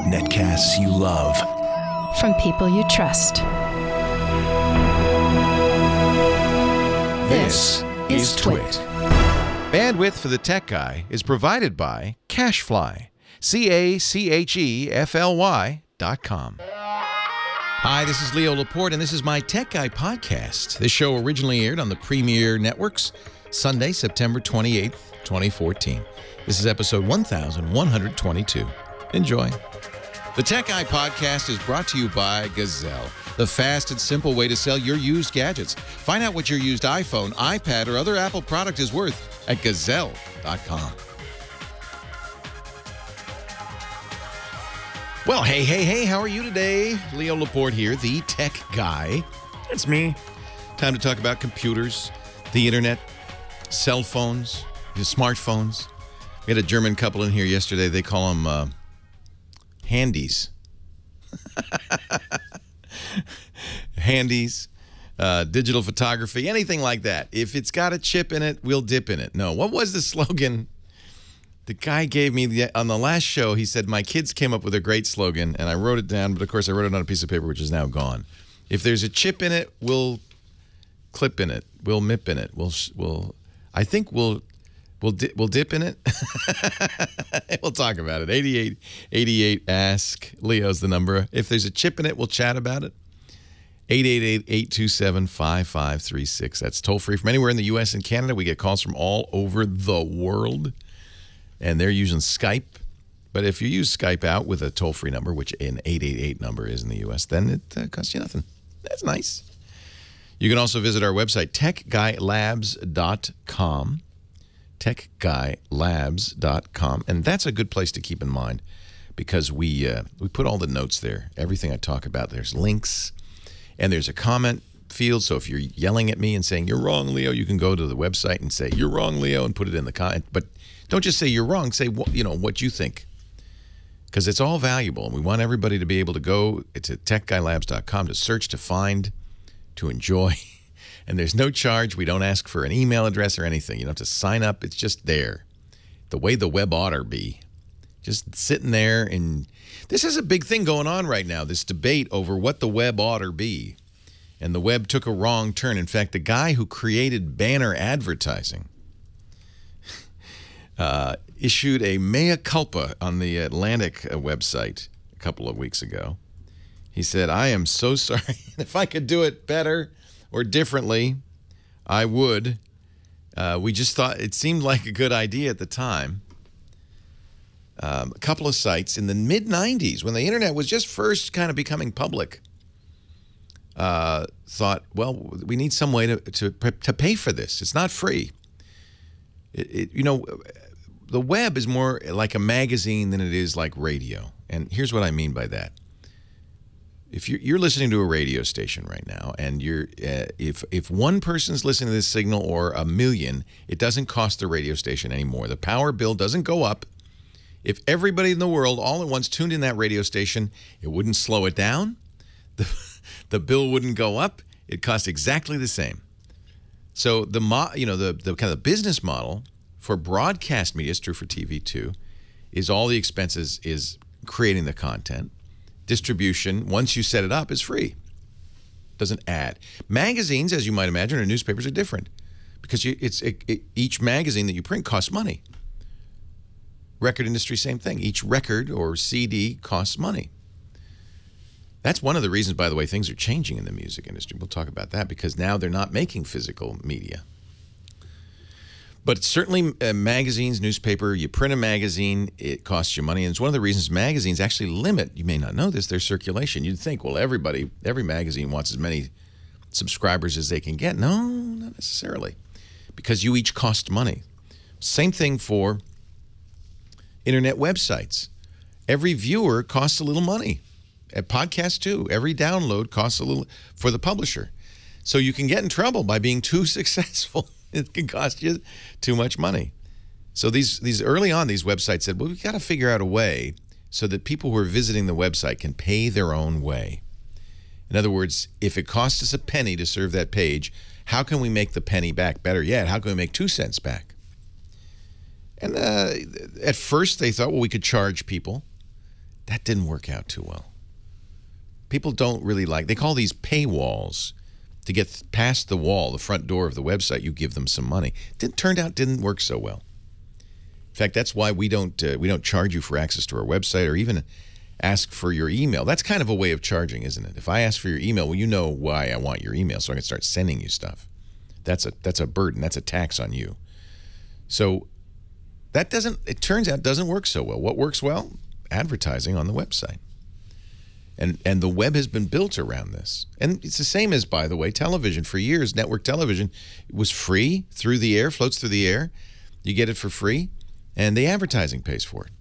Netcasts you love. From people you trust. This is Twit. Bandwidth for the Tech Guy is provided by Cachefly. CACHEFLY.com. Hi, this is Leo Laporte, and this is my Tech Guy podcast. This show originally aired on the Premier Networks, Sunday, September 28th, 2014. This is episode 1122. Enjoy. The Tech Guy podcast is brought to you by Gazelle, the fast and simple way to sell your used gadgets. Find out what your used iPhone, iPad, or other Apple product is worth at Gazelle.com. Well, hey, how are you today? Leo Laporte here, the Tech Guy. It's me. Time to talk about computers, the internet, cell phones, the smartphones. We had a German couple in here yesterday. They call them handies. Handies, digital photography, anything like that. If it's got a chip in it, we'll dip in it. No, what was the slogan? The guy gave me, on the last show, he said, my kids came up with a great slogan, and I wrote it down, but of course I wrote it on a piece of paper, which is now gone. If there's a chip in it, we'll clip in it. We'll MIP in it. We'll dip in it. We'll talk about it. 8888 Ask Leo's the number. If there's a chip in it, we'll chat about it. 888-827-5536. That's toll free from anywhere in the U.S. and Canada. We get calls from all over the world, and they're using Skype. But if you use Skype out with a toll free number, which an 888 number is in the U.S., then it costs you nothing. That's nice. You can also visit our website, techguylabs.com. techguylabs.com, and that's a good place to keep in mind because we put all the notes there. Everything I talk about, there's links, and there's a comment field. So if you're yelling at me and saying you're wrong, Leo, you can go to the website and say you're wrong, Leo, and put it in the comment. But don't just say you're wrong. Say what you think, because it's all valuable, and we want everybody to be able to go to techguylabs.com to search, to find, to enjoy. And there's no charge. We don't ask for an email address or anything. You don't have to sign up. It's just there. The way the web ought to be. Just sitting there. And this is a big thing going on right now, this debate over what the web ought to be. And the web took a wrong turn. In fact, the guy who created banner advertising issued a mea culpa on the Atlantic website a couple of weeks ago. He said, I am so sorry. If I could do it better or differently, I would. We just thought it seemed like a good idea at the time. A couple of sites in the mid-90s, when the internet was just first kind of becoming public, thought, well, we need some way to pay for this. It's not free. The web is more like a magazine than it is like radio. And here's what I mean by that. If you're listening to a radio station right now, and if one person's listening to this signal or a million, it doesn't cost the radio station anymore. The power bill doesn't go up. If everybody in the world all at once tuned in that radio station, it wouldn't slow it down. The bill wouldn't go up. It costs exactly the same. So the kind of business model for broadcast media, it's true for TV too, is all the expenses is creating the content. Distribution, once you set it up, is free. Doesn't add. Magazines, as you might imagine, or newspapers are different because each magazine that you print costs money. Record industry, same thing. Each record or CD costs money. That's one of the reasons, by the way, things are changing in the music industry. We'll talk about that because now they're not making physical media. But certainly magazines, newspaper, you print a magazine, it costs you money. And it's one of the reasons magazines actually limit, you may not know this, their circulation. You'd think, well, every magazine wants as many subscribers as they can get. No, not necessarily. Because you each cost money. Same thing for internet websites. Every viewer costs a little money. At podcasts too, every download costs a little for the publisher. So you can get in trouble by being too successful. It can cost you too much money. So these early on, these websites said, well, we've got to figure out a way so that people who are visiting the website can pay their own way. In other words, if it costs us a penny to serve that page, how can we make the penny back? Better yet, how can we make 2 cents back? And at first they thought, well, we could charge people. That didn't work out too well. People don't really like, they call these paywalls. To get past the wall, the front door of the website, you give them some money. Turned out didn't work so well. In fact, that's why we don't charge you for access to our website or even ask for your email. That's kind of a way of charging, isn't it? If I ask for your email, well, you know why I want your email, so I can start sending you stuff. That's a burden. That's a tax on you. So that it turns out doesn't work so well. What works well? Advertising on the website. And the web has been built around this. And it's the same as, by the way, television. For years, network television was free through the air, floats through the air. You get it for free, and the advertising pays for it.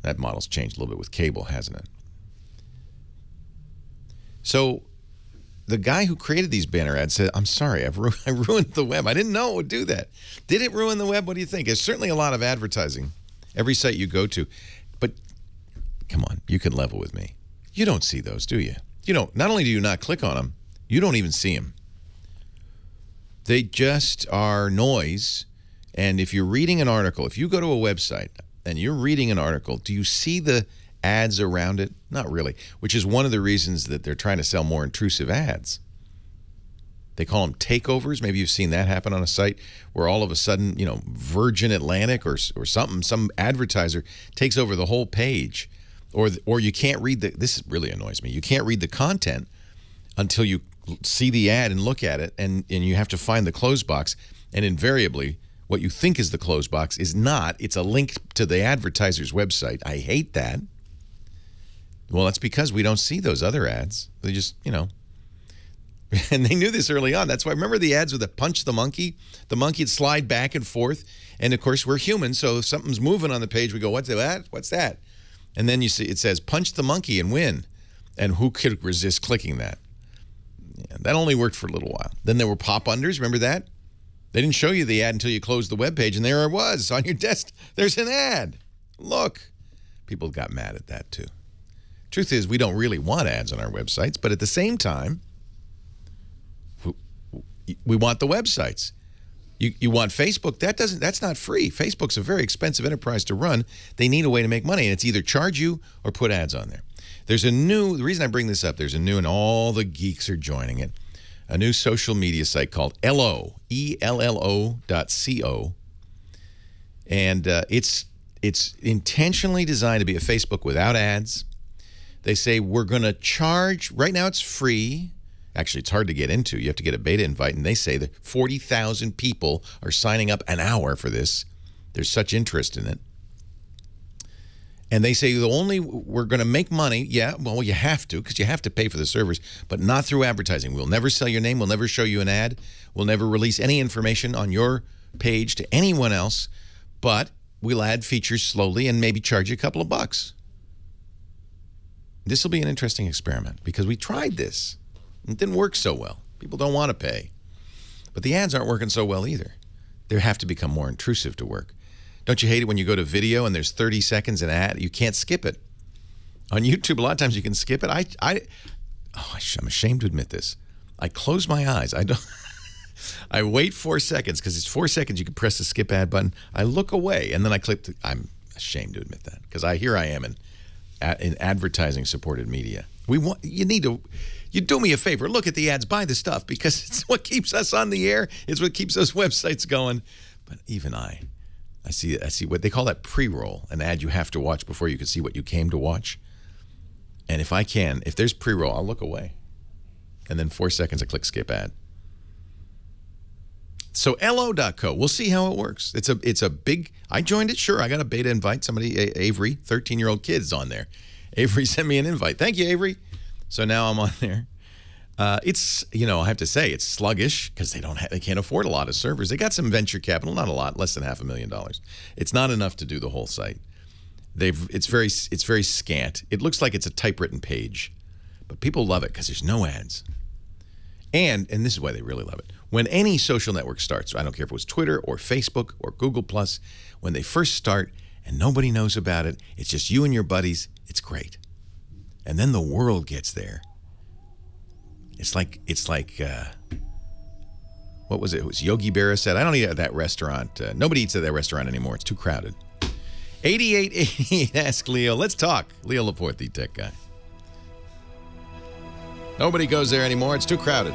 That model's changed a little bit with cable, hasn't it? So the guy who created these banner ads said, I'm sorry, I ruined the web. I didn't know it would do that. Did it ruin the web? What do you think? There's certainly a lot of advertising, every site you go to. But come on, you can level with me. You don't see those, do you? You don't. Not only do you not click on them, you don't even see them. They just are noise. And if you're reading an article, if you go to a website and you're reading an article, do you see the ads around it? Not really, which is one of the reasons that they're trying to sell more intrusive ads. They call them takeovers. Maybe you've seen that happen on a site where all of a sudden, you know, Virgin Atlantic or something, some advertiser takes over the whole page. Or you can't read this really annoys me. You can't read the content until you see the ad and look at it, and you have to find the close box. And invariably, what you think is the close box is not. It's a link to the advertiser's website. I hate that. Well, that's because we don't see those other ads. They just, you know. And they knew this early on. That's why, remember the ads with the punch the monkey? The monkey would slide back and forth. And, of course, we're human, so if something's moving on the page, we go, what's that? What's that? And then you see it says, punch the monkey and win. And who could resist clicking that? Yeah, that only worked for a little while. Then there were pop-unders. Remember that? They didn't show you the ad until you closed the web page, and there it was on your desk. There's an ad. Look. People got mad at that, too. Truth is, we don't really want ads on our websites, but at the same time, we want the websites. You want Facebook. That's not free. Facebook's a very expensive enterprise to run. They need a way to make money, and it's either charge you or put ads on there. There's a new, the reason I bring this up, there's a new, and all the geeks are joining it, a new social media site called ELLO, ELLO.co. And it's intentionally designed to be a Facebook without ads. They say we're going to charge, right now it's free. Actually, it's hard to get into. You have to get a beta invite, and they say that 40,000 people are signing up an hour for this. There's such interest in it. And they say we're going to make money. Yeah, well, you have to, because you have to pay for the servers, but not through advertising. We'll never sell your name. We'll never show you an ad. We'll never release any information on your page to anyone else, but we'll add features slowly and maybe charge you a couple of bucks. This will be an interesting experiment, because we tried this. It didn't work so well. People don't want to pay. But the ads aren't working so well either. They have to become more intrusive to work. Don't you hate it when you go to video and there's 30 seconds an ad? You can't skip it. On YouTube, a lot of times you can skip it. I'm ashamed to admit this. I close my eyes. I wait 4 seconds, because it's 4 seconds you can press the skip ad button. I look away, and then I click. I'm ashamed to admit that, because here I am in advertising-supported media. You do me a favor, look at the ads, buy the stuff, because it's what keeps us on the air. It's what keeps those websites going. But even I see what they call that pre-roll, an ad you have to watch before you can see what you came to watch. And if there's pre-roll, I'll look away. And then 4 seconds, I click skip ad. So LO.co, we'll see how it works. It's a big, I joined it, sure. I got a beta invite. Somebody, Avery, 13-year-old kid's on there. Avery sent me an invite. Thank you, Avery. So now I'm on there. It's, I have to say, it's sluggish, because they can't afford a lot of servers. They got some venture capital, not a lot, less than $500,000. It's not enough to do the whole site. It's very scant. It looks like it's a typewritten page, but people love it because there's no ads. And this is why they really love it. When any social network starts, I don't care if it was Twitter or Facebook or Google+, when they first start and nobody knows about it, it's just you and your buddies, it's great. And then the world gets there. It's like what was it? It was Yogi Berra said, I don't eat at that restaurant. Nobody eats at that restaurant anymore. It's too crowded. 8888, ask Leo. Let's talk. Leo Laporte, the tech guy. Nobody goes there anymore. It's too crowded.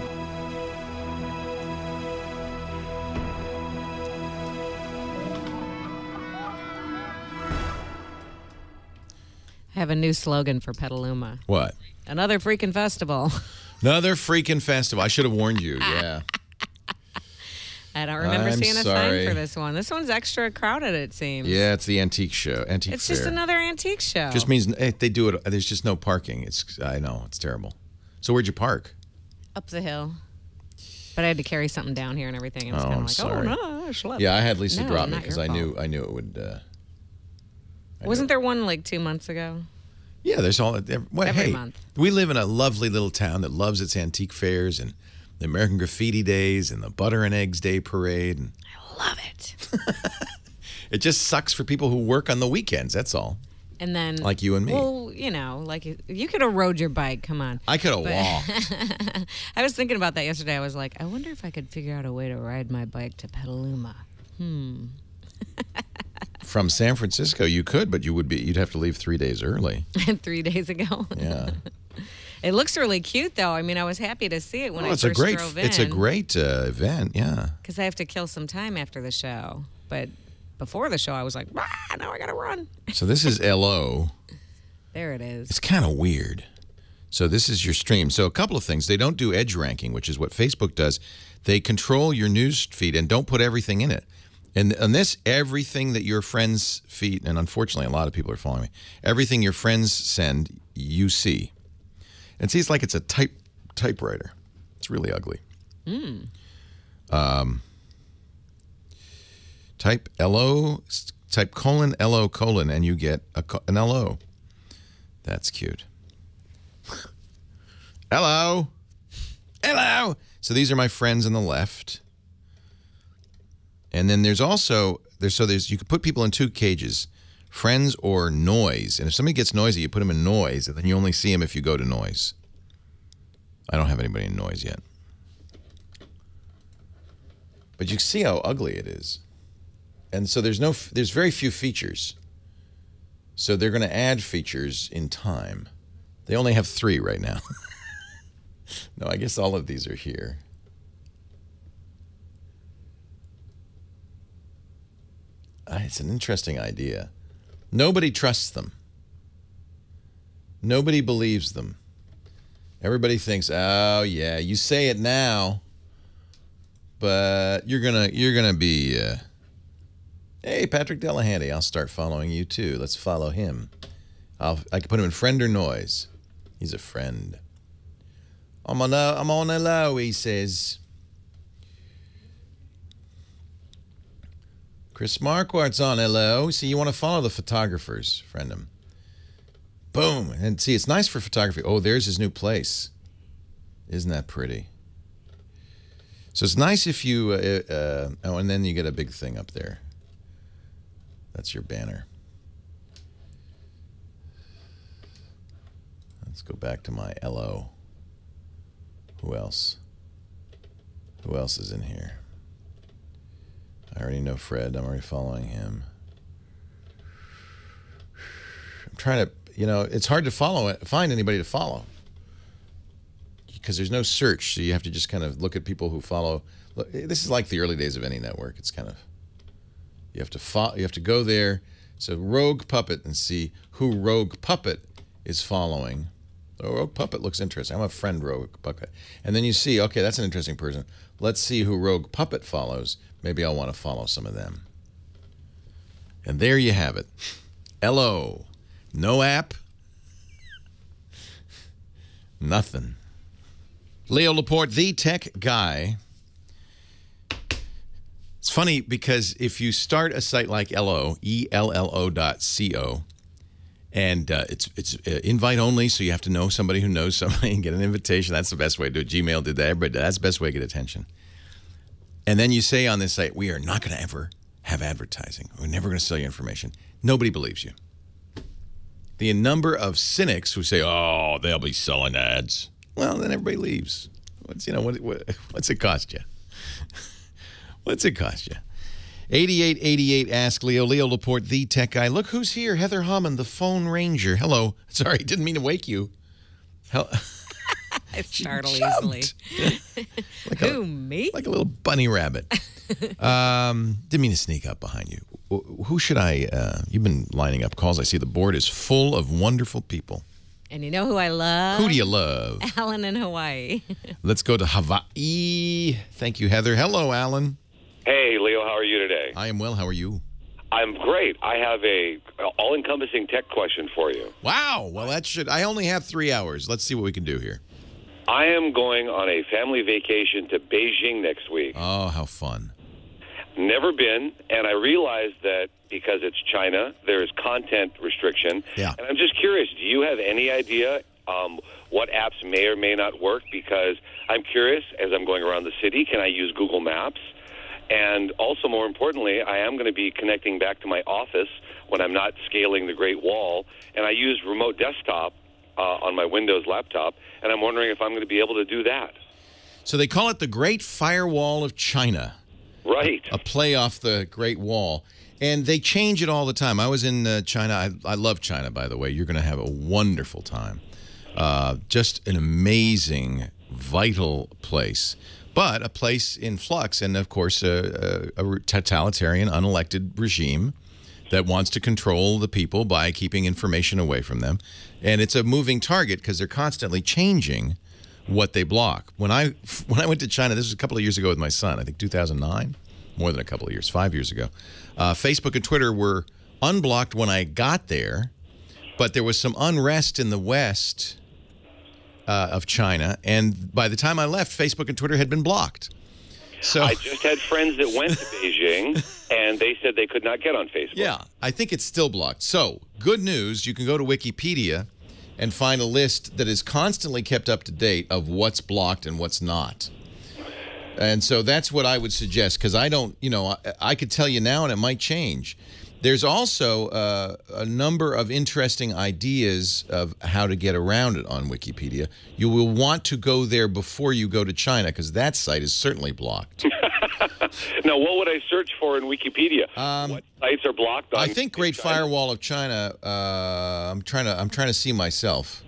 I have a new slogan for Petaluma. What? Another freaking festival. Another freaking festival. I should have warned you. Yeah. I don't remember seeing a sign for this one. This one's extra crowded, it seems. Yeah, it's the antique show. Antique It's fair. just another antique show. Just means they do it. There's just no parking. I know. It's terrible. So where'd you park? Up the hill. But I had to carry something down here and everything. And it's kind of like, sorry. oh, no, I schlepped. Yeah, I had Lisa No, drop me not because your I knew fault. it would. Wasn't there one like 2 months ago? Yeah, there's all. Well, Every hey, month. we live in a lovely little town that loves its antique fairs and the American Graffiti Days and the Butter and Eggs Day Parade. And I love it. it just sucks for people who work on the weekends. That's all. And then, Like you and me. Well, you know, like you could have rode your bike. Come on. I could have walked. I was thinking about that yesterday. I was like, I wonder if I could figure out a way to ride my bike to Petaluma. From San Francisco, you could, but you'd have to leave 3 days early. 3 days ago. Yeah. It looks really cute, though. I mean, I was happy to see it when I first drove in. It's a great event. Yeah. Because I have to kill some time after the show. But before the show, I was like, now I got to run. So this is LO. There it is. It's kind of weird. So this is your stream. So a couple of things. They don't do edge ranking, which is what Facebook does. They control your news feed and don't put everything in it. And on this, everything that your friends feed, and unfortunately a lot of people are following me, everything your friends send, you see. And see, it's like it's a typewriter. It's really ugly. Type LO, type colon, LO colon, and you get an LO. That's cute. Hello. Hello. So these are my friends on the left. And then there's also, you could put people in two cages, friends or noise. And if somebody gets noisy, you put them in noise, and then you only see them if you go to noise. I don't have anybody in noise yet. But you see how ugly it is. And so there's very few features. So they're going to add features in time. They only have 3 right now. No, I guess all of these are here. It's an interesting idea. Nobody trusts them. Nobody believes them. Everybody thinks, oh yeah, you say it now, but you're gonna be. Hey, Patrick Delahanty, I'll start following you too. Let's follow him. I can put him in friend or noise. He's a friend. I'm on a low, he says. Chris Marquardt's on hello. See, you want to follow the photographers, friend him. Boom. And see, it's nice for photography. Oh, there's his new place. Isn't that pretty? So it's nice if you, oh, and then you get a big thing up there. That's your banner. Let's go back to my LO. Who else? Who else is in here? I already know Fred. I'm already following him. I'm trying to, it's hard to find anybody to follow because there's no search. So you have to just kind of look at people who follow. Look, this is like the early days of any network. It's kind of, you have to go there. So Rogue Puppet and see who Rogue Puppet is following. Oh, Rogue Puppet looks interesting. I'm a friend Rogue Puppet. And then you see, okay, that's an interesting person. Let's see who Rogue Puppet follows. Maybe I'll want to follow some of them. And there you have it. LO. No app. Nothing. Leo Laporte, the tech guy. It's funny because if you start a site like LO, ELLO.co, and it's invite only, so you have to know somebody who knows somebody and get an invitation. That's the best way to do it. Gmail did that. Everybody, that's the best way to get attention. And then you say on this site, we are not going to ever have advertising. We're never going to sell you information. Nobody believes you. The number of cynics who say, oh, they'll be selling ads. Well, then everybody leaves. What's it cost you? What's it cost you? 8888 Ask Leo. Leo Laporte, the tech guy. Look who's here. Heather Hammond, the phone ranger. Hello. Sorry, didn't mean to wake you. I startle easily. Who, me? Like a little bunny rabbit. Didn't mean to sneak up behind you. Who should I... you've been lining up calls. I see the board is full of wonderful people. And you know who I love? Who do you love? Alan in Hawaii. Let's go to Hawaii. Thank you, Heather. Hello, Alan. Hey, Leo, how are you today? I am well. How are you? I'm great. I have a all-encompassing tech question for you. Wow. Well, that should... I only have 3 hours. Let's see what we can do here. I am going on a family vacation to Beijing next week. Oh, how fun. Never been, and I realize that because it's China, there's content restriction. Yeah. And I'm just curious, do you have any idea what apps may or may not work? Because I'm curious, as I'm going around the city, can I use Google Maps? And also, more importantly, I am going to be connecting back to my office when I'm not scaling the Great Wall, and I use remote desktop on my Windows laptop, and I'm wondering if I'm going to be able to do that. So they call it the Great Firewall of China. Right. A play off the Great Wall. And they change it all the time. I was in China. I love China, by the way. You're going to have a wonderful time. Just an amazing, vital place. But a place in flux, and of course a totalitarian, unelected regime that wants to control the people by keeping information away from them. And it's a moving target because they're constantly changing what they block. When I went to China, this was a couple of years ago with my son, I think 2009, more than a couple of years, 5 years ago. Facebook and Twitter were unblocked when I got there, but there was some unrest in the West of China, and by the time I left, Facebook and Twitter had been blocked. So I just had friends that went to Beijing, and they said they could not get on Facebook. Yeah, I think it's still blocked. So, good news, you can go to Wikipedia and find a list that is constantly kept up to date of what's blocked and what's not. And so that's what I would suggest, because I don't, I could tell you now and it might change. There's also a number of interesting ideas of how to get around it on Wikipedia. You will want to go there before you go to China, because that site is certainly blocked. Now, what would I search for in Wikipedia? What sites are blocked? I think Great Firewall of China. I'm trying to see myself.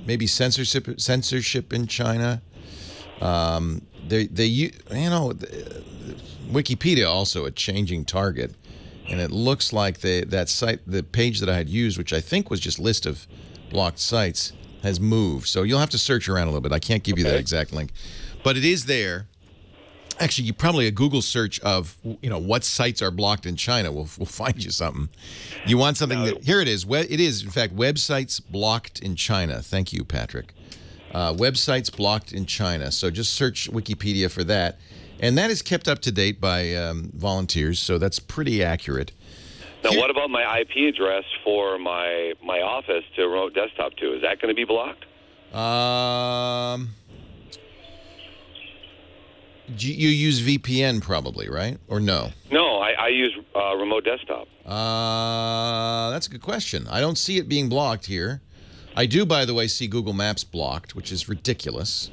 Maybe censorship in China. Wikipedia also a changing target. And it looks like that site, the page that I had used, which I think was just a list of blocked sites, has moved. So you'll have to search around a little bit. I can't give you that exact link. But it is there. Actually, you probably a Google search of, what sites are blocked in China will find you something. You want something that, here it is. It is, in fact, websites blocked in China. Thank you, Patrick. Websites blocked in China. So just search Wikipedia for that. And that is kept up to date by volunteers, so that's pretty accurate. Now, what about my IP address for my office to remote desktop to? Is that going to be blocked? You use VPN probably, right? Or no? No, I use remote desktop. That's a good question. I don't see it being blocked here. I do, by the way, see Google Maps blocked, which is ridiculous.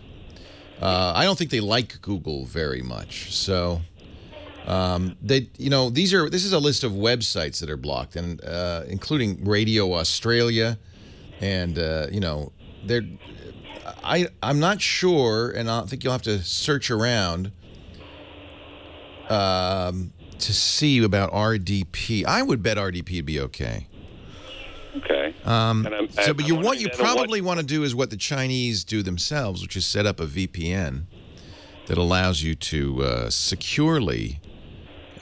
I don't think they like Google very much. So, this is a list of websites that are blocked, and including Radio Australia, and I'm not sure, and I think you'll have to search around to see about RDP. I would bet RDP would be okay. Okay. But what you probably want to do is what the Chinese do themselves, which is set up a VPN that allows you to securely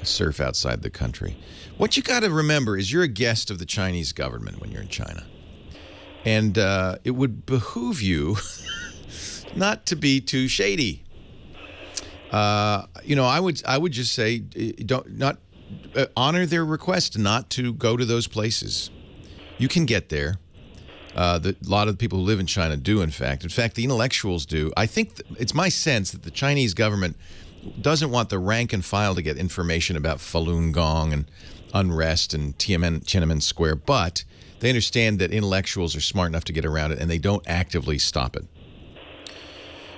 surf outside the country. What you got to remember is you're a guest of the Chinese government when you're in China. And it would behoove you not to be too shady. I would just say don't honor their request not to go to those places. You can get there. A lot of the people who live in China do, in fact. In fact, the intellectuals do. I think it's my sense that the Chinese government doesn't want the rank and file to get information about Falun Gong and unrest and Tiananmen Square, but they understand that intellectuals are smart enough to get around it, and they don't actively stop it.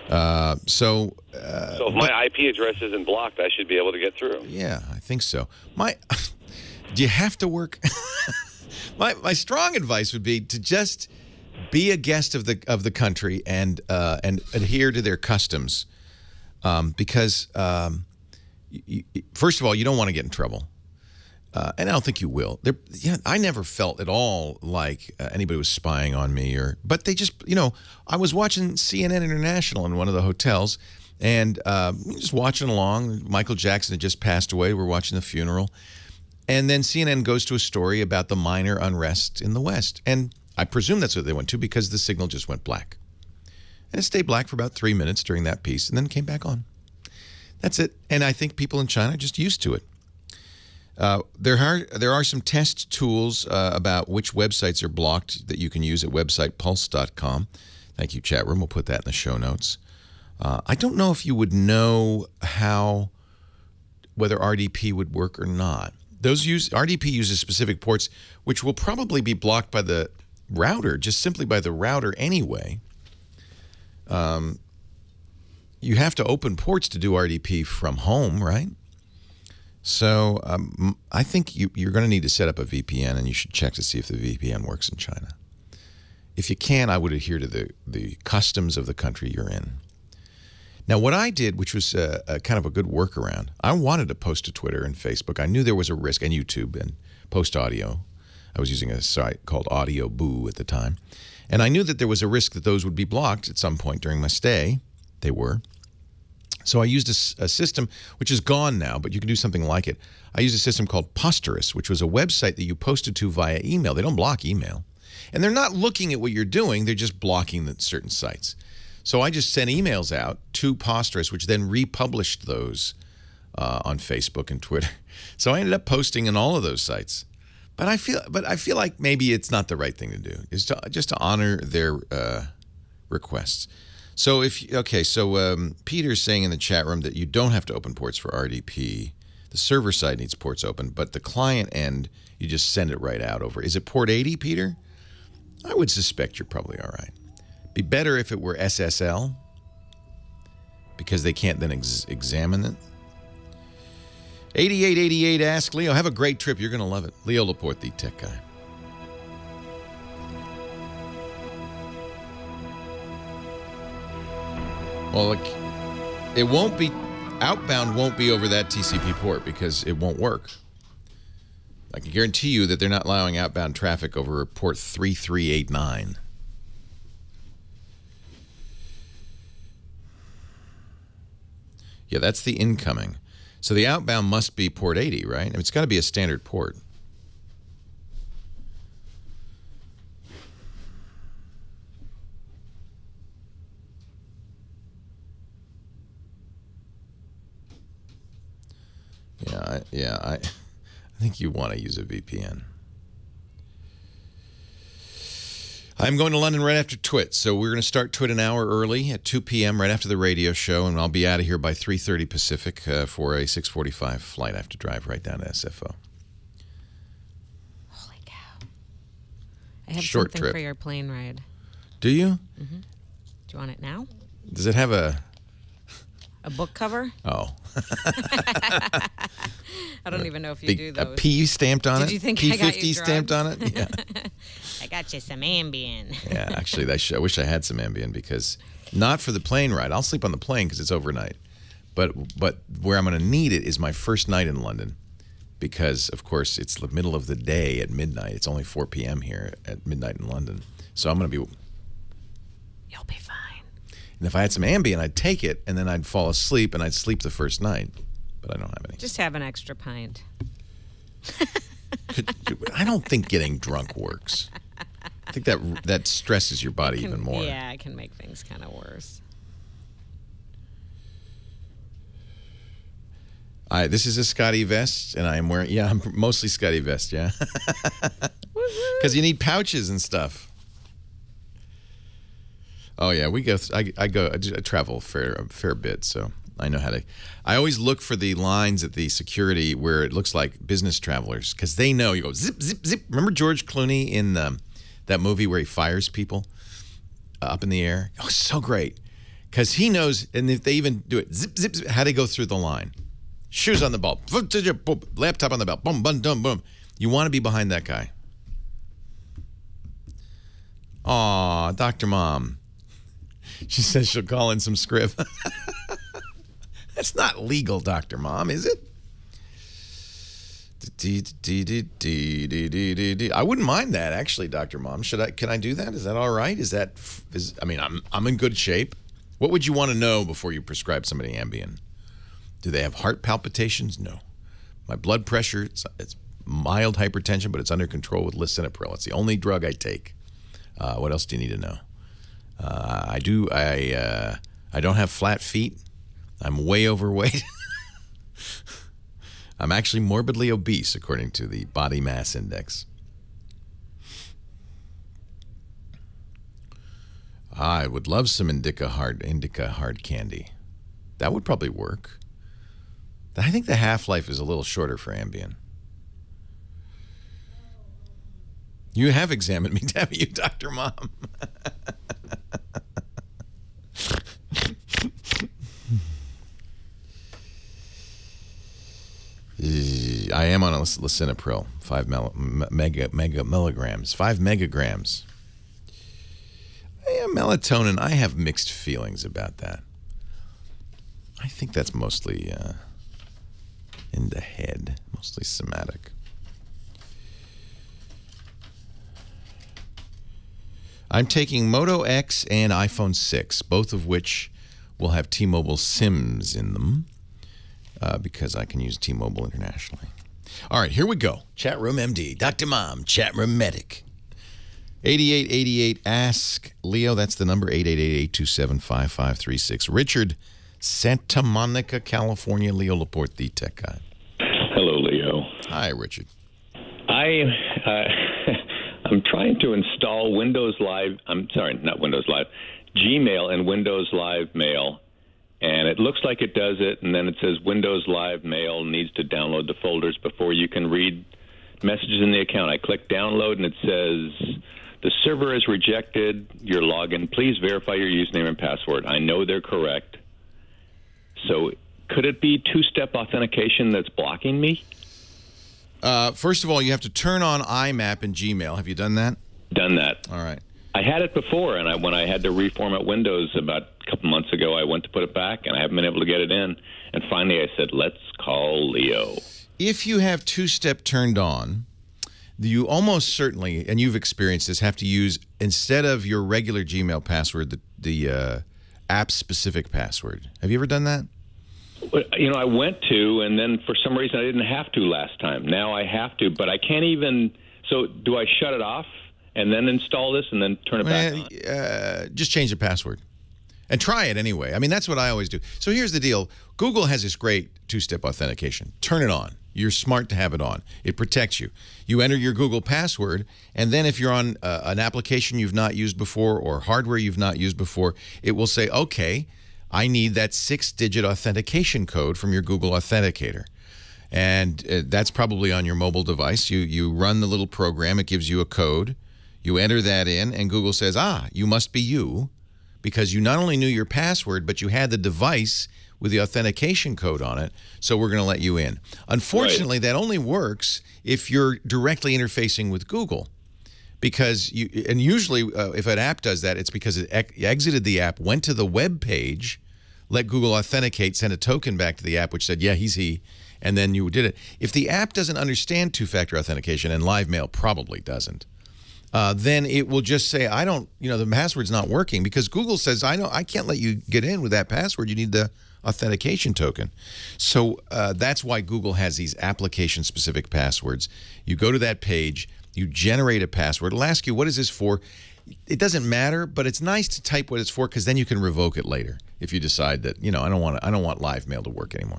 So if my IP address isn't blocked, I should be able to get through. Yeah, I think so. Do you have to work? my strong advice would be to just be a guest of the country and adhere to their customs, because first of all, you don't want to get in trouble. And I don't think you will. I never felt at all like anybody was spying on me, but they just, I was watching CNN International in one of the hotels, and just watching along. Michael Jackson had just passed away. We're watching the funeral, and then CNN goes to a story about the minor unrest in the West, and I presume that's what they went to because the signal just went black, and it stayed black for about 3 minutes during that piece, and then came back on. That's it. And I think people in China are just used to it. There are some test tools about which websites are blocked that you can use at websitepulse.com. Thank you, chat room. We'll put that in the show notes. I don't know if you would know whether RDP would work or not. RDP uses specific ports, which will probably be blocked by the router, just simply by the router anyway. You have to open ports to do RDP from home, right? So I think you're going to need to set up a VPN, and you should check to see if the VPN works in China. If you can, I would adhere to the customs of the country you're in. Now, what I did, which was kind of a good workaround, I wanted to post to Twitter and Facebook. I knew there was a risk, and YouTube, and post audio. I was using a site called Audio Boo at the time. And I knew that there was a risk that those would be blocked at some point during my stay. They were. So I used a system, which is gone now, but you can do something like it. I used a system called Posterous, which was a website that you posted to via email. They don't block email. And they're not looking at what you're doing. They're just blocking certain sites. So I just sent emails out to Posterous, which then republished those on Facebook and Twitter. So I ended up posting on all of those sites. But I feel like maybe it's not the right thing to do, is just to honor their requests. So Peter's saying in the chat room that you don't have to open ports for RDP. The server side needs ports open, but the client end, you just send it right out over. Is it port 80, Peter? I would suspect you're probably all right. Be better if it were SSL, because they can't then examine it. 8888 asks Leo, have a great trip. You're going to love it. Leo Laporte, the tech guy. Well, look, it won't be, outbound won't be over that TCP port because it won't work. I can guarantee you that they're not allowing outbound traffic over port 3389. Yeah, that's the incoming. So the outbound must be port 80, right? I mean, it's got to be a standard port. I think you want to use a VPN. I'm going to London right after Twit, so we're going to start Twit an hour early at 2 p.m. right after the radio show, and I'll be out of here by 3:30 Pacific for a 6:45 flight. I have to drive right down to SFO. Holy cow! I have Short something trip for your plane ride. Do you? Mm-hmm. Do you want it now? Does it have a book cover? Oh. I don't even know if you do those. A P stamped on it? Did you think P50 I got you stamped on it? Yeah. I got you some Ambien. Yeah, actually, I wish I had some Ambien, because not for the plane ride. I'll sleep on the plane because it's overnight. But where I'm going to need it is my first night in London, because, of course, it's the middle of the day at midnight. It's only 4 p.m. here at midnight in London. So I'm going to be... You'll be fine. And if I had some Ambien, I'd take it, and then I'd fall asleep, and I'd sleep the first night. But I don't have any. Just have an extra pint. I don't think getting drunk works. I think that stresses your body even more. Yeah, it can make things kind of worse. This is a Scotty vest, and I'm wearing... Yeah, I'm mostly Scotty vest, yeah. Because you need pouches and stuff. Oh yeah, I travel a fair bit, so I know how to. I always look for the lines at the security where it looks like business travelers, because they know. You go zip zip zip. Remember George Clooney in that movie where he fires people up in the air? Oh, so great, Because he knows, and if they even do it, zip, zip, zip, how to go through the line. Shoes on the belt, laptop on the belt, boom, boom, boom, boom. You want to be behind that guy. Aw, Dr. Mom. She says she'll call in some script. That's not legal, Dr. Mom, is it? I wouldn't mind that, actually, Dr. Mom. Can I do that? Is that all right? I mean, I'm in good shape. What would you want to know before you prescribe somebody Ambien? Do they have heart palpitations? No. My blood pressure, it's mild hypertension, but it's under control with lisinopril. It's the only drug I take. What else do you need to know? I don't have flat feet. I'm way overweight. I'm actually morbidly obese, according to the body mass index. I would love some indica hard candy. That would probably work. I think the half-life is a little shorter for Ambien. You have examined me, haven't you, Dr. Mom? I am on a lisinopril, 5 milligrams, 5 megagrams. Melatonin, I have mixed feelings about that. I think that's mostly in the head, mostly somatic. I'm taking Moto X and iPhone 6, both of which will have T-Mobile SIMs in them because I can use T-Mobile internationally. All right, here we go. Chat Room MD, Dr. Mom, Chat Room Medic. 8888, ask Leo. That's the number, 888-827-5536. Richard, Santa Monica, California. Leo Laporte, the tech guy. Hello, Leo. Hi, Richard. I'm trying to install Windows Live. I'm sorry, not Windows Live. Gmail and Windows Live Mail, and it looks like it does it, and then it says Windows Live Mail needs to download the folders before you can read messages in the account. I click download, and it says the server has rejected your login. Please verify your username and password. I know they're correct. So could it be two-step authentication that's blocking me? First of all, you have to turn on IMAP in Gmail. Have you done that? Done that. All right. I had it before, and when I had to reformat Windows about a couple months ago, I went to put it back, and I haven't been able to get it in. And finally, I said, let's call Leo. If you have two-step turned on, you almost certainly, and you've experienced this, have to use, instead of your regular Gmail password, the app-specific password. Have you ever done that? You know, I went to, and then for some reason I didn't have to last time. Now I have to, but I can't even. So do I shut it off and then install this and then turn it back on? Just change the password and try it anyway. I mean, that's what I always do. So here's the deal. Google has this great two-step authentication. Turn it on. You're smart to have it on. It protects you. You enter your Google password, and then if you're on an application you've not used before or hardware you've not used before, it will say, okay, I need that 6-digit authentication code from your Google Authenticator. And that's probably on your mobile device. You run the little program. It gives you a code. You enter that in, and Google says, you must be you, because you not only knew your password, but you had the device with the authentication code on it, so we're going to let you in. Unfortunately, that only works if you're directly interfacing with Google. Because usually if an app does that, it's because it exited the app, went to the web page, let Google authenticate, send a token back to the app which said, yeah, he's he, and then you did it. If the app doesn't understand two-factor authentication, and Live Mail probably doesn't, then it will just say, the password's not working, because Google says, I can't let you get in with that password. You need the authentication token. So that's why Google has these application-specific passwords. You go to that page, you generate a password. It'll ask you, what is this for? It doesn't matter, but it's nice to type what it's for, because then you can revoke it later if you decide that, I don't want Live Mail to work anymore.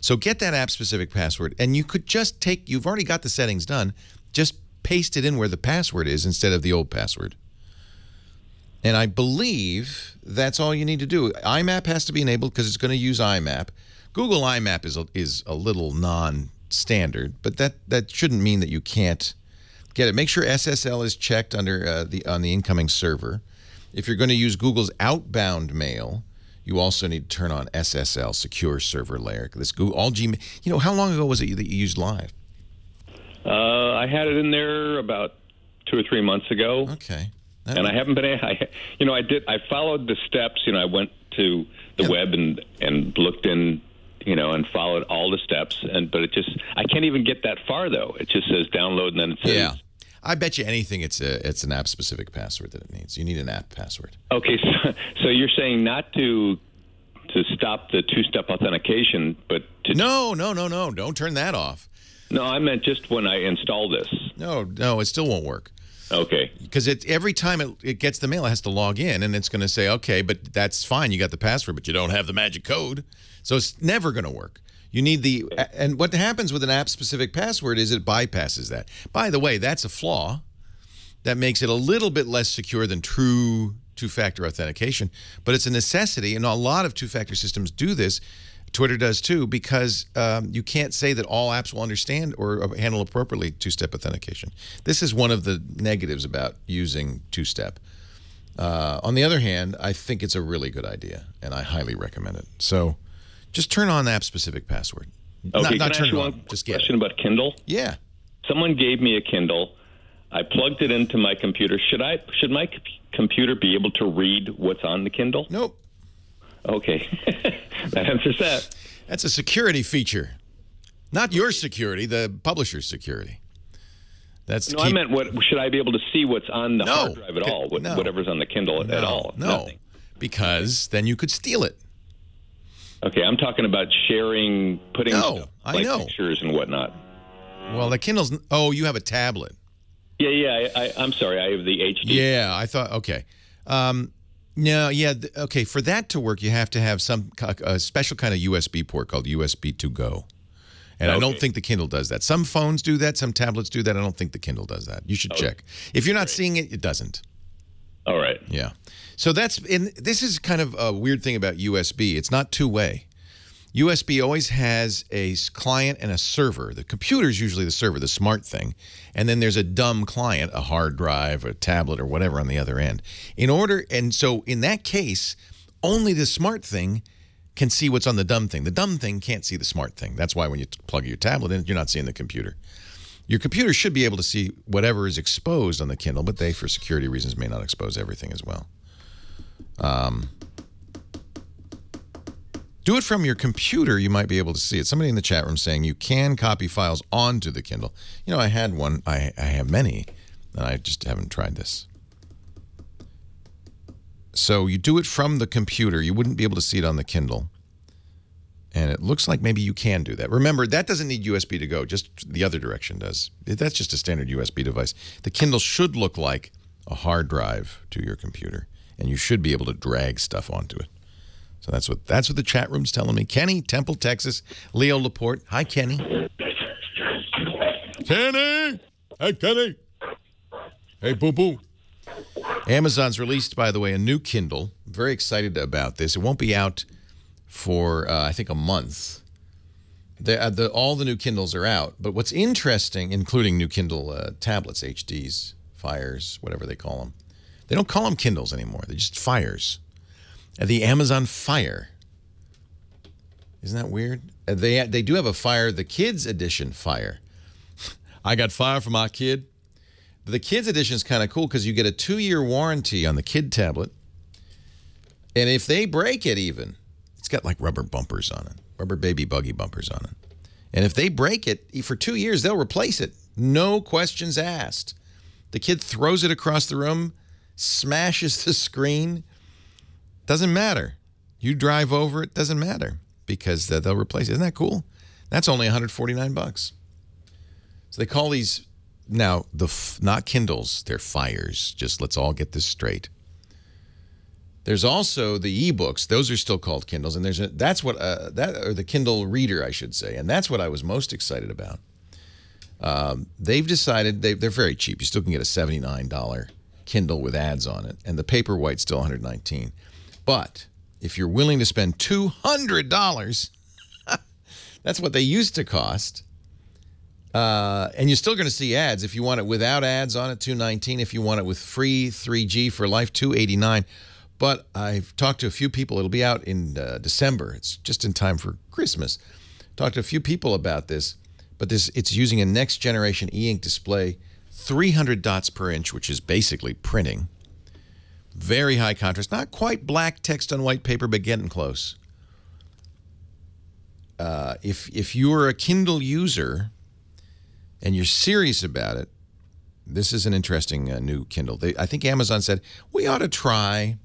So get that app-specific password, and you could just you've already got the settings done, just paste it in where the password is instead of the old password. And I believe that's all you need to do. IMAP has to be enabled because it's going to use IMAP. Google IMAP is a little non-standard, but that shouldn't mean that you can't get it. Make sure SSL is checked on the incoming server. If you're going to use Google's outbound mail, You also need to turn on SSL, Secure Server Layer. This Google, all Gmail. You know, how long ago was it that you used Live? I had it in there about 2 or 3 months ago. Okay. And I haven't been. I followed the steps. I went to the web and looked in. And followed all the steps. But I can't even get that far though. It just says download, and then it says. Yeah. I bet you anything it's an app-specific password that it needs. You need an app password. Okay, so you're saying not to stop the two-step authentication, but to... No. Don't turn that off. No, I meant just when I install this. No, it still won't work. Okay. Because every time it gets the mail, it has to log in, and it's going to say, okay, but that's fine. You got the password, but you don't have the magic code. So it's never going to work. You need and what happens with an app-specific password is it bypasses that. By the way, that's a flaw that makes it a little bit less secure than true two-factor authentication, but it's a necessity, and a lot of two-factor systems do this. Twitter does too, because you can't say that all apps will understand or handle appropriately two-step authentication. This is one of the negatives about using two-step. On the other hand, I think it's a really good idea, and I highly recommend it. So just turn on the app-specific password. Okay, not can I ask turn you it on. one Just get question it. about Kindle? Yeah. Someone gave me a Kindle. I plugged it into my computer. Should my computer be able to read what's on the Kindle? Nope. Okay. That answers that. That's a security feature. Not your security, the publisher's security. That's I meant should I be able to see what's on the hard drive at all? No. Whatever's on the Kindle at all? No. Nothing. Because then you could steal it. Okay, I'm talking about sharing, putting stuff, like pictures and whatnot. Well, the Kindle's... Oh, you have a tablet. Yeah. I'm sorry. I have the HD. Yeah, I thought... Okay. Okay. For that to work, you have to have a special kind of USB port called USB to go. And I don't think the Kindle does that. Some phones do that. Some tablets do that. I don't think the Kindle does that. You should check. If you're not seeing it, it doesn't. All right. Yeah. So this is kind of a weird thing about USB. It's not two-way. USB always has a client and a server. The computer is usually the server, the smart thing. And then there's a dumb client, a hard drive, a tablet, or whatever on the other end. And so in that case, only the smart thing can see what's on the dumb thing. The dumb thing can't see the smart thing. That's why when you plug your tablet in, you're not seeing the computer. Your computer should be able to see whatever is exposed on the Kindle, but they, for security reasons, may not expose everything as well. Do it from your computer. You might be able to see it. Somebody in the chat room saying you can copy files onto the Kindle. You know, I had one. I have many, and I just haven't tried this. So you do it from the computer. You wouldn't be able to see it on the Kindle. And it looks like maybe you can do that. Remember, that doesn't need USB to go. Just the other direction does. That's just a standard USB device. The Kindle should look like a hard drive to your computer, and you should be able to drag stuff onto it. So that's what the chat room's telling me. Kenny, Temple, Texas. Leo Laporte. Hi, Kenny. Kenny! Hey, Kenny! Hey, boo-boo. Amazon's released, by the way, a new Kindle. I'm very excited about this. It won't be out for, I think, a month. All the new Kindles are out. But what's interesting, including new Kindle tablets, HDs, Fires, whatever they call them. They don't call them Kindles anymore. They're just Fires. The Amazon Fire. Isn't that weird? They do have a Fire, the Kids Edition Fire. I got Fire for my kid. But the Kids Edition is kind of cool because you get a 2-year warranty on the kid tablet. And if they break it even, it's got like rubber bumpers on it. Rubber baby buggy bumpers on it. And if they break it, for 2 years, they'll replace it. No questions asked. The kid throws it across the room, smashes the screen. Doesn't matter. You drive over it, doesn't matter because they'll replace it. Isn't that cool? That's only $149. So they call these now not Kindles, they're Fires. Just let's all get this straight. There's also the ebooks. Those are still called Kindles, and that's what or the Kindle Reader, I should say, and that's what I was most excited about. They've decided they're very cheap. You still can get a $79 Kindle with ads on it, and the Paperwhite's still $119. But if you're willing to spend $200, that's what they used to cost. And you're still going to see ads. If you want it without ads on it, $219. If you want it with free 3G for life, $289. But I've talked to a few people. It'll be out in December. It's just in time for Christmas. Talked to a few people about this. But it's using a next generation e-ink display, 300 dots per inch, which is basically printing. Very high contrast. Not quite black text on white paper, but getting close. If you're a Kindle user and you're serious about it, this is an interesting new Kindle. I think Amazon said we ought to try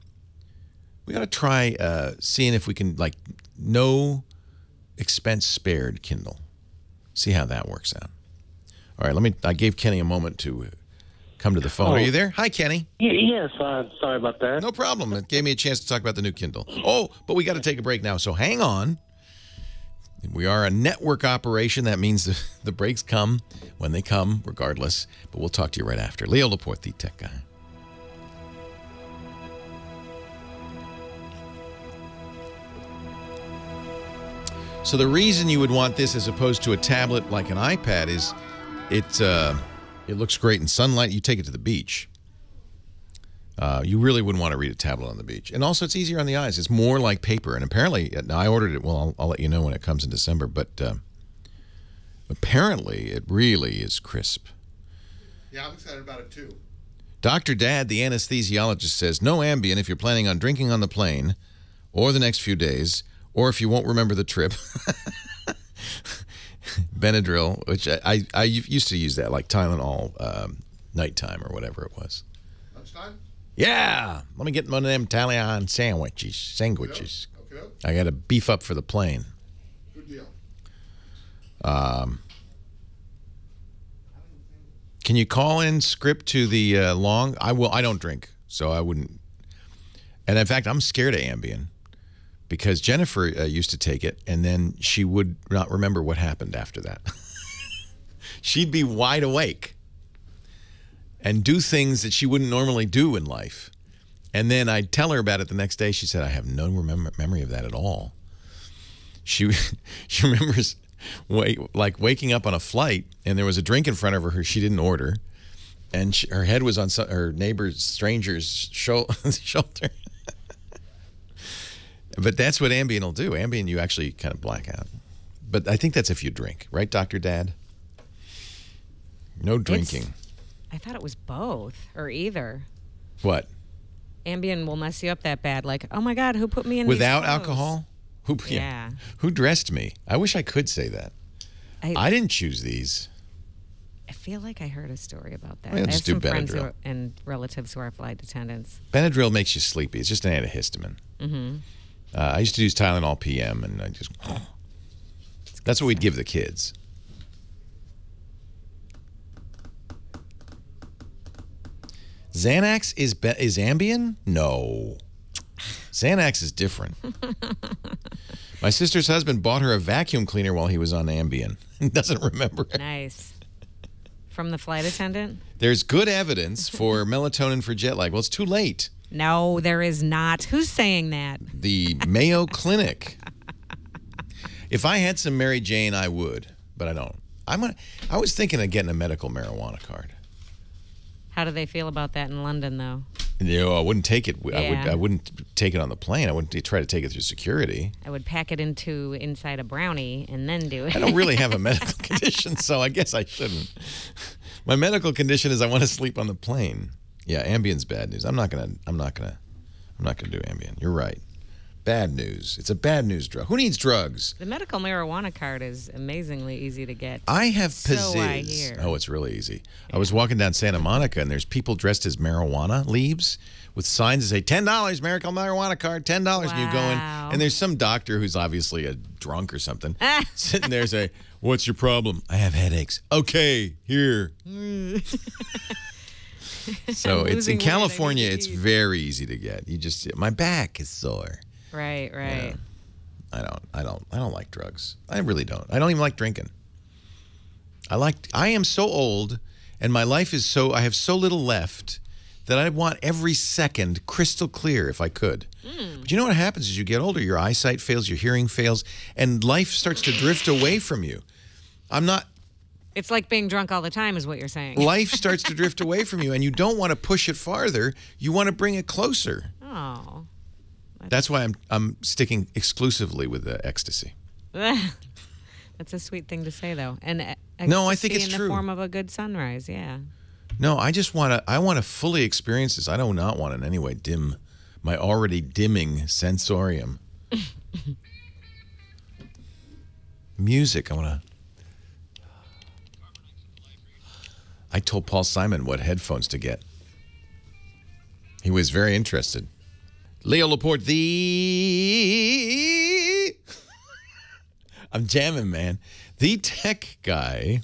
seeing if we can, like, no expense spared Kindle. See how that works out. All right, I gave Kenny a moment to come to the phone. Are you there? Hi, Kenny. Yes, sorry about that. No problem. It gave me a chance to talk about the new Kindle. Oh, but we got to take a break now, so hang on. We are a network operation. That means the breaks come when they come, regardless. But we'll talk to you right after. Leo Laporte, the tech guy. So the reason you would want this as opposed to a tablet like an iPad is it looks great in sunlight. You take it to the beach. You really wouldn't want to read a tablet on the beach. And also, it's easier on the eyes. It's more like paper. And apparently, I ordered it. Well, I'll let you know when it comes in December. But apparently, it really is crisp. Yeah, I'm excited about it, too. Dr. Dad, the anesthesiologist, says no Ambien if you're planning on drinking on the plane or the next few days, or if you won't remember the trip. Benadryl, which I used to use that, like Tylenol nighttime or whatever it was. Lunchtime? Yeah. Let me get one of them Italian sandwiches. Okay. I got to beef up for the plane. Good deal. Can you call in script to the long? I will. I don't drink, so I wouldn't. And in fact, I'm scared of Ambien because Jennifer used to take it, and then she would not remember what happened after that. She'd be wide awake and do things that she wouldn't normally do in life. And then I'd tell her about it the next day. She said, I have no memory of that at all. She remembers waking up on a flight, and there was a drink in front of her she didn't order, and her head was on her neighbor's stranger's shoulder. But that's what Ambien will do. Ambien, you actually kind of black out. But I think that's if you drink. Right, Dr. Dad? No drinking. I thought it was both or either. What? Ambien will mess you up that bad. Like, oh, my God, who put me in without these clothes? Alcohol? Yeah. Who dressed me? I wish I could say that. I didn't choose these. I feel like I heard a story about that. Well, I have just do some friends Benadryl. and relatives who are flight attendants. Benadryl makes you sleepy. It's just an antihistamine. Mm-hmm. I used to use Tylenol PM, and I just... That's what we'd give the kids. Xanax is Ambien? No. Xanax is different. My sister's husband bought her a vacuum cleaner while he was on Ambien. Doesn't remember it. Nice. From the flight attendant? There's good evidence for melatonin for jet lag. Well, it's too late. No, there is not. Who's saying that? The Mayo Clinic. If I had some Mary Jane, I would, but I don't. I was thinking of getting a medical marijuana card. How do they feel about that in London, though? No, I wouldn't take it. Yeah. I wouldn't take it on the plane. I wouldn't try to take it through security. I would pack it inside a brownie and then do it. I don't really have a medical condition, so I guess I shouldn't. My medical condition is I want to sleep on the plane. Yeah, Ambien's bad news. I'm not gonna do Ambien. You're right. Bad news. It's a bad news drug. Who needs drugs? The medical marijuana card is amazingly easy to get. I have Pizziz. So I hear. Oh, it's really easy. Yeah. I was walking down Santa Monica, and there's people dressed as marijuana leaves with signs that say $10 medical marijuana card, $10. Wow. And you go in, and there's some doctor who's obviously a drunk or something sitting there saying, "What's your problem?" "I have headaches." "Okay, here." So it's in California. It's very easy to get. You just my back is sore. Right. Yeah. I don't like drugs. I really don't. I don't even like drinking. I am so old, and my life is so. I have so little left that I want every second crystal clear if I could. But you know what happens as you get older? Your eyesight fails, your hearing fails, and life starts to drift away from you. It's like being drunk all the time is what you're saying. Life starts to drift away from you, and you don't want to push it farther. You want to bring it closer. Oh, Oh. That's why I'm sticking exclusively with the ecstasy. That's a sweet thing to say, though. And no, I think it's in true. the form of a good sunrise, yeah. No, I just want to fully experience this. I do not want to in any way dim my already dimming sensorium. Music, I told Paul Simon what headphones to get. He was very interested. Leo Laporte, I'm jamming, man. The tech guy.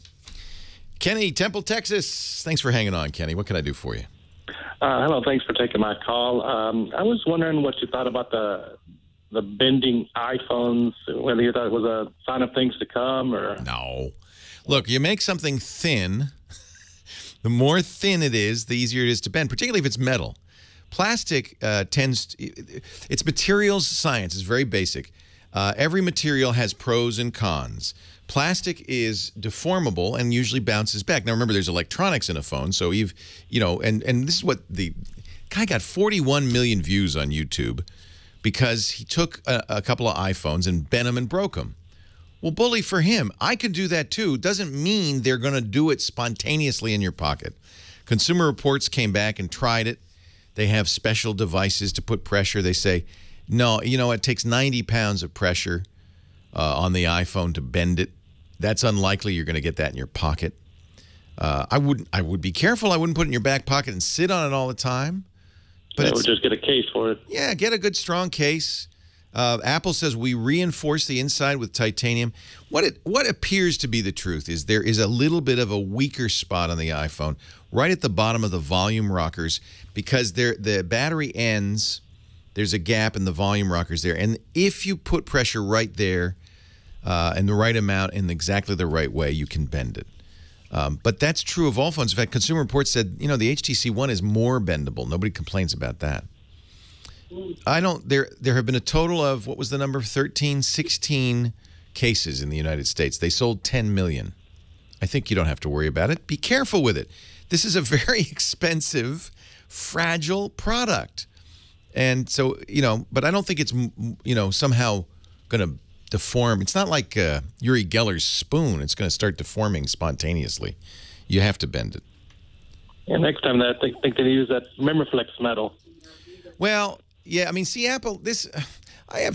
Kenny, Temple, Texas. Thanks for hanging on, Kenny. What can I do for you? Hello, thanks for taking my call. I was wondering what you thought about the bending iPhones, whether you thought it was a sign of things to come or... No. Look, you make something thin, the more thin it is, the easier it is to bend, particularly if it's metal. Plastic it's materials science. It's very basic. Every material has pros and cons. Plastic is deformable and usually bounces back. Now, remember, there's electronics in a phone, so and this is what the guy got 41 million views on YouTube because he took a couple of iPhones and bent them and broke them. Well, bully for him. I could do that too. Doesn't mean they're going to do it spontaneously in your pocket. Consumer Reports came back and tried it. They have special devices to put pressure. They say, no, it takes 90 pounds of pressure on the iPhone to bend it. That's unlikely you're going to get that in your pocket. I would be careful. I wouldn't put it in your back pocket and sit on it all the time. But I would just get a case for it. Yeah, get a good strong case. Apple says we reinforce the inside with titanium. What appears to be the truth is there is a little bit of a weaker spot on the iPhone right at the bottom of the volume rockers because the battery ends. There's a gap in the volume rockers there. And if you put pressure right there in the right amount in exactly the right way, you can bend it. But that's true of all phones. In fact, Consumer Reports said, the HTC One is more bendable. Nobody complains about that. There have been a total of, what was the number? 16 cases in the United States. They sold 10 million. I think you don't have to worry about it. Be careful with it. This is a very expensive, fragile product. And so, but I don't think it's, somehow going to deform. It's not like Uri Geller's spoon. It's going to start deforming spontaneously. You have to bend it. Yeah, next time I think they use that MemoryFlex metal. Well, yeah, I mean, see, Apple, I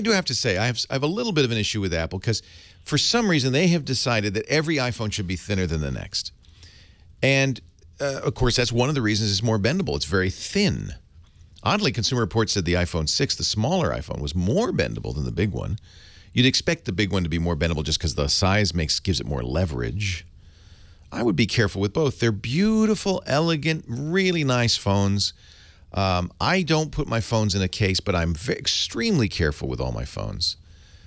do have to say, I have a little bit of an issue with Apple because for some reason they have decided that every iPhone should be thinner than the next. And, of course, that's one of the reasons it's more bendable. It's very thin. Oddly, Consumer Reports said the iPhone 6, the smaller iPhone, was more bendable than the big one. You'd expect the big one to be more bendable just because the size gives it more leverage. I would be careful with both. They're beautiful, elegant, really nice phones. I don't put my phones in a case, but I'm extremely careful with all my phones.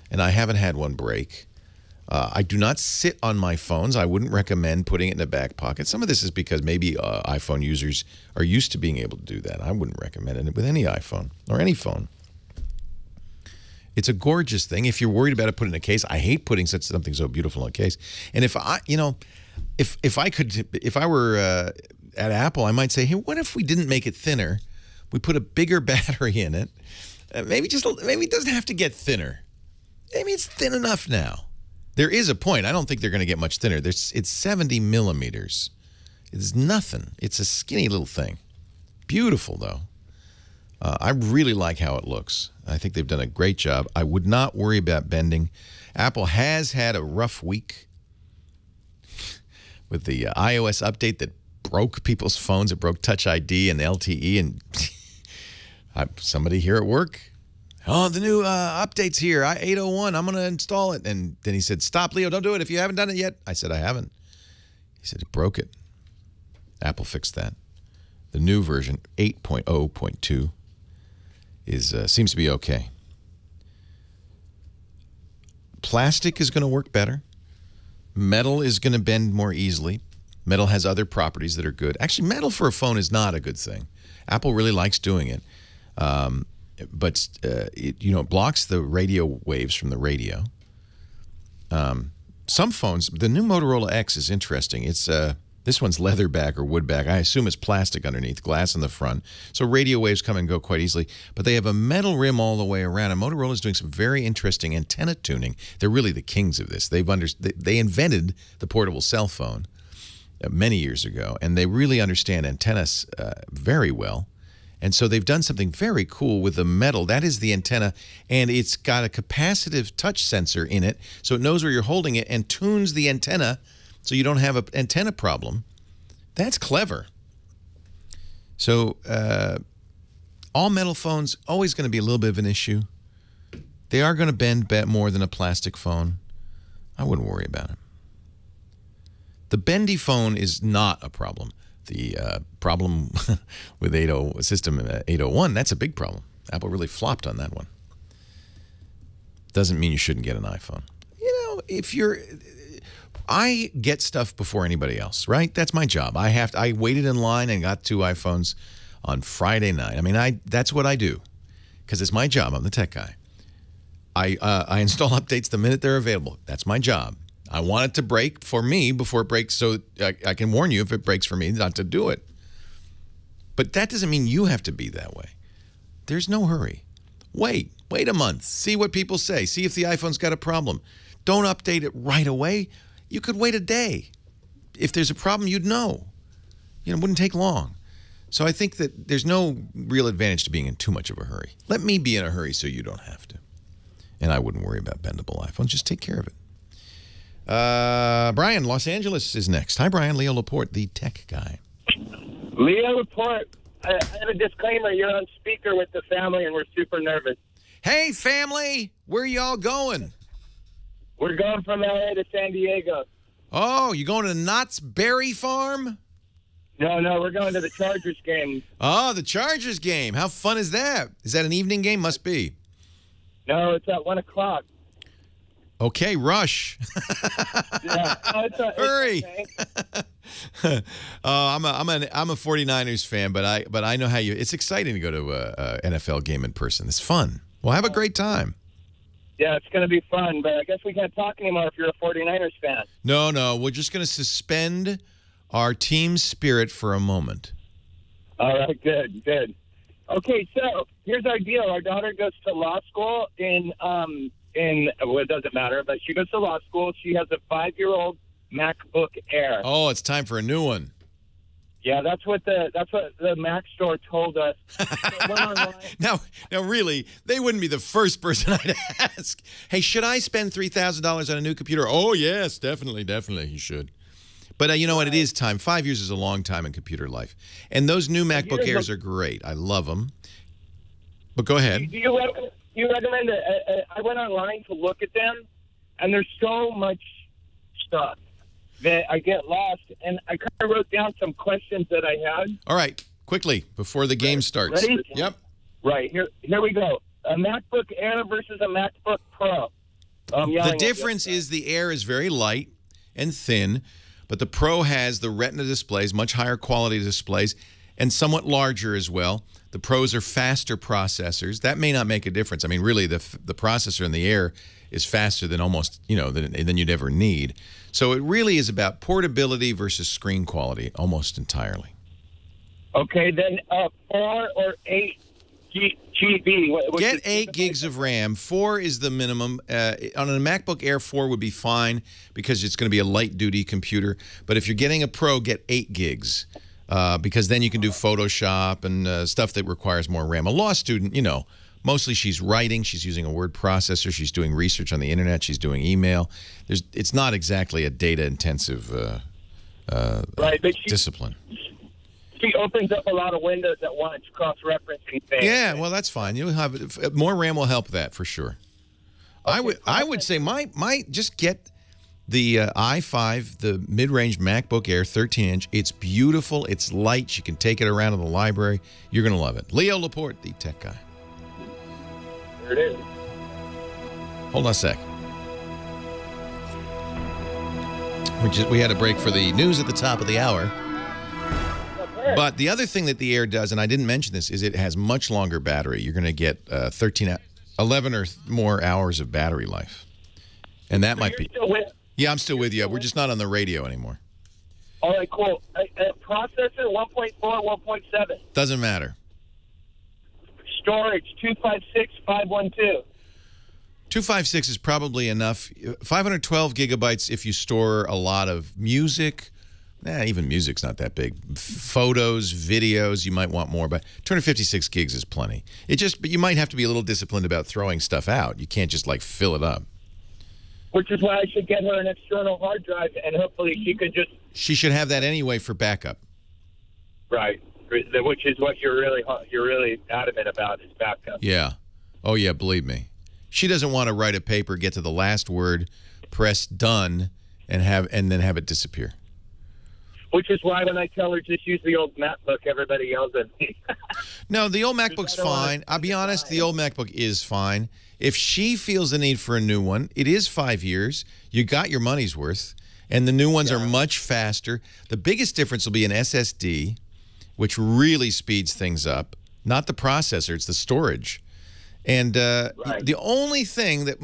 And I haven't had one break. I do not sit on my phones. I wouldn't recommend putting it in a back pocket. Some of this is because maybe iPhone users are used to being able to do that. I wouldn't recommend it with any iPhone or any phone. It's a gorgeous thing. If you're worried about it, put it in a case. I hate putting something so beautiful in a case. And if I were at Apple, I might say, hey, what if we didn't make it thinner? We put a bigger battery in it. Maybe it doesn't have to get thinner. Maybe it's thin enough now. There is a point. I don't think they're going to get much thinner. It's 70 millimeters. It's nothing. It's a skinny little thing. Beautiful, though. I really like how it looks. I think they've done a great job. I would not worry about bending. Apple has had a rough week with the iOS update that broke people's phones. It broke Touch ID and LTE. And somebody here at work, oh, the new update's here, 801. I'm going to install it. And then he said, stop, Leo, don't do it if you haven't done it yet. I said, I haven't. He said, it broke it. Apple fixed that. The new version, 8.0.2, seems to be okay. Plastic is going to work better. Metal is going to bend more easily. Metal has other properties that are good. Actually, metal for a phone is not a good thing. Apple really likes doing it. But it blocks the radio waves from the radio. Some phones, the new Motorola X is interesting. It's This one's leather back or wood back. I assume it's plastic underneath, glass in the front. So radio waves come and go quite easily. But they have a metal rim all the way around. And Motorola's doing some very interesting antenna tuning. They're really the kings of this. They invented the portable cell phone many years ago, and they really understand antennas very well. And so they've done something very cool with the metal. That is the antenna, and it's got a capacitive touch sensor in it, so it knows where you're holding it and tunes the antenna so you don't have an antenna problem. That's clever. So all metal phones, always going to be a little bit of an issue. They are going to bend more than a plastic phone. I wouldn't worry about it. The bendy phone is not a problem. The problem with System 801, that's a big problem. Apple really flopped on that one. Doesn't mean you shouldn't get an iPhone. You know, I get stuff before anybody else, right? That's my job. I waited in line and got 2 iPhones on Friday night. I mean, that's what I do because it's my job. I'm the tech guy. I install updates the minute they're available. That's my job. I want it to break for me before it breaks so I can warn you if it breaks for me not to do it. But that doesn't mean you have to be that way. There's no hurry. Wait a month. See what people say. See if the iPhone's got a problem. Don't update it right away. You could wait a day. If there's a problem, you'd know. You know, it wouldn't take long. So I think that there's no real advantage to being in too much of a hurry. Let me be in a hurry so you don't have to. And I wouldn't worry about bendable iPhones. Just take care of it. Brian, Los Angeles is next. Hi, Brian. Leo Laporte, the tech guy. Leo Laporte, I have a disclaimer. You're on speaker with the family, and we're super nervous. Hey, family. Where y'all going? We're going from LA to San Diego. Oh, you going to Knott's Berry Farm? No, we're going to the Chargers game. Oh, the Chargers game. How fun is that? Is that an evening game? Must be. No, it's at 1 o'clock. Okay, rush. Yeah. Hurry. Okay. I'm a 49ers fan, but I know how you. It's exciting to go to a NFL game in person. It's fun. Well, have a great time. Yeah, it's going to be fun, but I guess we can't talk anymore if you're a 49ers fan. No, we're just going to suspend our team spirit for a moment. All right, good. Okay, so here's our deal. Our daughter goes to law school in well, it doesn't matter, but she goes to law school. She has a 5-year-old MacBook Air. Oh, it's time for a new one. Yeah, that's what the Mac store told us. Now, really, they wouldn't be the first person I'd ask. Hey, should I spend $3,000 on a new computer? Oh, yes, definitely, you should. But you know what? It is time. 5 years is a long time in computer life. And those new MacBook Airs are great. I love them. But go ahead. Do you recommend it? I went online to look at them, and there's so much stuff that I get lost. And I kind of wrote down some questions that I had. All right. Quickly, before the game starts. Ready? Yep. Right. Here we go. A MacBook Air versus a MacBook Pro. The difference is the Air is very light and thin, but the Pro has the Retina displays, much higher quality displays, and somewhat larger as well. The Pros are faster processors. That may not make a difference. I mean, really, the processor in the Air is faster than almost, than you'd ever need. So it really is about portability versus screen quality almost entirely. Okay, then 4 or 8 GB. Get 8 gigs of RAM. 4 is the minimum. On a MacBook Air, 4 would be fine because it's going to be a light-duty computer. But if you're getting a Pro, get 8 gigs. Because then you can do Photoshop and stuff that requires more RAM. A law student, mostly she's writing. She's using a word processor. She's doing research on the Internet. She's doing email. It's not exactly a data-intensive discipline. She opens up a lot of windows at once, cross-referencing things. Yeah, well, that's fine. You'll have more RAM will help that for sure. Okay, I would say just get the i5, the mid-range MacBook Air 13-inch. It's beautiful. It's light. You can take it around to the library. You're going to love it. Leo Laporte, the tech guy. There it is. Hold on a sec. We had a break for the news at the top of the hour. But the other thing that the Air does, and I didn't mention this, is it has much longer battery. You're going to get 11 or more hours of battery life. And that might be... Still with Yeah, I'm still with you. We're just not on the radio anymore. All right, cool. Processor 1.4, 1.7. Doesn't matter. Storage 256, 512. 256 is probably enough. 512 gigabytes if you store a lot of music. Even music's not that big. Photos, videos, you might want more, but 256 gigs is plenty. But you might have to be a little disciplined about throwing stuff out. You can't just like fill it up. Which is why I should get her an external hard drive, and hopefully she could just... She should have that anyway for backup. Right, which is what you're really adamant about is backup. Yeah. Oh, yeah, believe me. She doesn't want to write a paper, get to the last word, press done, and then have it disappear. Which is why when I tell her just use the old MacBook, everybody yells at me. No, the old MacBook's fine. I'll be honest, the old MacBook is fine. If she feels the need for a new one, it is 5 years. You got your money's worth, and the new ones are much faster. The biggest difference will be an SSD, which really speeds things up. Not the processor, it's the storage. And the only thing that,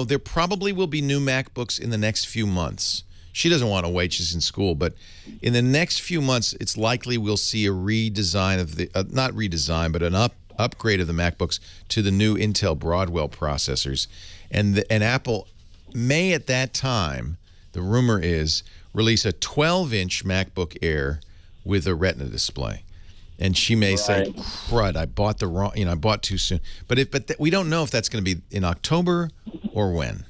there probably will be new MacBooks in the next few months. She doesn't want to wait. She's in school. But in the next few months, it's likely we'll see a redesign of the, not redesign, but an upgrade of the MacBooks to the new Intel Broadwell processors. And Apple may at that time, the rumor is, release a 12-inch MacBook Air with a Retina display. And she may say, crud, I bought the wrong, I bought too soon. But we don't know if that's going to be in October or when.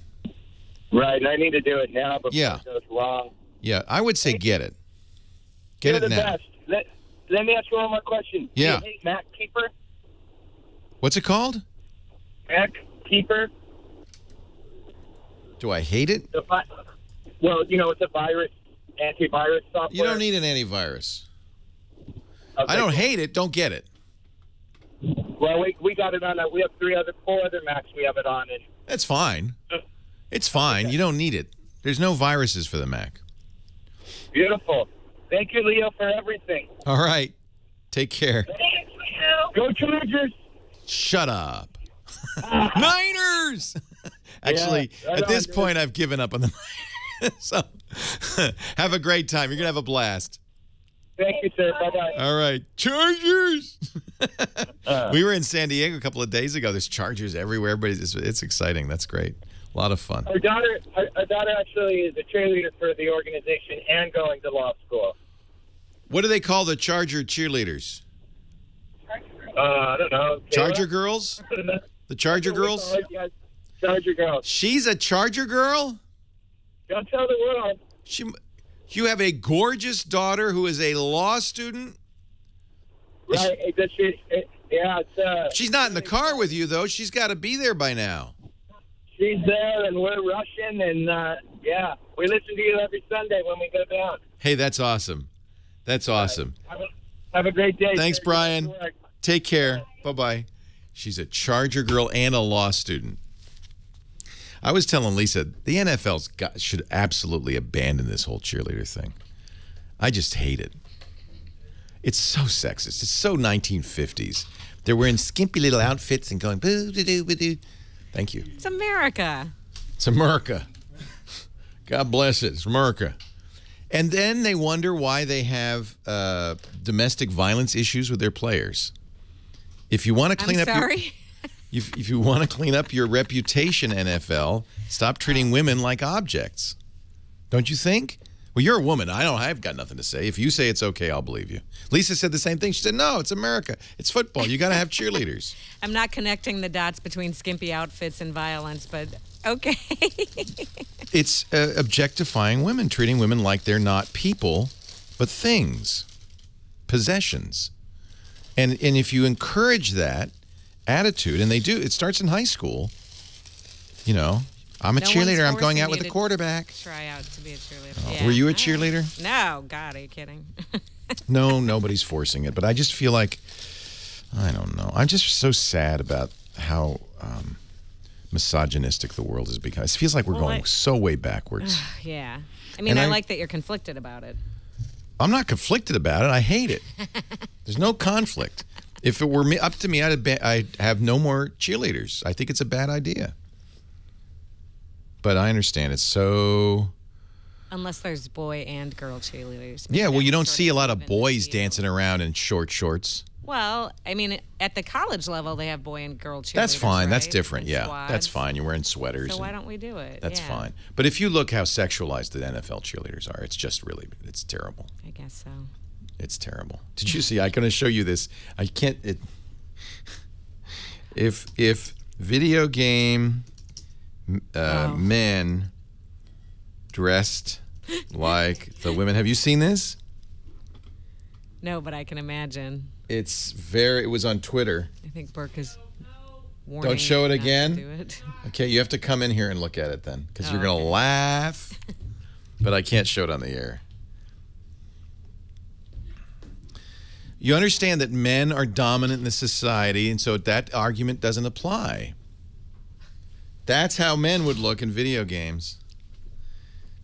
Right, and I need to do it now before it goes wrong. Yeah, I would say get it. Get it now. Best. Let me ask you one more question. Yeah. Do you hate MacKeeper? What's it called? MacKeeper. Do I hate it? Well, it's a antivirus software. You don't need an antivirus. Okay, I don't hate it. Don't get it. Well, we got it on. We have 4 other Macs we have it on. And that's fine. It's fine. Okay. You don't need it. There's no viruses for the Mac. Beautiful. Thank you, Leo, for everything. All right. Take care. Thanks, Leo. Go Chargers. Shut up. Niners! Actually, at this point, I've given up on the Niners. So, have a great time. You're going to have a blast. Thank you, sir. Bye-bye. All right. Chargers! We were in San Diego a couple of days ago. There's Chargers everywhere. It's exciting. That's great. A lot of fun. Our daughter actually is a cheerleader for the organization and going to law school. What do they call the Charger cheerleaders? I don't know. Charger girls? The Charger girls? Charger girls. She's a Charger girl? Don't tell the world. You have a gorgeous daughter who is a law student? Right. She's not in the car with you, though. She's got to be there by now. She's there, and we're rushing, and, we listen to you every Sunday when we go down. Hey, that's awesome. That's awesome. Have a great day. Thanks, Brian. Take care. Bye-bye. She's a Charger girl and a law student. I was telling Lisa, the NFL should absolutely abandon this whole cheerleader thing. I just hate it. It's so sexist. It's so 1950s. They're wearing skimpy little outfits and going, boo-doo-doo-doo. Thank you. It's America. It's America. God bless it. It's America. And then they wonder why they have domestic violence issues with their players. If you want to clean if you want to clean up your reputation, NFL, stop treating women like objects. Don't you think? Well, you're a woman. I've got nothing to say. If you say it's okay, I'll believe you. Lisa said the same thing. She said, no, it's America. It's football. You got to have cheerleaders. I'm not connecting the dots between skimpy outfits and violence, but okay. It's objectifying women, treating women like they're not people, but things, possessions. And if you encourage that attitude, and they do, it starts in high school, I'm a cheerleader. I'm going out with the quarterback. Try out to be a cheerleader. Oh, Yeah. Were you a cheerleader? No, God, are you kidding? No, nobody's forcing it. But I just feel like, I don't know. I'm just so sad about how misogynistic the world has become. It feels like we're going so way backwards. Yeah. I mean, I like that you're conflicted about it. I'm not conflicted about it. I hate it. There's no conflict. If it were up to me, I'd have no more cheerleaders. I think it's a bad idea. But I understand it's so Unless there's boy and girl cheerleaders. Yeah, well, you don't see a lot of boys dancing around in short shorts. Well, I mean, at the college level, they have boy and girl cheerleaders. That's fine. Right? That's different. And Yeah, squads. that's fine. You're wearing sweaters. So why don't we do it? That's yeah. fine. But if you look how sexualized the NFL cheerleaders are, it's just really, it's terrible. I guess so. It's terrible. Did you see? I'm going to show you this. I can't. If video game men dressed like the women, have you seen this? No, but I can imagine. It was on Twitter. I think Burke is warning. Don't show it not to again. do it. Okay, you have to come in here and look at it then, because you're gonna laugh. But I can't show it on the air. You understand that men are dominant in the society, and so that argument doesn't apply. That's how men would look in video games.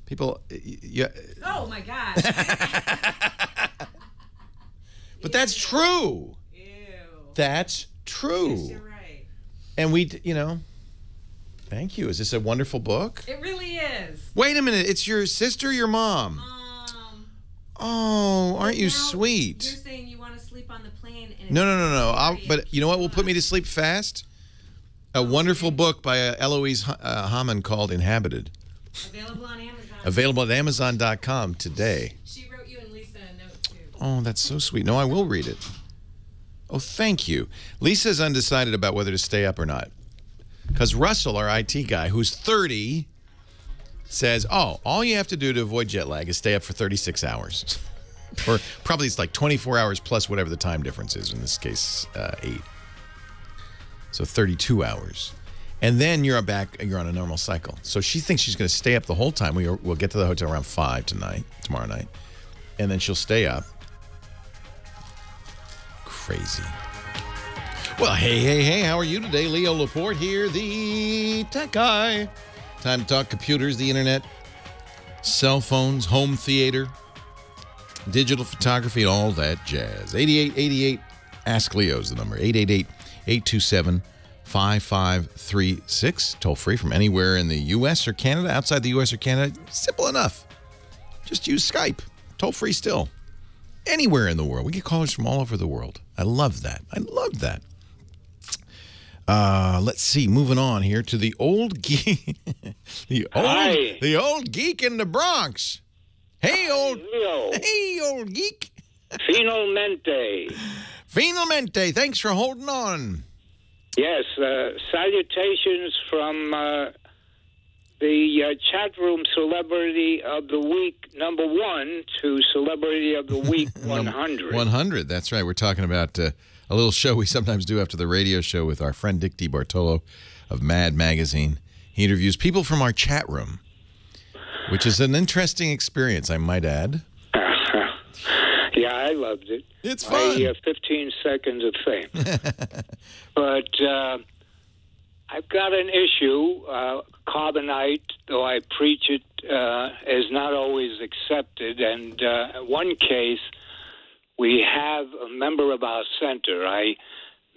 People, Oh my God. But that's true. Ew. That's true. Yes, you're right. And thank you. Is this a wonderful book? It really is. Wait a minute. It's your sister or your mom? Oh, aren't you sweet? You're saying you want to sleep on the plane. And No. But you know what will put me to sleep fast? A wonderful book by Eloise Hammond called Inhabited. Available on Amazon. Available at Amazon.com today. She wrote you and Lisa a note, too. Oh, that's so sweet. No, I will read it. Oh, thank you. Lisa's undecided about whether to stay up or not. Because Russell, our IT guy, who's 30, says, all you have to do to avoid jet lag is stay up for 36 hours. Or probably it's like 24 hours plus whatever the time difference is, in this case, 8. So 32 hours. And then you're on a normal cycle. So she thinks she's going to stay up the whole time. We'll get to the hotel around 5 tomorrow night. And then she'll stay up. Crazy. Well, hey, how are you today? Leo Laporte here, the tech guy. Time to talk computers, the internet, cell phones, home theater, digital photography, all that jazz. 8888 Ask Leo's the number. 888-827-5536. Toll free from anywhere in the U.S. or Canada. Outside the U.S. or Canada, simple enough. Just use Skype. Toll free still. Anywhere in the world. We get callers from all over the world. I love that. Let's see. Moving on here to the old geek. the old geek in the Bronx. Hey, old geek. Finalmente. Finalmente. Thanks for holding on. Yes, salutations from the chat room Celebrity of the Week #1 to Celebrity of the Week 100. 100, that's right. We're talking about a little show we sometimes do after the radio show with our friend Dick DiBartolo of Mad Magazine. He interviews people from our chat room, which is an interesting experience, I might add. Yeah, I loved it. It's fun. 15 seconds of fame. But I've got an issue. Carbonite, though I preach it, is not always accepted. And in one case, we have a member of our center. I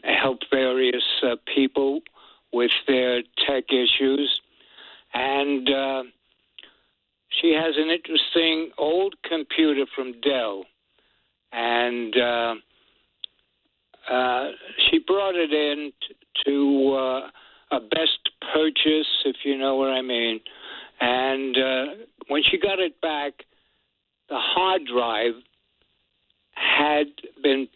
help various people with their tech issues. And she has an interesting old computer from Dell. And she brought it in to a best purchase, if you know what I mean. And when she got it back, the hard drive had been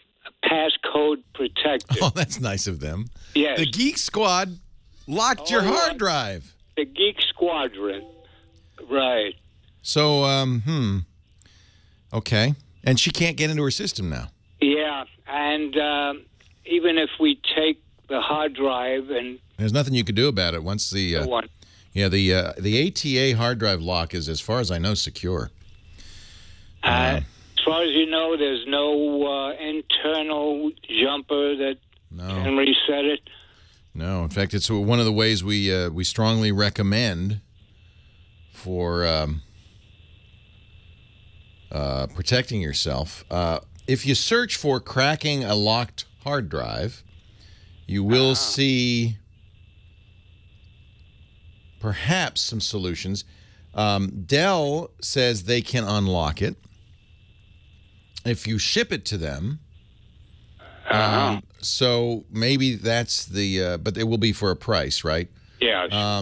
passcode protected. Oh, that's nice of them. Yes. The Geek Squad locked your hard drive. The Geek Squadron. Right. So, okay. And she can't get into her system now. Yeah, and even if we take the hard drive and... There's nothing you could do about it once the... the ATA hard drive lock is, as far as I know, secure. As far as you know, there's no internal jumper that can reset it? No. In fact, it's one of the ways we strongly recommend for protecting yourself. If you search for cracking a locked hard drive, you will see perhaps some solutions. Dell says they can unlock it if you ship it to them. So maybe that's the, but it will be for a price, right? Yeah.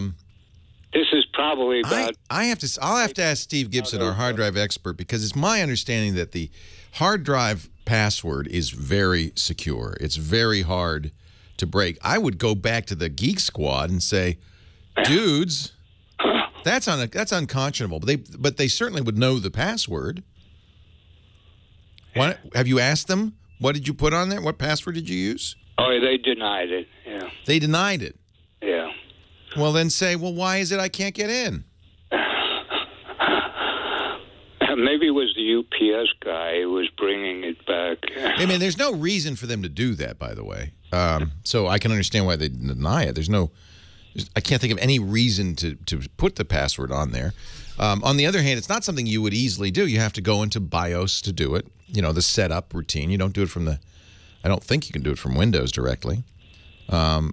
This is probably about. I'll have to ask Steve Gibson, our hard drive expert, because it's my understanding that the hard drive password is very secure. It's very hard to break. I would go back to the Geek Squad and say, dudes, that's unconscionable. But they certainly would know the password. Have you asked them? What did you put on there? What password did you use? Oh, they denied it. Yeah. They denied it. Yeah. Well, then say, well, why is it I can't get in? Maybe it was the UPS guy who was bringing it back. I mean, there's no reason for them to do that, by the way. So I can understand why they deny it. I can't think of any reason to put the password on there. On the other hand, it's not something you would easily do. You have to go into BIOS to do it. You know, the setup routine. You don't do it from the. I don't think you can do it from Windows directly. I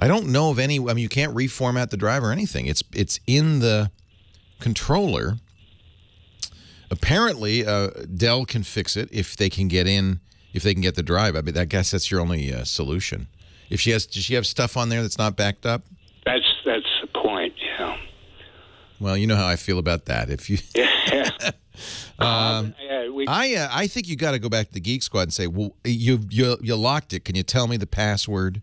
don't know of any. I mean, you can't reformat the drive or anything. It's in the controller. Apparently, Dell can fix it if they can get in. If they can get the drive. I mean, I guess that's your only solution. If she has, does she have stuff on there that's not backed up? That's the point. Yeah. Well, you know how I feel about that. If you. Yeah. I think you got to go back to the Geek Squad and say, well, you locked it. Can you tell me the password?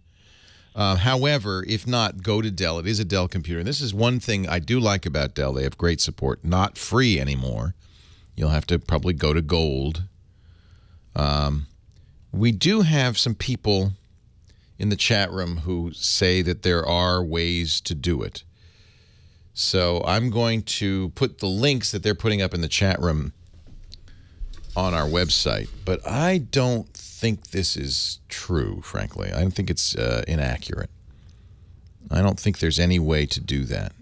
However, if not, go to Dell. It is a Dell computer. And this is one thing I do like about Dell. They have great support. Not free anymore. You'll have to probably go to Gold. We do have some people in the chat room who say that there are ways to do it. So I'm going to put the links that they're putting up in the chat room on our website. But I don't think this is true, frankly. I don't think it's inaccurate. I don't think there's any way to do that.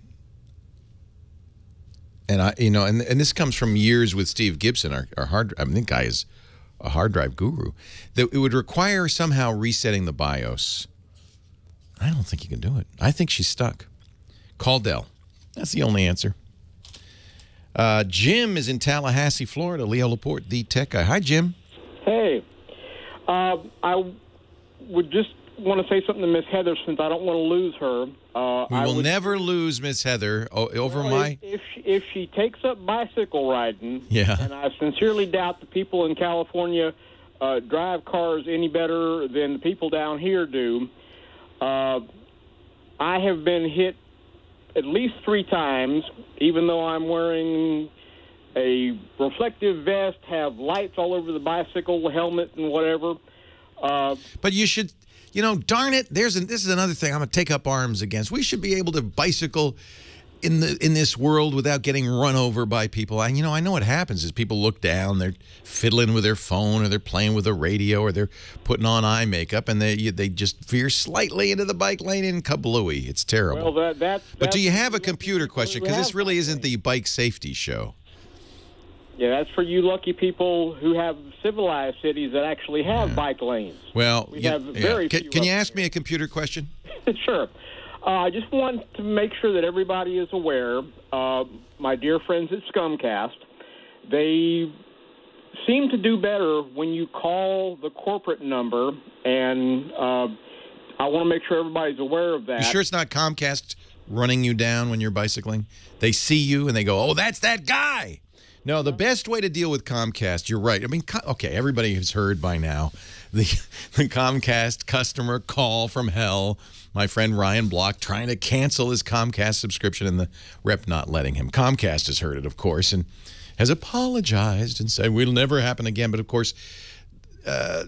And and this comes from years with Steve Gibson, our hard. I mean, the guy is a hard drive guru. That it would require somehow resetting the BIOS. I don't think you can do it. I think she's stuck. Call Dell. That's the only answer. Jim is in Tallahassee, Florida. Leo Laporte, the tech guy. Hi, Jim. Hey. I would just want to say something to Miss Heather since I don't want to lose her. We will never lose Miss Heather over my... If she takes up bicycle riding, yeah. And I sincerely doubt the people in California drive cars any better than the people down here do, I have been hit at least 3 times, even though I'm wearing a reflective vest, have lights all over the bicycle, helmet, and whatever. But you should, darn it, this is another thing I'm going to take up arms against. We should be able to bicycle in this world without getting run over by people. I know what happens is people look down, they're fiddling with their phone, or they're playing with a radio, or they're putting on eye makeup, and they just veer slightly into the bike lane and kablooey. It's terrible. Well, but do you have a computer question? Because this really isn't the bike safety show. Yeah, that's for you lucky people who have civilized cities that actually have bike lanes. Well, we have very few. Can you ask me a computer question? Sure. I just want to make sure that everybody is aware. My dear friends at Scumcast, they seem to do better when you call the corporate number, and I want to make sure everybody's aware of that. You sure it's not Comcast running you down when you're bicycling? They see you and they go, "Oh, that's that guy." No, the best way to deal with Comcast, you're right. I mean, okay, everybody has heard by now the Comcast customer call from hell. My friend Ryan Block trying to cancel his Comcast subscription and the rep not letting him. Comcast has heard it, of course, and has apologized and said, "It'll never happen again." But, of course,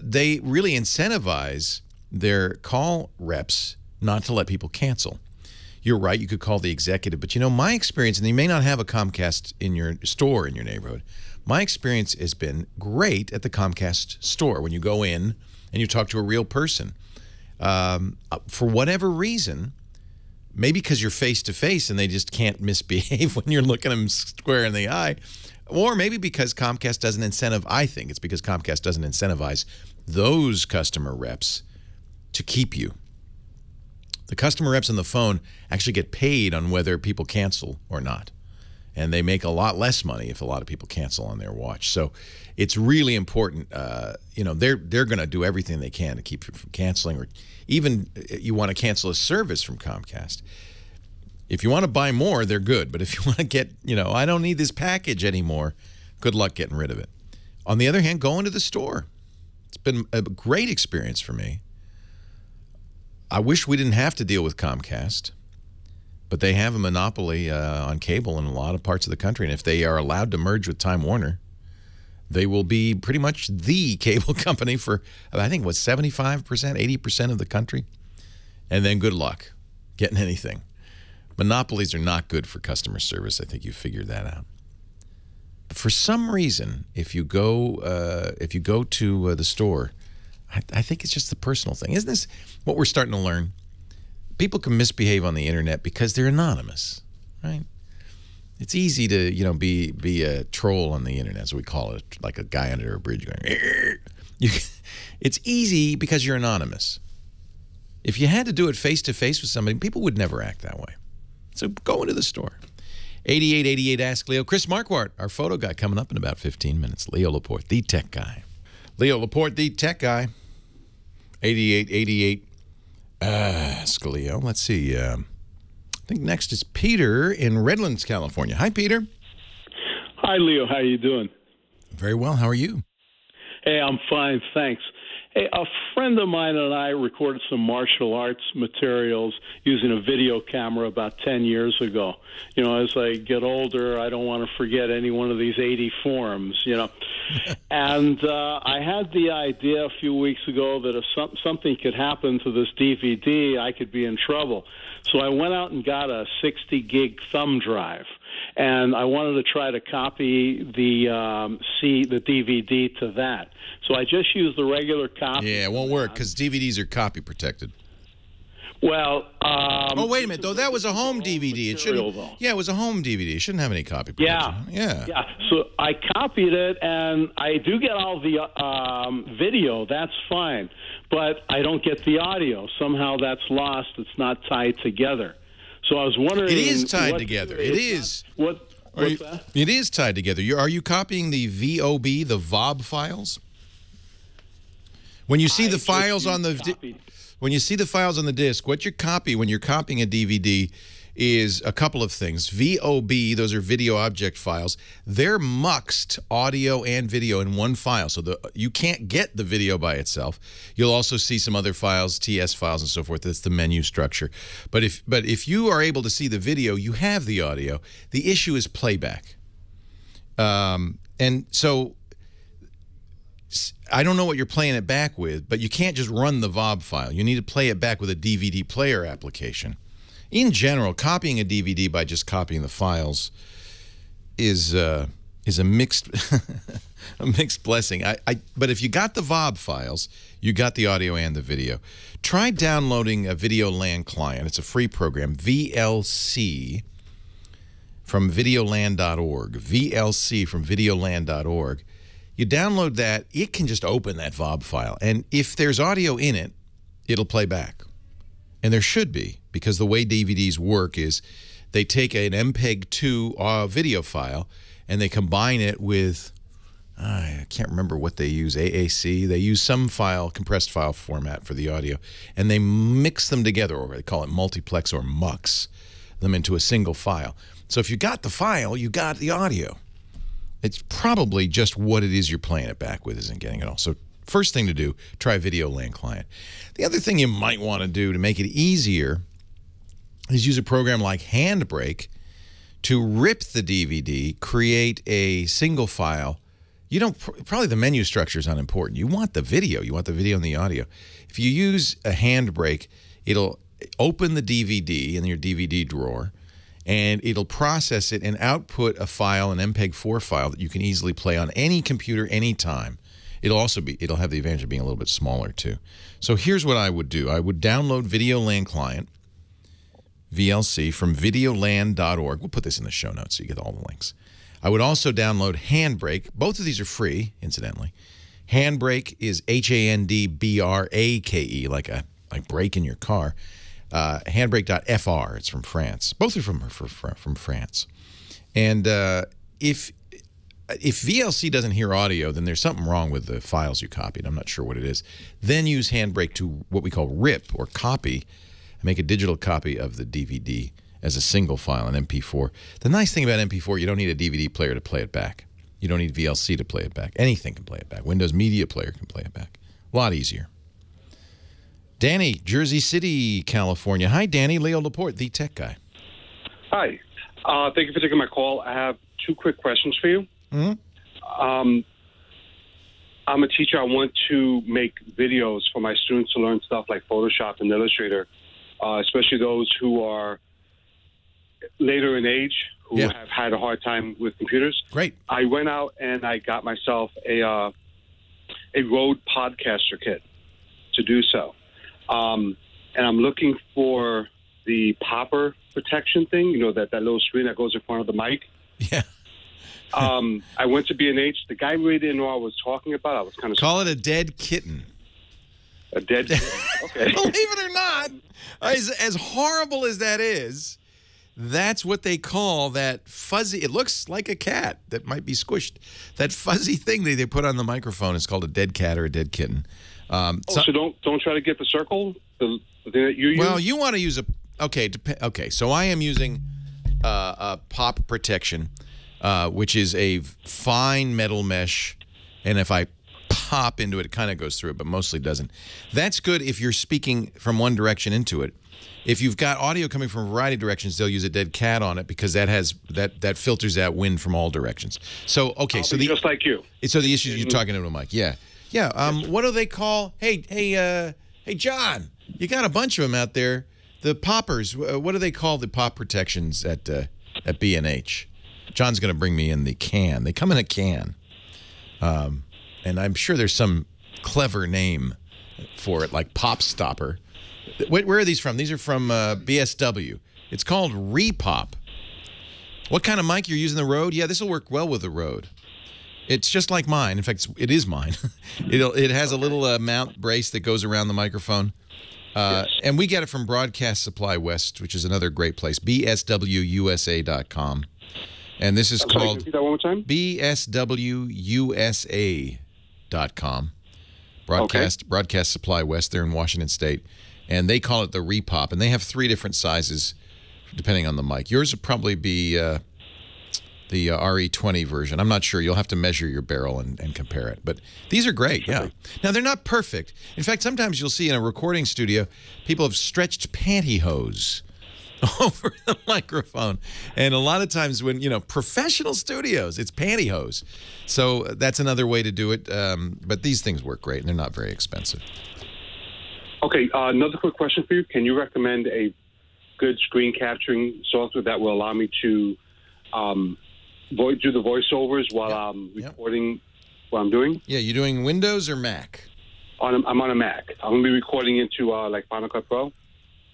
they really incentivize their call reps not to let people cancel. You're right, you could call the executive. But, my experience, and you may not have a Comcast in your store in your neighborhood, my experience has been great at the Comcast store when you go in and you talk to a real person. For whatever reason, maybe because you're face-to-face and they just can't misbehave when you're looking them square in the eye, or maybe because Comcast doesn't I think it's because Comcast doesn't incentivize those customer reps to keep you. The customer reps on the phone actually get paid on whether people cancel or not. And they make a lot less money if a lot of people cancel on their watch. So it's really important. You know, they're going to do everything they can to keep you from canceling, or even you want to cancel a service from Comcast. If you want to buy more, they're good. But if you want to get, you know, I don't need this package anymore, good luck getting rid of it. On the other hand, go into the store. It's been a great experience for me. I wish we didn't have to deal with Comcast, but they have a monopoly on cable in a lot of parts of the country. And if they are allowed to merge with Time Warner, they will be pretty much the cable company for, I think, what, 75%, 80% of the country? And then good luck getting anything. Monopolies are not good for customer service. I think you figured that out. But for some reason, if you go to the store, I think it's just the personal thing. Isn't this what we're starting to learn? People can misbehave on the internet because they're anonymous, right? It's easy to, you know, be a troll on the internet, as we call it, like a guy under a bridge going, it's easy because you're anonymous. If you had to do it face-to-face with somebody, people would never act that way. So go into the store. 8888 Ask Leo. Chris Marquardt, our photo guy, coming up in about 15 minutes. Leo Laporte, the tech guy. Leo Laporte, the tech guy. 8888 Ask Leo. Let's see. I think next is Peter in Redlands, California. Hi, Peter. Hi, Leo. How you doing? Very well. How are you? Hey, I'm fine, thanks. Hey, a friend of mine and I recorded some martial arts materials using a video camera about 10 years ago. You know, as I get older, I don't want to forget any one of these 80 forms, you know. And I had the idea a few weeks ago that if something could happen to this DVD, I could be in trouble. So I went out and got a 60-gig thumb drive. And I wanted to try to copy the DVD to that. So I just used the regular copy. Yeah, it won't work because DVDs are copy protected. Well, oh, wait a minute, though. That was a home DVD. It shouldn't. Yeah, it was a home DVD. It shouldn't have any copy protection. Yeah. So I copied it, and I do get all the video. That's fine. But I don't get the audio. Somehow that's lost. It's not tied together. So I was wondering. It is tied together. It is. What's that? It is tied together. Are you copying the VOB, the VOB files? When you see the files on the when you see the files on the disc, what you copy when you're copying a DVD is a couple of things. VOB, those are video object files. They're muxed audio and video in one file, so you can't get the video by itself. You'll also see some other files, TS files and so forth. That's the menu structure. But if you are able to see the video, you have the audio. The issue is playback. And so I don't know what you're playing it back with, but you can't just run the VOB file. You need to play it back with a DVD player application. In general, copying a DVD by just copying the files is a mixed a mixed blessing. But if you got the VOB files, you got the audio and the video. Try downloading a Videoland client. It's a free program, VLC from videoland.org. VLC from videoland.org. You download that, it can just open that VOB file. And if there's audio in it, it'll play back. And there should be, because the way DVDs work is they take an MPEG-2 video file and they combine it with, I can't remember what they use, AAC. They use some compressed file format for the audio, and they mix them together, or they call it multiplex or mux them into a single file. So if you got the file, you got the audio. It's probably just what it is you're playing it back with isn't getting it all. So first thing to do, try Videoland client. The other thing you might want to do to make it easier is use a program like Handbrake to rip the DVD, create a single file. You don't, probably the menu structure is unimportant. You want the video. You want the video and the audio. If you use a Handbrake, it'll open the DVD in your DVD drawer, and it'll process it and output a file, an MPEG-4 file that you can easily play on any computer, anytime. It'll have the advantage of being a little bit smaller too. So here's what I would do. I would download Videoland client, VLC, from videoland.org. We'll put this in the show notes so you get all the links. I would also download Handbrake. Both of these are free, incidentally. Handbrake is Handbrake, like brake in your car. Handbrake.fr. It's from France. Both are from France. And if VLC doesn't hear audio, then there's something wrong with the files you copied. I'm not sure what it is. Then use Handbrake to what we call rip or copy, and make a digital copy of the DVD as a single file, an MP4. The nice thing about MP4, you don't need a DVD player to play it back. You don't need VLC to play it back. Anything can play it back. Windows Media Player can play it back. A lot easier. Danny, Jersey City, California. Hi, Danny. Leo Laporte, the tech guy. Hi. Thank you for taking my call. I have two quick questions for you. Mm-hmm. I'm a teacher. I want to make videos for my students to learn stuff like Photoshop and Illustrator, especially those who are later in age, who have had a hard time with computers. Great. I went out and I got myself a Rode Podcaster kit to do so. And I'm looking for the popper protection thing, you know, that little screen that goes in front of the mic. Yeah. I went to B&H. The guy really didn't know what I was talking about. I was kind of... Call it a dead kitten. A dead kitten. Okay. Believe it or not, as horrible as that is, that's what they call that fuzzy... It looks like a cat that might be squished. That fuzzy thing they put on the microphone is called a dead cat or a dead kitten. So don't try to get the circle, the thing that you use? Well, you want to use a... Okay, so I am using a pop protection, which is a fine metal mesh, and if I pop into it, it kind of goes through it, but mostly doesn't. That's good if you're speaking from one direction into it. If you've got audio coming from a variety of directions, they'll use a dead cat on it because that filters out wind from all directions. So okay, so just like you. So the issue is you're talking to a mic, yeah. What do they call? Hey, John, you got a bunch of them out there. The poppers. What do they call the pop protections at B&H? John's going to bring me in the can. They come in a can, and I'm sure there's some clever name for it, like Pop Stopper. Where are these from? These are from BSW. It's called Repop. What kind of mic you're using? The Rode? Yeah, this will work well with the Rode. It's just like mine. In fact, it is mine. It has a little mount brace that goes around the microphone. And we get it from Broadcast Supply West, which is another great place, bswusa.com. And this is called repeat that one more time? bswusa.com. Broadcast Supply West, they're in Washington State. And they call it the Repop. And they have 3 different sizes, depending on the mic. Yours would probably be the RE20 version. I'm not sure. You'll have to measure your barrel and compare it. But these are great, yeah. Now, they're not perfect. In fact, sometimes you'll see in a recording studio, people have stretched pantyhose over the microphone. And a lot of times when, professional studios, it's pantyhose. So that's another way to do it. But these things work great, and they're not very expensive. Okay, another quick question for you. Can you recommend a good screen capturing software that will allow me to do the voiceovers while I'm recording what I'm doing? Yeah, you doing Windows or Mac? I'm on a Mac. I'm going to be recording into like Final Cut Pro.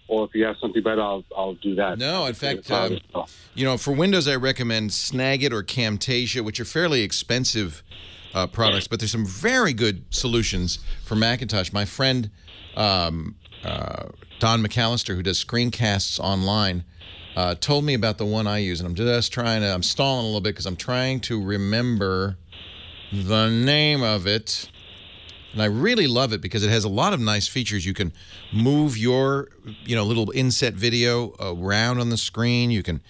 Or if you have something better, I'll do that. No, in fact, for Windows, I recommend Snagit or Camtasia, which are fairly expensive products, but there's some very good solutions for Macintosh. My friend Don McAllister, who does screencasts online, told me about the one I use, and I'm stalling a little bit because I'm trying to remember the name of it. And I really love it because it has a lot of nice features. You can move your, little inset video around on the screen. You can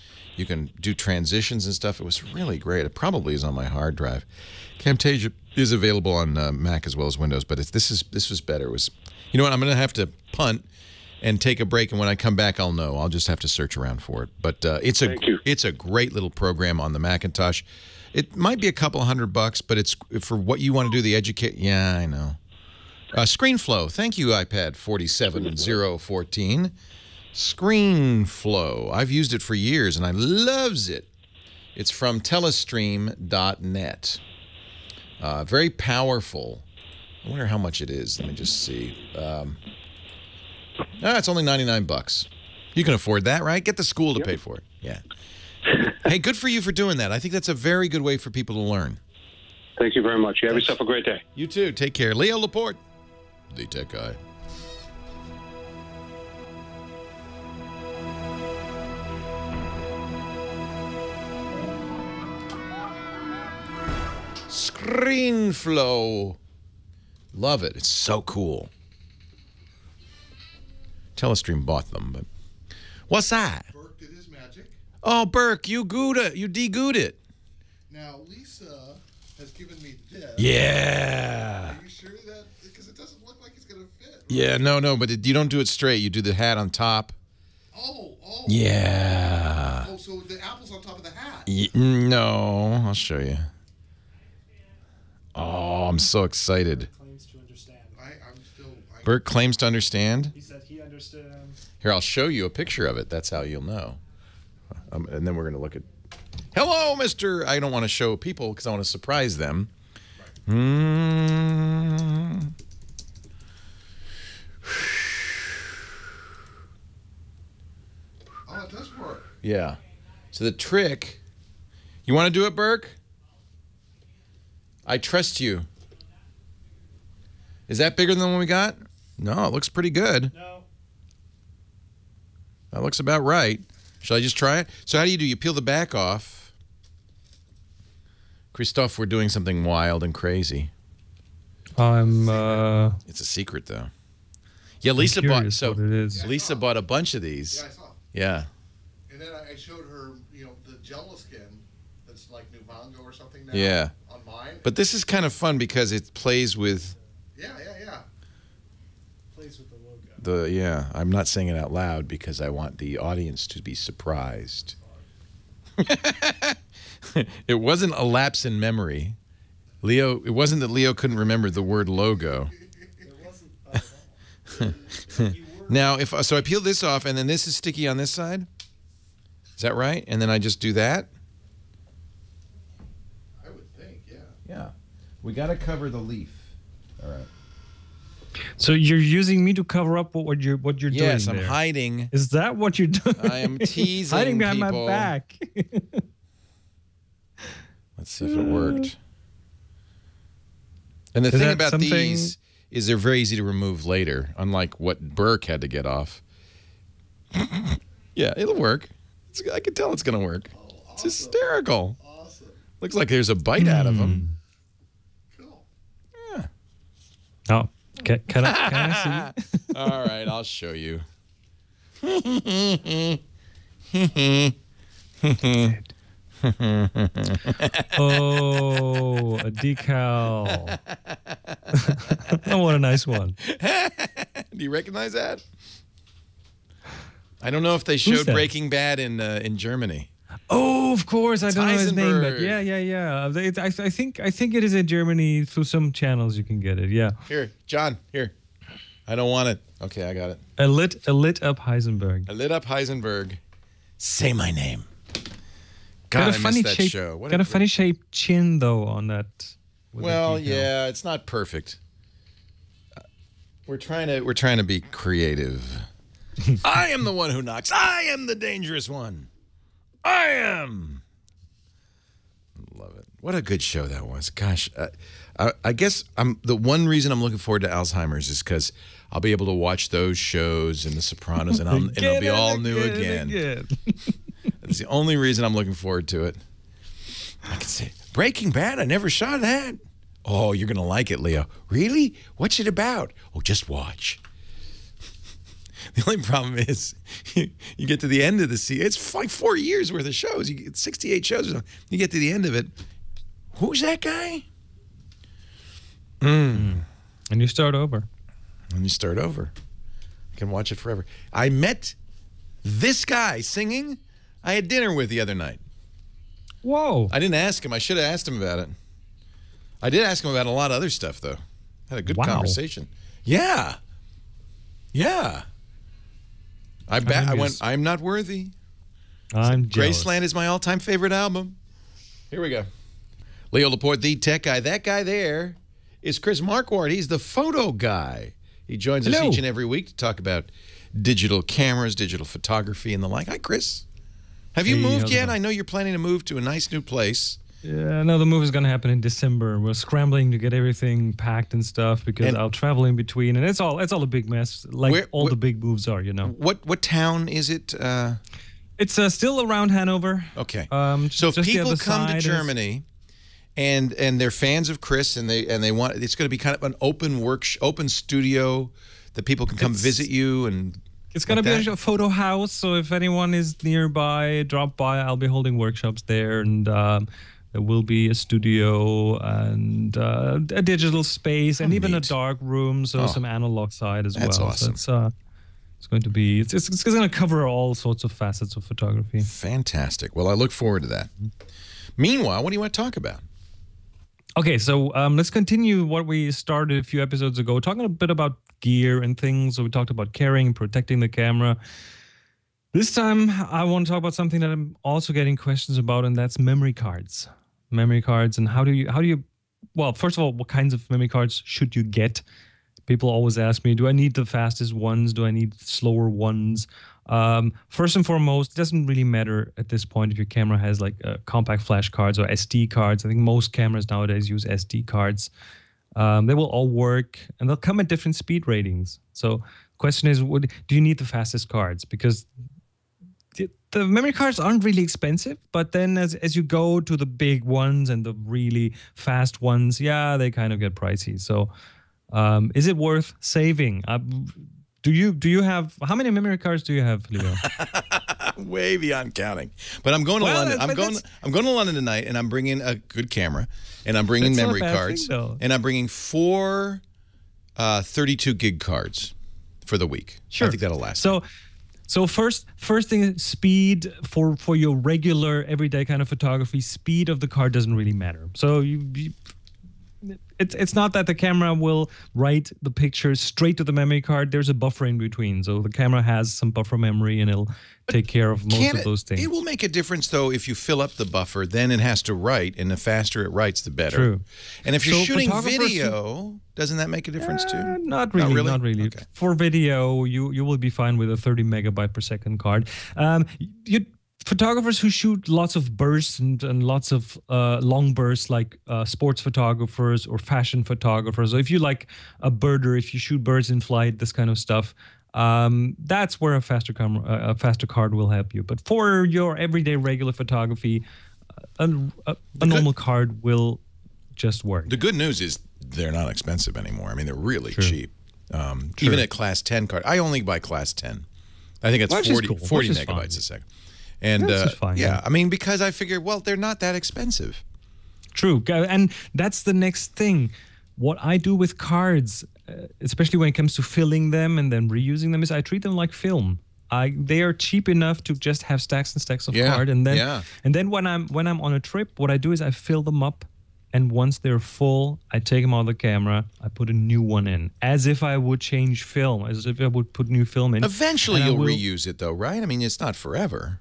do transitions and stuff. It was really great. It probably is on my hard drive. Camtasia is available on Mac as well as Windows, but this was better. It was, I'm going to have to punt and take a break, and when I come back, I'll know. I'll just have to search around for it. But it's a great little program on the Macintosh. It might be a couple $100, but it's for what you want to do. The educate. Yeah, I know. ScreenFlow. Thank you, iPad 47014. ScreenFlow. I've used it for years, and I loves it. It's from telestream.net. Very powerful. I wonder how much it is. Let me just see. It's only $99. You can afford that, right? Get the school to pay for it. Yeah. Hey, good for you for doing that. I think that's a very good way for people to learn. Thank you very much. You have yourself a great day. You too. Take care. Leo Laporte, the tech guy. ScreenFlow. Love it. It's so cool. Telestream bought them, but what's that? Burke did his magic. Oh, Burke, you de-gooed it. Now, Lisa has given me this. Yeah. Are you sure that? Because it doesn't look like it's going to fit. Right? Yeah, no, but you don't do it straight. You do the hat on top. Oh. Yeah. Oh, so the apple's on top of the hat. No, I'll show you. Oh, I'm so excited. Claims to understand. Burke claims to understand? He said he understands. Here, I'll show you a picture of it. That's how you'll know. And then we're going to look at... Hello, Mr. I don't want to show people because I want to surprise them. Oh, it does work. Yeah. So the trick... You want to do it, Burke? I trust you. Is that bigger than the one we got? No, it looks pretty good. No. That looks about right. Shall I just try it? So how do? You peel the back off. Christophe, we're doing something wild and crazy. It's a secret, though. Yeah, Lisa bought... So Lisa bought a bunch of these. Yeah, I saw. Yeah. And then I showed her, the Jello skin that's like Nuvango or something now. Yeah. On mine. But this is kind of fun because it plays with... Yeah. Plays with the logo. Yeah, I'm not saying it out loud because I want the audience to be surprised. It wasn't a lapse in memory. It wasn't that Leo couldn't remember the word logo. Now, so I peel this off, and then this is sticky on this side? Is that right? And then I just do that? I would think, yeah. Yeah. We got to cover the leaf. All right. So you're using me to cover up what you're doing. Yes, I'm there. hiding. Is that what you're doing? I am teasing hiding behind people. my back. Let's see if it worked. And the thing about these is they're very easy to remove later, unlike what Burke had to get off. Yeah, it'll work. I can tell it's going to work. Oh, awesome. It's hysterical. Awesome. Looks like there's a bite out of them. Cool. Yeah. Oh. Can I see? All right, I'll show you. Oh, a decal. Oh, what a nice one. Do you recognize that? I don't know if they showed Breaking Bad in Germany. Oh, of course. I don't know his name, but yeah. I think it is in Germany through some channels you can get it. Yeah. Here, John. Here. I don't want it. Okay, I got it. A lit up Heisenberg. A lit up Heisenberg. Say my name. God, I missed that show. Got a funny shaped chin though on that. Well, yeah, it's not perfect. We're trying to be creative. I am the one who knocks. I am the dangerous one. I am. Love it. What a good show that was. Gosh, I guess the one reason I'm looking forward to Alzheimer's is because I'll be able to watch those shows and The Sopranos, and it'll be all new again. That's the only reason I'm looking forward to it. I can say, Breaking Bad, I never saw that. Oh, you're going to like it, Leo. Really? What's it about? Oh, just watch. The only problem is you get to the end of the season. It's like 4 years worth of shows. You get 68 shows or something. You get to the end of it. Who's that guy? And you start over. And you start over. You can watch it forever. I met this guy singing. I had dinner with the other night. Whoa. I didn't ask him. I should have asked him about it. I did ask him about a lot of other stuff, though. Had a good conversation. Yeah. Yeah. I went, I'm Not Worthy. I'm jealous. Graceland is my all-time favorite album. Here we go. Leo Laporte, the tech guy. That guy there is Chris Marquardt. He's the photo guy. He joins us each and every week to talk about digital cameras, digital photography, and the like. Hi, Chris. Have you moved yet? I know you're planning to move to a nice new place. Yeah, no, the move is going to happen in December. We're scrambling to get everything packed and stuff because I'll travel in between, and it's all a big mess, like all the big moves are, you know. What town is it? It's still around Hanover. Okay. So if people come to Germany and they're fans of Chris, and they want it's going to be kind of an open studio that people can come visit you, and it's going to be a photo house. So if anyone is nearby, drop by. I'll be holding workshops there, and there will be a studio and a digital space, and even a dark room, so some analog side as well. That's awesome. So it's going to be it's going to cover all sorts of facets of photography. Fantastic. Well, I look forward to that. Meanwhile, what do you want to talk about? Okay, so let's continue what we started a few episodes ago, talking a bit about gear and things. So we talked about carrying and protecting the camera. This time, I want to talk about something that I'm also getting questions about, and that's memory cards. Memory cards, and how do you, well, first of all, what kinds of memory cards should you get? People always ask me, do I need the fastest ones? Do I need slower ones? First and foremost, it doesn't really matter at this point if your camera has like compact flash cards or SD cards. I think most cameras nowadays use SD cards. They will all work, and they'll come at different speed ratings. So the question is, do you need the fastest cards? Because the memory cards aren't really expensive, but then as you go to the big ones and the really fast ones, yeah, they kind of get pricey. So is it worth saving? Do you have, how many memory cards do you have, Leo? Way beyond counting. But I'm going to London. I'm going to London tonight, and I'm bringing a good camera, and I'm bringing memory cards, and I'm bringing 4 32 gig cards for the week. Sure. I think that'll last. So first thing is speed for your regular everyday kind of photography. Speed of the card doesn't really matter. So it's not that the camera will write the pictures straight to the memory card. There's a buffer in between. So the camera has some buffer memory, and it'll take care of most of those things. It will make a difference, though, if you fill up the buffer, then it has to write, and the faster it writes, the better. True. And if you're shooting video, doesn't that make a difference, too? Not really. Okay. For video, you will be fine with a 30 megabyte per second card. Photographers who shoot lots of bursts and lots of long bursts, like sports photographers or fashion photographers, or if you like a birder, if you shoot birds in flight, this kind of stuff, that's where a faster card will help you. But for your everyday regular photography, a normal card will just work. The good news is they're not expensive anymore. I mean, they're really cheap. Even at class 10 card, I only buy class 10. I think it's 40 megabytes a second. And fine, yeah, I mean, because I figured, well, they're not that expensive. True. And that's the next thing. What I do with cards, especially when it comes to filling them and then reusing them, is I treat them like film. They are cheap enough to just have stacks and stacks of card, and then when I'm on a trip, what I do is I fill them up, and once they're full, I take them out of the camera, I put a new one in, as if I would change film, as if I would put new film in. Eventually, you'll reuse it, though, right? I mean, it's not forever.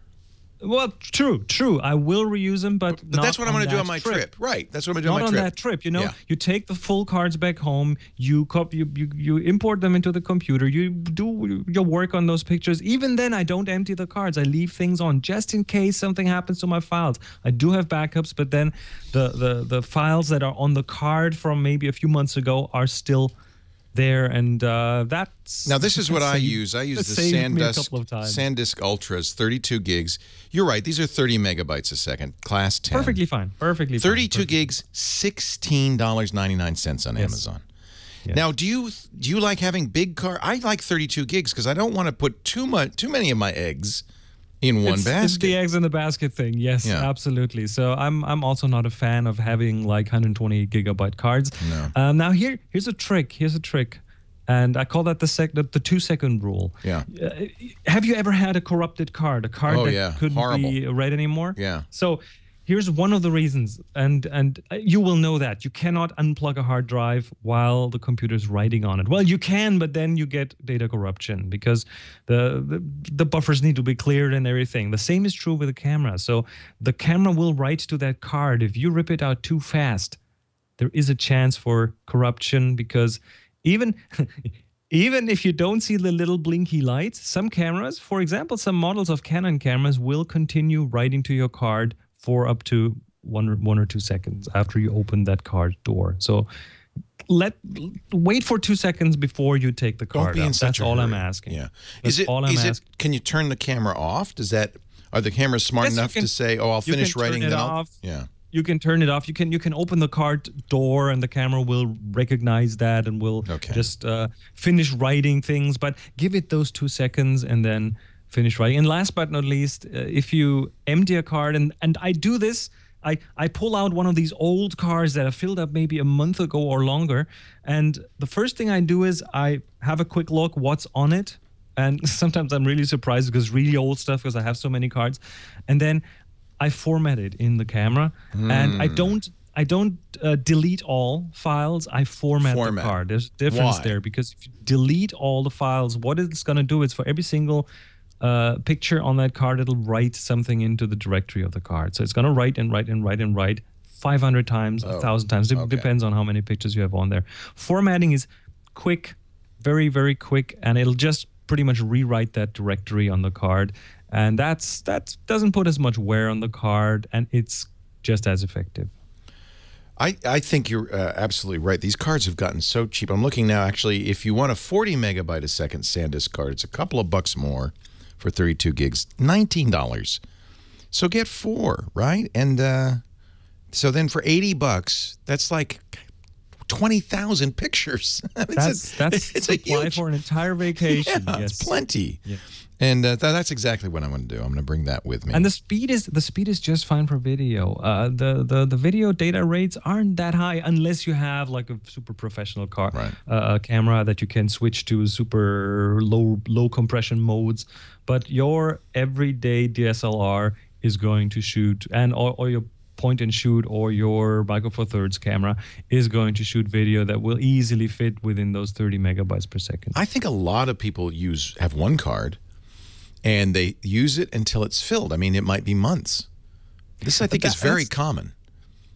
Well, true. I will reuse them, but that's what I'm going to do on my trip. Right. That's what I'm going to do on my trip. Not on that trip. You know, you take the full cards back home. You import them into the computer. You do your work on those pictures. Even then, I don't empty the cards. I leave things on just in case something happens to my files. I do have backups, but then the files that are on the card from maybe a few months ago are still there, and that's... Now, this is what I use. I use the SanDisk Ultras, 32 gigs. You're right. These are 30 megabytes a second, class 10. Perfectly fine. 32 gigs, $16.99 on Amazon. Yes. Now, do you like having big cards? I like 32 gigs because I don't want to put too many of my eggs in one basket. It's the eggs in the basket thing. Yes, absolutely. So I'm also not a fan of having like 120 gigabyte cards. No. Now here's a trick. And I call that the 2-second rule. Yeah. Have you ever had a corrupted card? A card that couldn't be read anymore? Yeah. So here's one of the reasons, and you will know that you cannot unplug a hard drive while the computer's writing on it. Well, you can, but then you get data corruption because the buffers need to be cleared and everything. The same is true with the camera. So the camera will write to that card. If you rip it out too fast, there is a chance for corruption because even if you don't see the little blinky lights, some cameras, for example, some models of Canon cameras will continue writing to your card for up to one or 2 seconds after you open that card door. So wait for 2 seconds before you take the card out. That's all I'm asking. Yeah. Can you turn the camera off? Are the cameras smart enough to say, "Oh, I'll finish writing, then I'll..." Yeah. You can turn it off. You can open the cart door, and the camera will recognize that and will just finish writing things. But give it those 2 seconds, and then finish writing. And last but not least, if you empty a card, and I do this, I pull out one of these old cards that I filled up maybe a month ago or longer, and the first thing I do is I have a quick look what's on it, and sometimes I'm really surprised because really old stuff because I have so many cards, and then I format it in the camera, and I don't delete all files. I format the card. There's a difference there, because if you delete all the files, what it's going to do is for every single picture on that card, it'll write something into the directory of the card. So it's going to write and write and write and write 500 times, 1,000 times. It depends on how many pictures you have on there. Formatting is quick, very, very quick, and it'll just pretty much rewrite that directory on the card. And that doesn't put as much wear on the card, and it's just as effective. I think you're absolutely right. These cards have gotten so cheap. I'm looking now, actually, if you want a 40 megabyte a second SanDisk card, it's a couple of bucks more for 32 gigs, $19. So get 4, right? And so then for 80 bucks, that's like 20,000 pictures. That's supply for an entire vacation. Yeah, yes. It's plenty. Yeah. And that's exactly what I'm going to do. I'm going to bring that with me. And the speed is just fine for video. The video data rates aren't that high unless you have like a super professional camera that you can switch to super low compression modes. But your everyday DSLR is going to shoot, or your point and shoot, or your Micro Four Thirds camera is going to shoot video that will easily fit within those 30 megabytes per second. I think a lot of people have one card, and they use it until it's filled. I mean, it might be months. This, I think, is very common.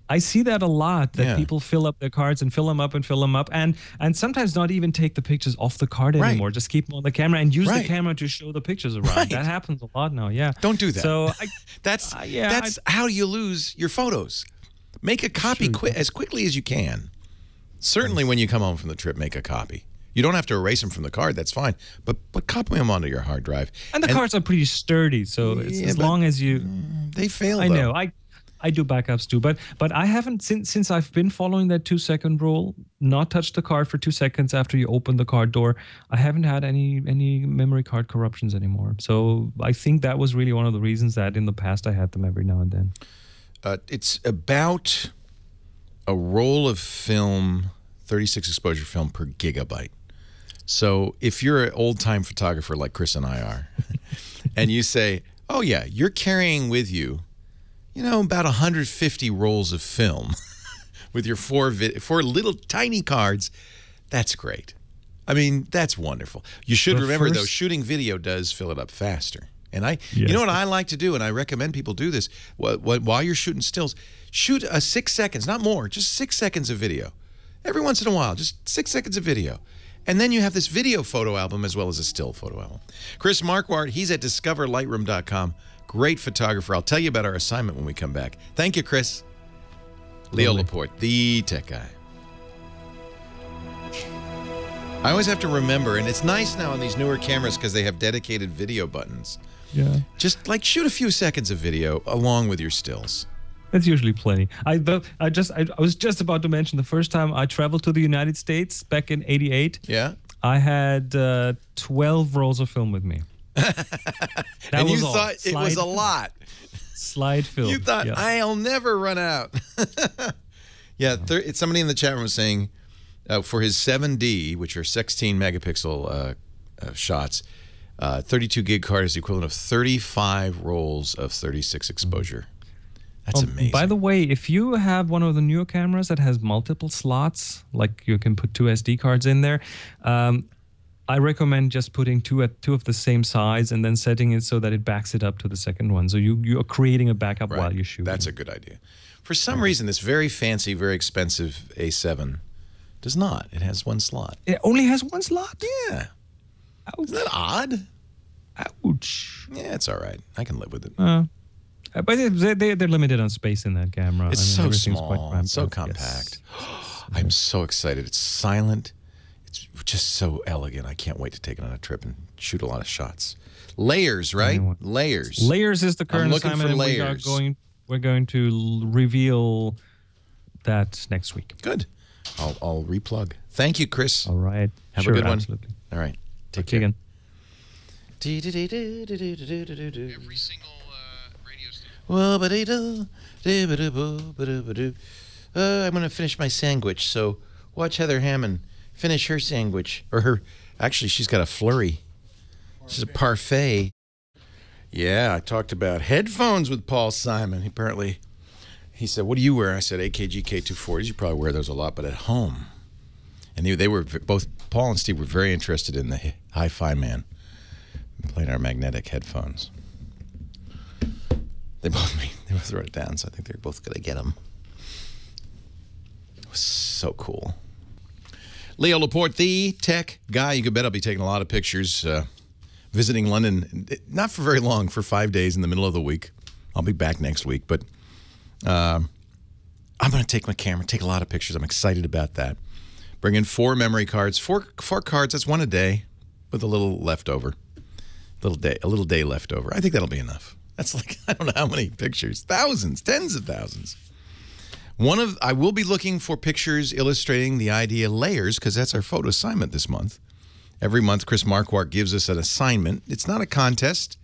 I see that a lot, that people fill up their cards and fill them up, and sometimes not even take the pictures off the card anymore. Just keep them on the camera and use the camera to show the pictures around. That happens a lot now, Don't do that. So that's how you lose your photos. Make a copy as quickly as you can. Certainly when you come home from the trip, make a copy. You don't have to erase them from the card. That's fine. But copy them onto your hard drive. And the cards are pretty sturdy, so it's, as long as you... They fail, I know. I do backups too, but I haven't, since I've been following that 2-second rule, not touch the card for 2 seconds after you open the card door. I haven't had any memory card corruptions anymore. So I think that was really one of the reasons that in the past I had them every now and then. It's about a roll of film, 36 exposure film per gigabyte. So if you're an old-time photographer like Chris and I are, and you say, oh yeah, you're carrying with you, about 150 rolls of film with your four little tiny cards, that's great. I mean, that's wonderful. You should remember, though, shooting video does fill it up faster. And you know what I like to do, and I recommend people do this, while you're shooting stills, shoot 6 seconds, not more, just 6 seconds of video. Every once in a while, just 6 seconds of video. And then you have this video photo album as well as a still photo album. Chris Marquardt, he's at discoverlightroom.com. Great photographer. I'll tell you about our assignment when we come back. Thank you, Chris. Leo Laporte, the tech guy. I always have to remember, and it's nice now on these newer cameras because they have dedicated video buttons. Yeah. Just like shoot a few seconds of video along with your stills. That's usually plenty. I was just about to mention the first time I traveled to the United States back in '88. Yeah. I had 12 rolls of film with me. And you thought it was a lot. Slide film. You thought, I'll never run out. Yeah, somebody in the chat room was saying for his 7D, which are 16 megapixel shots, 32 gig card is the equivalent of 35 rolls of 36 exposure. That's amazing. By the way, if you have one of the newer cameras that has multiple slots, like you can put 2 SD cards in there, I recommend just putting two of the same size and then setting it so that it backs it up to the second one. So you are creating a backup while you shoot. That's a good idea. For some reason, this very fancy, very expensive A7 does not. It has one slot. It only has one slot? Yeah. Ouch. Isn't that odd? Ouch. Yeah, it's all right. I can live with it. But they're limited on space in that camera. It's so small, so compact. Yes. I'm so excited. It's silent. It's just so elegant. I can't wait to take it on a trip and shoot a lot of shots. Layers, right? Layers. Layers is the current I'm looking assignment. for layers. we're going to reveal that next week. Good. I'll replug. Thank you, Chris. All right. Have sure, a good one. Absolutely. All right. Take care. care. Again. Every single radio station. I'm going to finish my sandwich, so watch Heather Hammond finish her sandwich. Or her, actually, she's got a flurry. She's a parfait. Yeah, I talked about headphones with Paul Simon. He said, what do you wear? I said, AKG K240s. You probably wear those a lot, but at home. And they were both, Paul and Steve were very interested in the Hi-Fi Man playing our magnetic headphones. They both wrote it down, so I think they're both going to get them. It was so cool. Leo Laporte, the tech guy. You can bet I'll be taking a lot of pictures, visiting London, not for very long, for 5 days in the middle of the week. I'll be back next week, but I'm going to take my camera, take a lot of pictures. I'm excited about that. Bring in 4 memory cards, four cards. That's one a day, with a little leftover, a little day left over. I think that'll be enough. That's like, I don't know how many pictures, thousands, tens of thousands. I will be looking for pictures illustrating the idea layers, because that's our photo assignment this month. Every month, Chris Marquardt gives us an assignment. It's not a contest,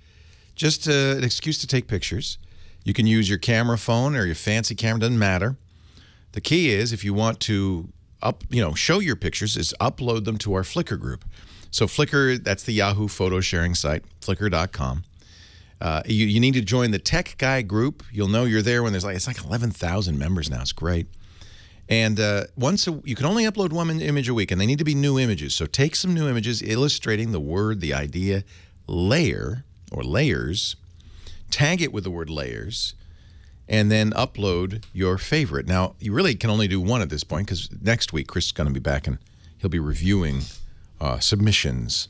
just an excuse to take pictures. You can use your camera phone or your fancy camera, doesn't matter. The key is, if you want to show your pictures, is upload them to our Flickr group. So Flickr, that's the Yahoo photo sharing site, flickr.com. You need to join the Tech Guy group. You'll know you're there when it's like 11,000 members now. It's great. And you can only upload one image a week, and they need to be new images. So take some new images illustrating the idea, layer, or layers. Tag it with the word layers, and then upload your favorite. Now, you really can only do one at this point, because next week Chris is going to be back, and he'll be reviewing submissions.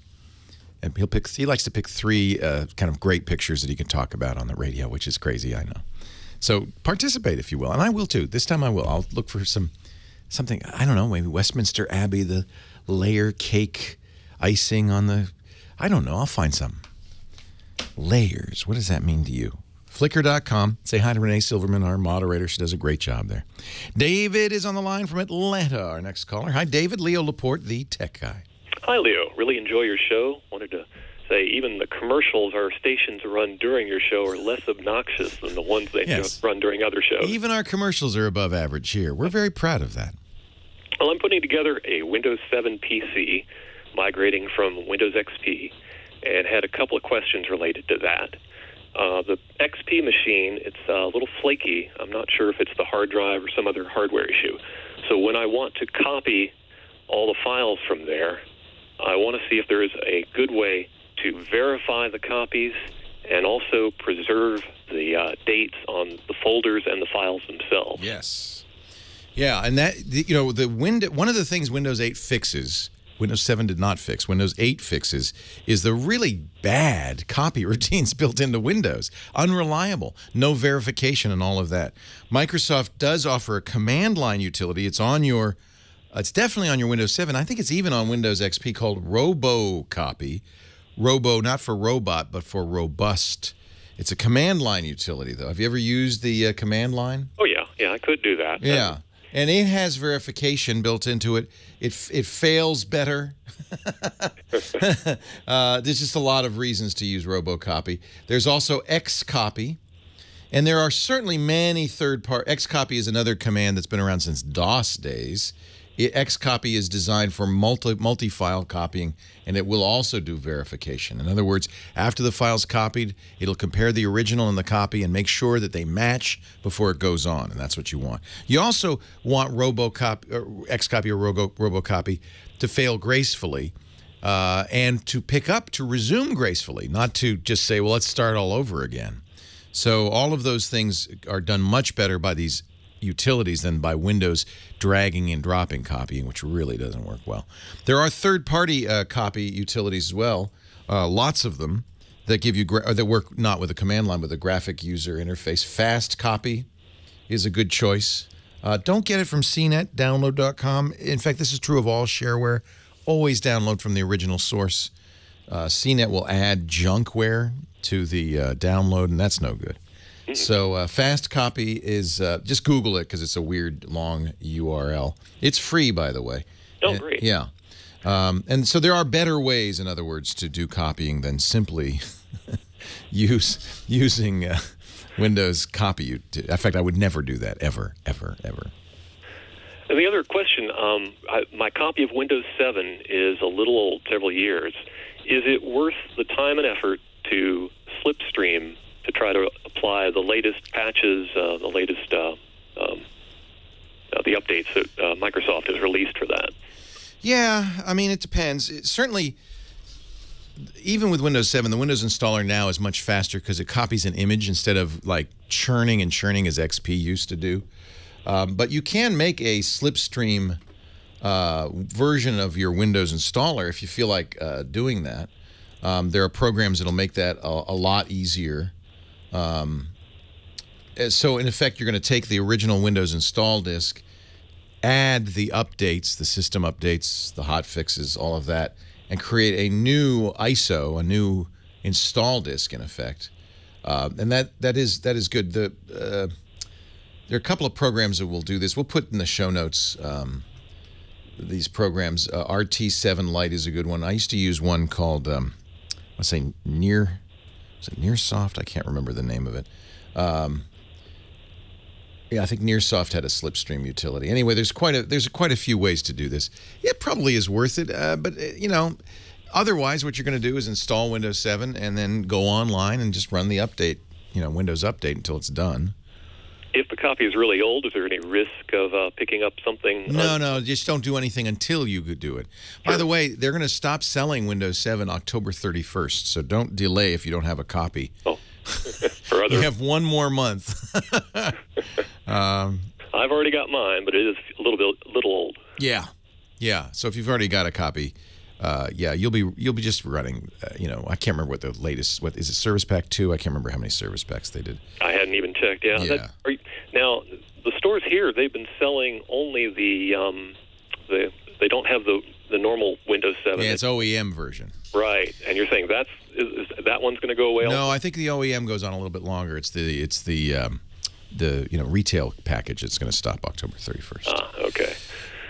And he likes to pick 3 kind of great pictures that he can talk about on the radio, which is crazy, I know. So participate, if you will. And I will, too. This time I will. I'll look for something, I don't know, maybe Westminster Abbey, the layer cake icing on the, I don't know. I'll find some. Layers. What does that mean to you? Flickr.com. Say hi to Renee Silverman, our moderator. She does a great job there. David is on the line from Atlanta, our next caller. Hi, David. Leo Laporte, the tech guy. Hi, Leo. Really enjoy your show. Wanted to say even the commercials our stations run during your show are less obnoxious than the ones they run during other shows. Even our commercials are above average here. We're very proud of that. Well, I'm putting together a Windows 7 PC, migrating from Windows XP, and had a couple of questions related to that. The XP machine, it's a little flaky. I'm not sure if it's the hard drive or some other hardware issue. So when I want to copy all the files from there, I want to see if there is a good way to verify the copies and also preserve the dates on the folders and the files themselves. Yes. Yeah, and that, one of the things Windows 8 fixes, Windows 7 did not fix, Windows 8 fixes, is the really bad copy routines built into Windows. Unreliable, no verification and all of that. Microsoft does offer a command line utility. It's definitely on your Windows 7. I think it's even on Windows XP, called RoboCopy. Robo, not for robot, but for robust. It's a command line utility, though. Have you ever used the command line? Oh, yeah. Yeah, I could do that. Yeah. And it has verification built into it. It fails better. There's just a lot of reasons to use RoboCopy. There's also Xcopy. And there are certainly many third-party. Xcopy is another command that's been around since DOS days. Xcopy is designed for multi-file copying, and it will also do verification. In other words, after the file's copied, it'll compare the original and the copy and make sure that they match before it goes on, and that's what you want. You also want Xcopy or RoboCopy to fail gracefully and to resume gracefully, not to just say, well, let's start all over again. So all of those things are done much better by these utilities than by Windows dragging and dropping copying, which really doesn't work well. There are third-party copy utilities as well, lots of them, that give you that work not with a command line, but a graphic user interface. Fast Copy is a good choice. Don't get it from CNET, download.com. In fact, this is true of all shareware. Always download from the original source. CNET will add junkware to the download, and that's no good. So fast copy is, just Google it because it's a weird long URL. It's free, by the way. Oh, great. Yeah. And so there are better ways, in other words, to do copying than simply using Windows Copy. In fact, I would never do that, ever, ever, ever. And the other question, my copy of Windows 7 is a little old, several years. Is it worth the time and effort to slipstream to try to apply the latest patches, the latest the updates that Microsoft has released for that? Yeah, I mean, it depends. Certainly, even with Windows 7, the Windows installer now is much faster because it copies an image instead of like churning and churning as XP used to do. But you can make a slipstream version of your Windows installer if you feel like doing that. There are programs that'll make that a lot easier. So in effect, you're going to take the original Windows install disk, add the updates, the system updates, the hot fixes, all of that, and create a new ISO, a new install disk in effect. And that is good. There are a couple of programs that will do this. We'll put in the show notes these programs. RT7 Lite is a good one. I used to use one called, let's say, Nearsoft? I can't remember the name of it. Yeah, I think Nearsoft had a slipstream utility. Anyway, there's quite a few ways to do this. It probably is worth it, but you know, otherwise, what you're going to do is install Windows 7 and then go online and just run the update, you know, Windows Update until it's done. If the copy is really old, is there any risk of picking up something? No, just don't do anything until you could do it. By the way, they're going to stop selling Windows 7 October 31st, so don't delay if you don't have a copy. Oh, for other. You have one more month. I've already got mine, but it is a little old. Yeah. So if you've already got a copy, yeah, you'll be just running. You know, I can't remember what the latest. What is it? Service Pack 2? I can't remember how many service packs they did. I hadn't even checked. Yeah. Now the stores here, they've been selling only they don't have the normal Windows 7. Yeah, it's OEM version. Right, and you're saying that one's going to go away? No, also? I think the OEM goes on a little bit longer. It's the retail package that's going to stop October 31st. Ah, okay.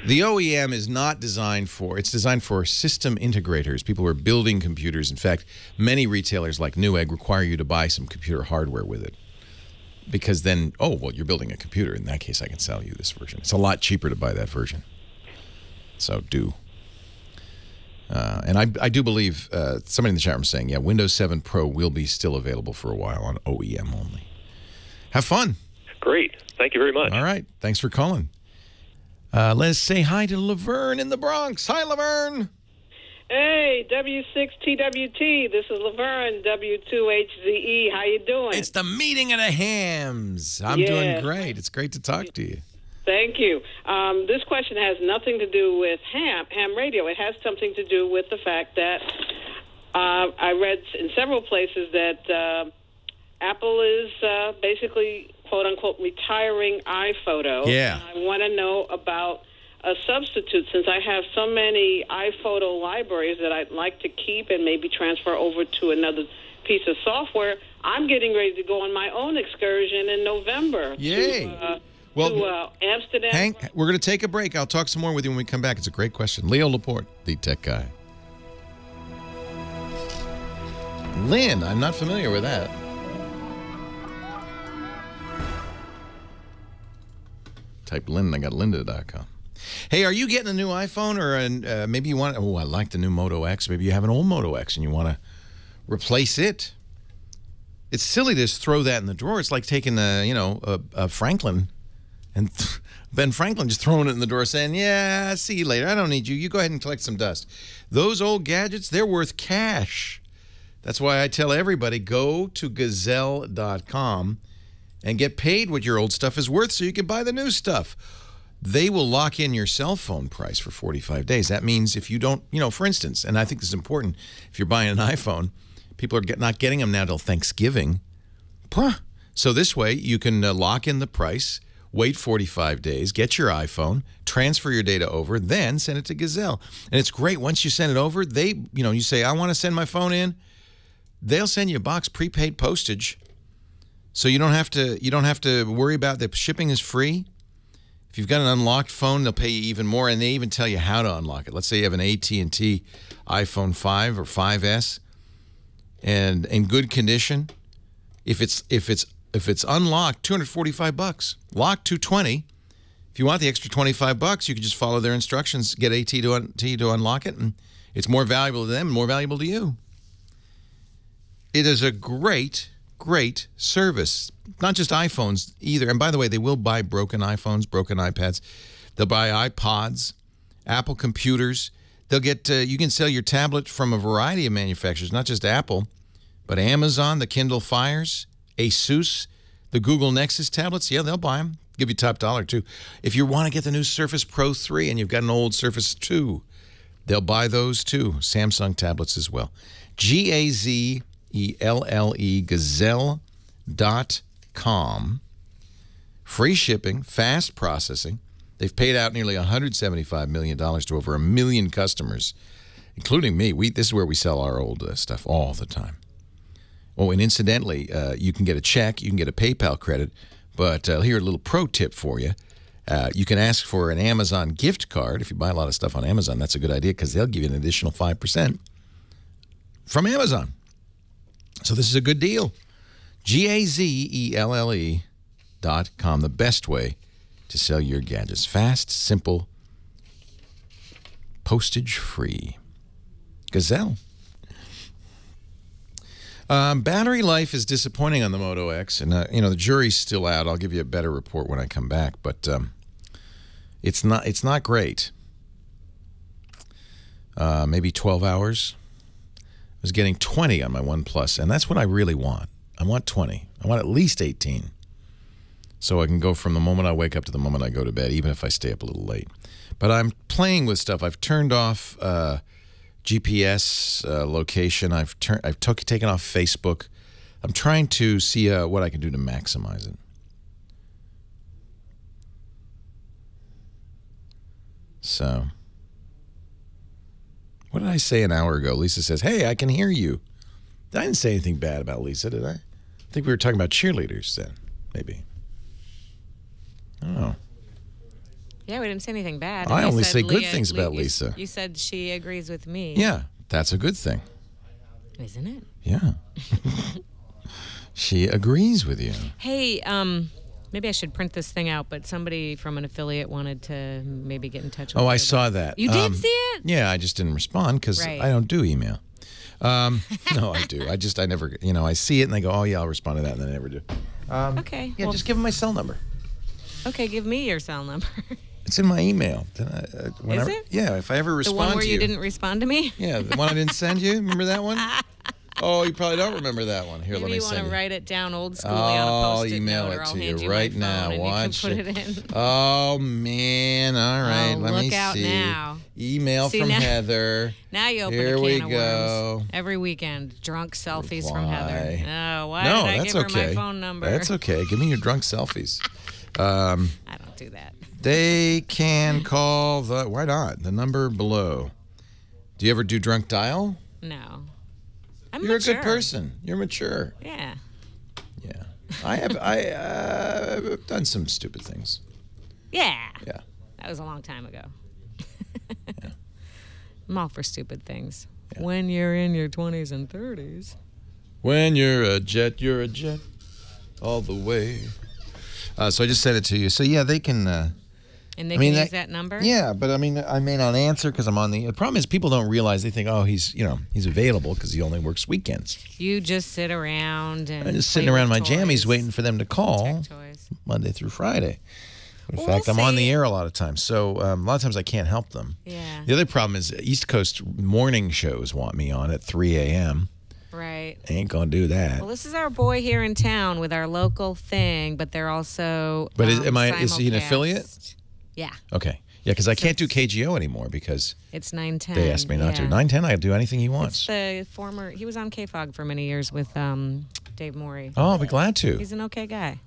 The OEM is not designed for, it's designed for system integrators, people who are building computers. In fact, many retailers like Newegg require you to buy some computer hardware with it. Because then, oh, well, you're building a computer. In that case, I can sell you this version. It's a lot cheaper to buy that version. So do. And I do believe, somebody in the chat room saying, yeah, Windows 7 Pro will be still available for a while on OEM only. Have fun. Great. Thank you very much. All right. Thanks for calling. Let's say hi to Laverne in the Bronx. Hi, Laverne. Hey, W6TWT. This is Laverne, W2HZE. How you doing? It's the meeting of the hams. I'm doing great. It's great to talk to you. Thank you. This question has nothing to do with ham radio. It has something to do with the fact that I read in several places that Apple is basically, quote-unquote, retiring iPhoto. Yeah. I want to know about a substitute, since I have so many iPhoto libraries that I'd like to keep and maybe transfer over to another piece of software. I'm getting ready to go on my own excursion in November. Yay. To Amsterdam. Hank, we're going to take a break. I'll talk some more with you when we come back. It's a great question. Leo Laporte, the tech guy. Lynn, I'm not familiar with that. Type Lynn, I got lynda.com. Hey, are you getting a new iPhone, or maybe you want, I like the new Moto X. Maybe you have an old Moto X and you want to replace it. It's silly to just throw that in the drawer. It's like taking a Franklin and Ben Franklin just throwing it in the drawer saying, yeah, see you later. I don't need you. You go ahead and collect some dust. Those old gadgets, they're worth cash. That's why I tell everybody, go to Gazelle.com and get paid what your old stuff is worth so you can buy the new stuff. They will lock in your cell phone price for 45 days. That means if you don't, for instance, and I think this is important, if you're buying an iPhone, people are not getting them now till Thanksgiving. So this way, you can lock in the price, wait 45 days, get your iPhone, transfer your data over, then send it to Gazelle. And it's great. Once you send it over, you say, I want to send my phone in. They'll send you a box, prepaid postage. So you don't have to worry about the shipping is free. If you've got an unlocked phone, they'll pay you even more, and they even tell you how to unlock it. Let's say you have an AT&T iPhone 5 or 5S, and in good condition. If it's unlocked, $245. Locked, $220. If you want the extra $25, you can just follow their instructions, get AT&T to unlock it, and it's more valuable to them and more valuable to you. It is a great, great service. Not just iPhones either. And by the way, they will buy broken iPhones, broken iPads. They'll buy iPods, Apple computers. They'll get you can sell your tablet from a variety of manufacturers, not just Apple, but Amazon, the Kindle Fires, Asus, the Google Nexus tablets. Yeah, they'll buy them. Give you top dollar, too. If you want to get the new Surface Pro 3 and you've got an old Surface 2, they'll buy those, too. Samsung tablets as well. Gazelle, Gazelle.com. Free shipping, fast processing. They've paid out nearly $175 million to over 1 million customers, including me. This is where we sell our old stuff all the time. Oh, and incidentally, you can get a check, you can get a PayPal credit, but here's a little pro tip for you. You can ask for an Amazon gift card. If you buy a lot of stuff on Amazon, that's a good idea because they'll give you an additional 5% from Amazon. So this is a good deal. Gazelle.com, the best way to sell your gadgets. Fast, simple, postage-free. Gazelle. Battery life is disappointing on the Moto X, and the jury's still out. I'll give you a better report when I come back, but it's not great. Maybe 12 hours. I was getting 20 on my OnePlus, and that's what I really want. I want 20. I want at least 18. So I can go from the moment I wake up to the moment I go to bed, even if I stay up a little late. But I'm playing with stuff. I've turned off GPS location. I've taken off Facebook. I'm trying to see what I can do to maximize it. So, what did I say an hour ago? Lisa says, "Hey, I can hear you." I didn't say anything bad about Lisa, did I? I think we were talking about cheerleaders then, maybe. I don't know. Yeah, we didn't say anything bad. I only say good things about Lisa. You said she agrees with me. Yeah, that's a good thing. Isn't it? Yeah. She agrees with you. Hey, maybe I should print this thing out, but somebody from an affiliate wanted to maybe get in touch with me. Oh, I saw that. You did see it? Yeah, I just didn't respond because I don't do email. No, I do. I never, I see it and I go, oh, yeah, I'll respond to that, and then I never do. Okay. Yeah, just give them my cell number. Okay, give me your cell number. It's in my email. Is it? Yeah, if I ever respond to you. The one where you didn't respond to me? Yeah, the one I didn't send you. Remember that one? Oh, you probably don't remember that one. Here, maybe let me send you. You want to write it down old school on a Post-it note, or I'll hand you right now. Watch you can put it in. Oh, man. All right, let me see. Look out now. Email from Heather. Now you open a can of worms. Every weekend, drunk selfies from Heather. Oh, why did I give her my phone number? That's okay. Give me your drunk selfies. I don't do that. They can call why not? The number below. Do you ever do drunk dial? No. You're mature. A good person. You're mature. Yeah. Yeah. I've done some stupid things. Yeah. Yeah. That was a long time ago. Yeah. I'm all for stupid things. Yeah. When you're in your 20s and 30s. When you're a jet all the way. So I just sent it to you. So, yeah, they can... and they can use that number? Yeah, but, I may not answer because I'm on the... The problem is people don't realize. They think, oh, he's available because he only works weekends. You just sit around and... I'm just sitting around my jammies waiting for them to call Monday through Friday. In fact, I'm on the air a lot of times. So, a lot of times I can't help them. Yeah. The other problem is East Coast morning shows want me on at 3 a.m., Right. I ain't gonna do that. Well, this is our boy here in town with our local thing, but they're also. But is he an affiliate? Yeah. Okay. Yeah, because I can't do KGO anymore because it's 910. They asked me not to. 910, I can do anything he wants. It's he was on KFOG for many years with Dave Morey. Oh, I'll be glad to. He's an okay guy.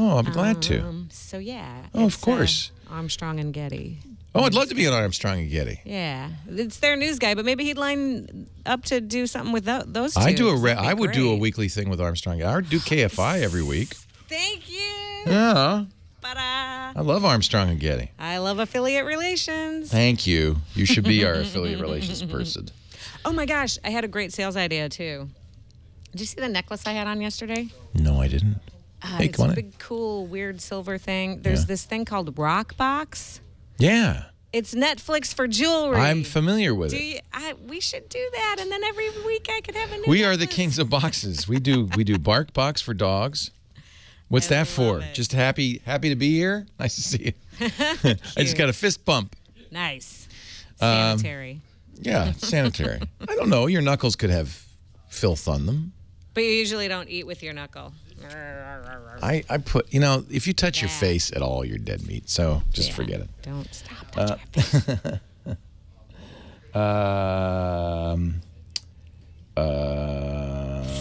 Oh, I'll be glad to. So, yeah. Oh, of course. Armstrong and Getty. Oh, I'd love to be on Armstrong and Getty. Yeah. It's their news guy, but maybe he'd line up to do something with those two. I would do a weekly thing with Armstrong. I would do KFI every week. Thank you. Yeah. Ta-da. I love Armstrong and Getty. I love affiliate relations. Thank you. You should be our affiliate relations person. Oh, my gosh. I had a great sales idea, too. Did you see the necklace I had on yesterday? No, I didn't. It's a big, cool, weird silver thing. There's this thing called Rockbox. Yeah. It's Netflix for jewelry. I'm familiar with it. We should do that, and then every week I could have a new We are the kings of boxes. We do Bark Box for dogs. What's that for? Just happy to be here? Nice to see you. I just got a fist bump. Nice. Sanitary. Yeah, sanitary. I don't know. Your knuckles could have filth on them. But you usually don't eat with your knuckle. I put, if you touch your face at all, you're dead meat. So just forget it. Don't stop touching your face.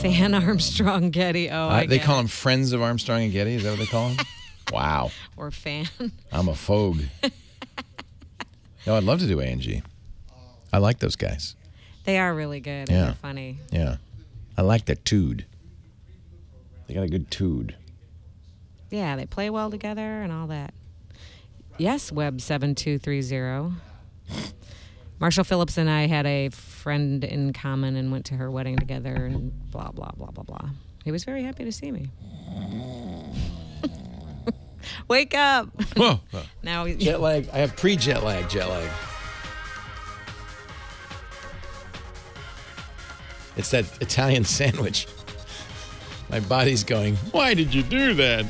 Fan Armstrong Getty. Oh, they call them friends of Armstrong and Getty. Is that what they call them? Wow. Or fan. I'm a phogue. No, I'd love to do A&G. I like those guys. They are really good. And they're funny. Yeah. I like that tude. They got a good tude. Yeah, they play well together and all that. Yes, Web 7230. Marshall Phillips and I had a friend in common and went to her wedding together and blah, blah, blah, blah, blah. He was very happy to see me. Wake up. Whoa. Now jet lag. I have pre-jet lag, jet lag. It's that Italian sandwich. My body's going, why did you do that?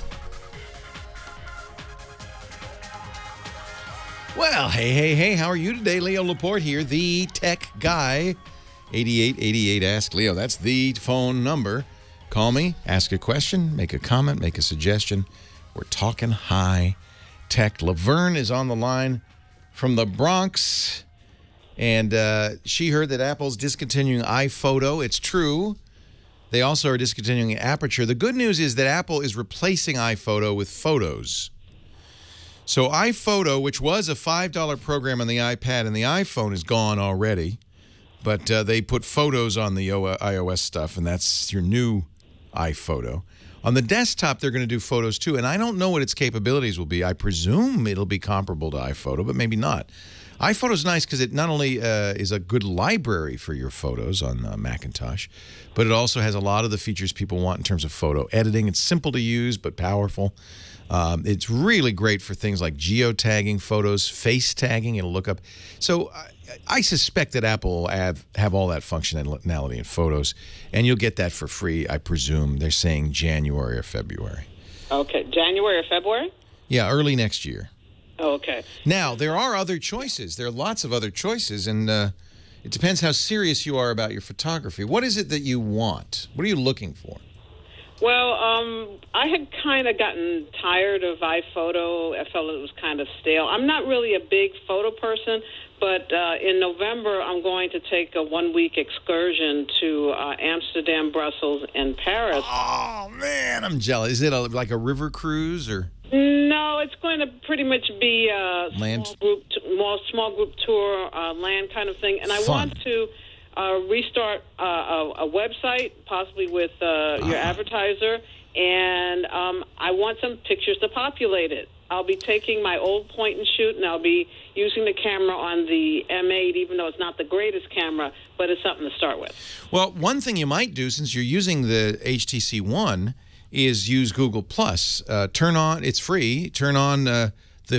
Well, hey, how are you today? Leo Laporte here, the tech guy. 8888 Ask Leo. That's the phone number. Call me, ask a question, make a comment, make a suggestion. We're talking high tech. Laverne is on the line from the Bronx, and she heard that Apple's discontinuing iPhoto. It's true. They also are discontinuing Aperture. The good news is that Apple is replacing iPhoto with Photos. So iPhoto, which was a $5 program on the iPad and the iPhone, is gone already. But they put Photos on the iOS stuff, and that's your new iPhoto. On the desktop, they're going to do Photos too, and I don't know what its capabilities will be. I presume it'll be comparable to iPhoto, but maybe not. iPhoto is nice because it not only is a good library for your photos on Macintosh, but it also has a lot of the features people want in terms of photo editing. It's simple to use but powerful. It's really great for things like geotagging photos, face tagging. It'll look up. So I suspect that Apple will have all that functionality in Photos, and you'll get that for free, I presume. They're saying January or February. Okay, January or February? Yeah, early next year. Oh, okay. Now, there are other choices. There are lots of other choices, and it depends how serious you are about your photography. What is it that you want? What are you looking for? Well, I had kind of gotten tired of iPhoto. I felt it was kind of stale. I'm not really a big photo person, but in November I'm going to take a one-week excursion to Amsterdam, Brussels, and Paris. Oh, man, I'm jealous. Is it like a river cruise or? No, it's going to pretty much be a land? small group tour, land kind of thing. And I want to restart a website, possibly with your advertiser, and I want some pictures to populate it. I'll be taking my old point and shoot, and I'll be using the camera on the M8, even though it's not the greatest camera, but it's something to start with. Well, one thing you might do, since you're using the HTC One, is use Google+. Turn on, it's free, turn on the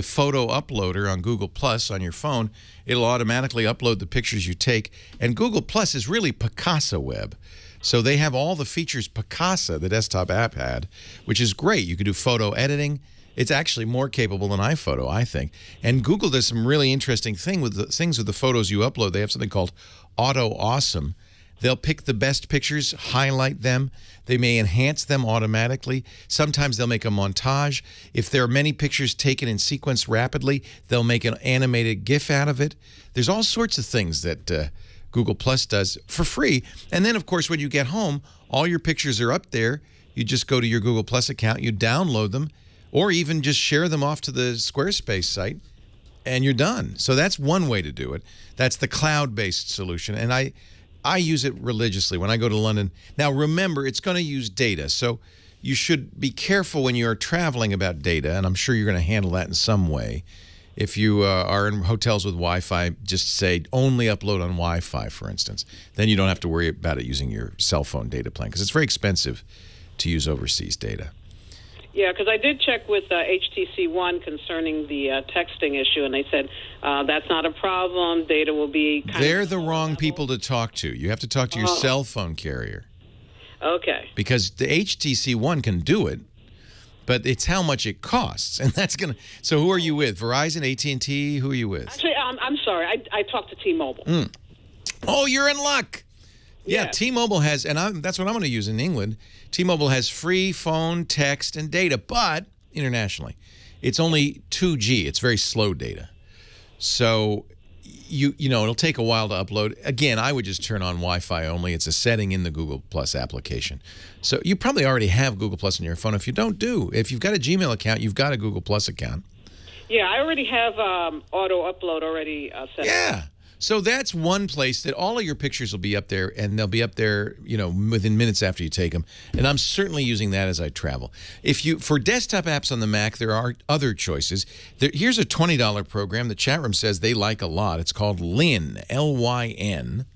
photo uploader on Google+ on your phone. It'll automatically upload the pictures you take. And Google+ is really Picasa Web. So they have all the features Picasa, the desktop app, had, which is great. You can do photo editing. It's actually more capable than iPhoto, I think. And Google does some really interesting things with the photos you upload. They have something called Auto Awesome. They'll pick the best pictures, highlight them. They may enhance them automatically. Sometimes they'll make a montage. If there are many pictures taken in sequence rapidly, they'll make an animated GIF out of it. There's all sorts of things that Google Plus does for free. And then, of course, when you get home, all your pictures are up there. You just go to your Google Plus account, you download them, or even just share them off to the Squarespace site, and you're done. So that's one way to do it. That's the cloud-based solution, and I use it religiously when I go to London. Now, remember, it's going to use data, so you should be careful when you're traveling about data, and I'm sure you're going to handle that in some way. If you are in hotels with Wi-Fi, just say only upload on Wi-Fi, for instance. Then you don't have to worry about it using your cell phone data plan, because it's very expensive to use overseas data. Yeah, because I did check with HTC One concerning the texting issue, and they said that's not a problem. Data will be They're the wrong people to talk to. You have to talk to your cell phone carrier. Okay. Because the HTC One can do it, but it's how much it costs, and that's gonna. So who are you with? Verizon, AT&T? Who are you with? Actually, I'm sorry. I talked to T-Mobile. Oh, you're in luck. Yeah, Yes. T-Mobile has, and that's what I'm going to use in England. T-Mobile has free phone, text, and data, but internationally, it's only 2G. It's very slow data. So you know, it'll take a while to upload. Again, I would just turn on Wi-Fi only. It's a setting in the Google Plus application. So you probably already have Google Plus on your phone. If you don't if you've got a Gmail account, you've got a Google Plus account. Yeah, I already have auto upload already set up. Yeah. So that's one place that all of your pictures will be up there, and they'll be up there, you know, within minutes after you take them. And I'm certainly using that as I travel. For desktop apps on the Mac, there are other choices. Here's a $20 program. The chat room says they like a lot. It's called Lyn, L-Y-N.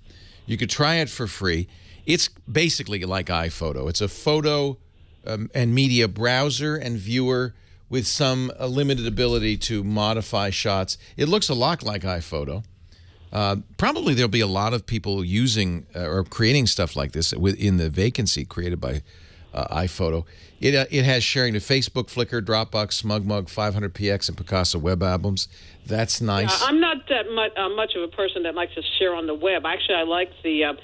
You could try it for free. It's basically like iPhoto. It's a photo and media browser and viewer with some limited ability to modify shots. It looks a lot like iPhoto. Probably there'll be a lot of people using or creating stuff like this in the vacancy created by iPhoto. It has sharing to Facebook, Flickr, Dropbox, SmugMug, 500px, and Picasa web albums. That's nice. I'm not that much of a person that likes to share on the web. Actually, I like the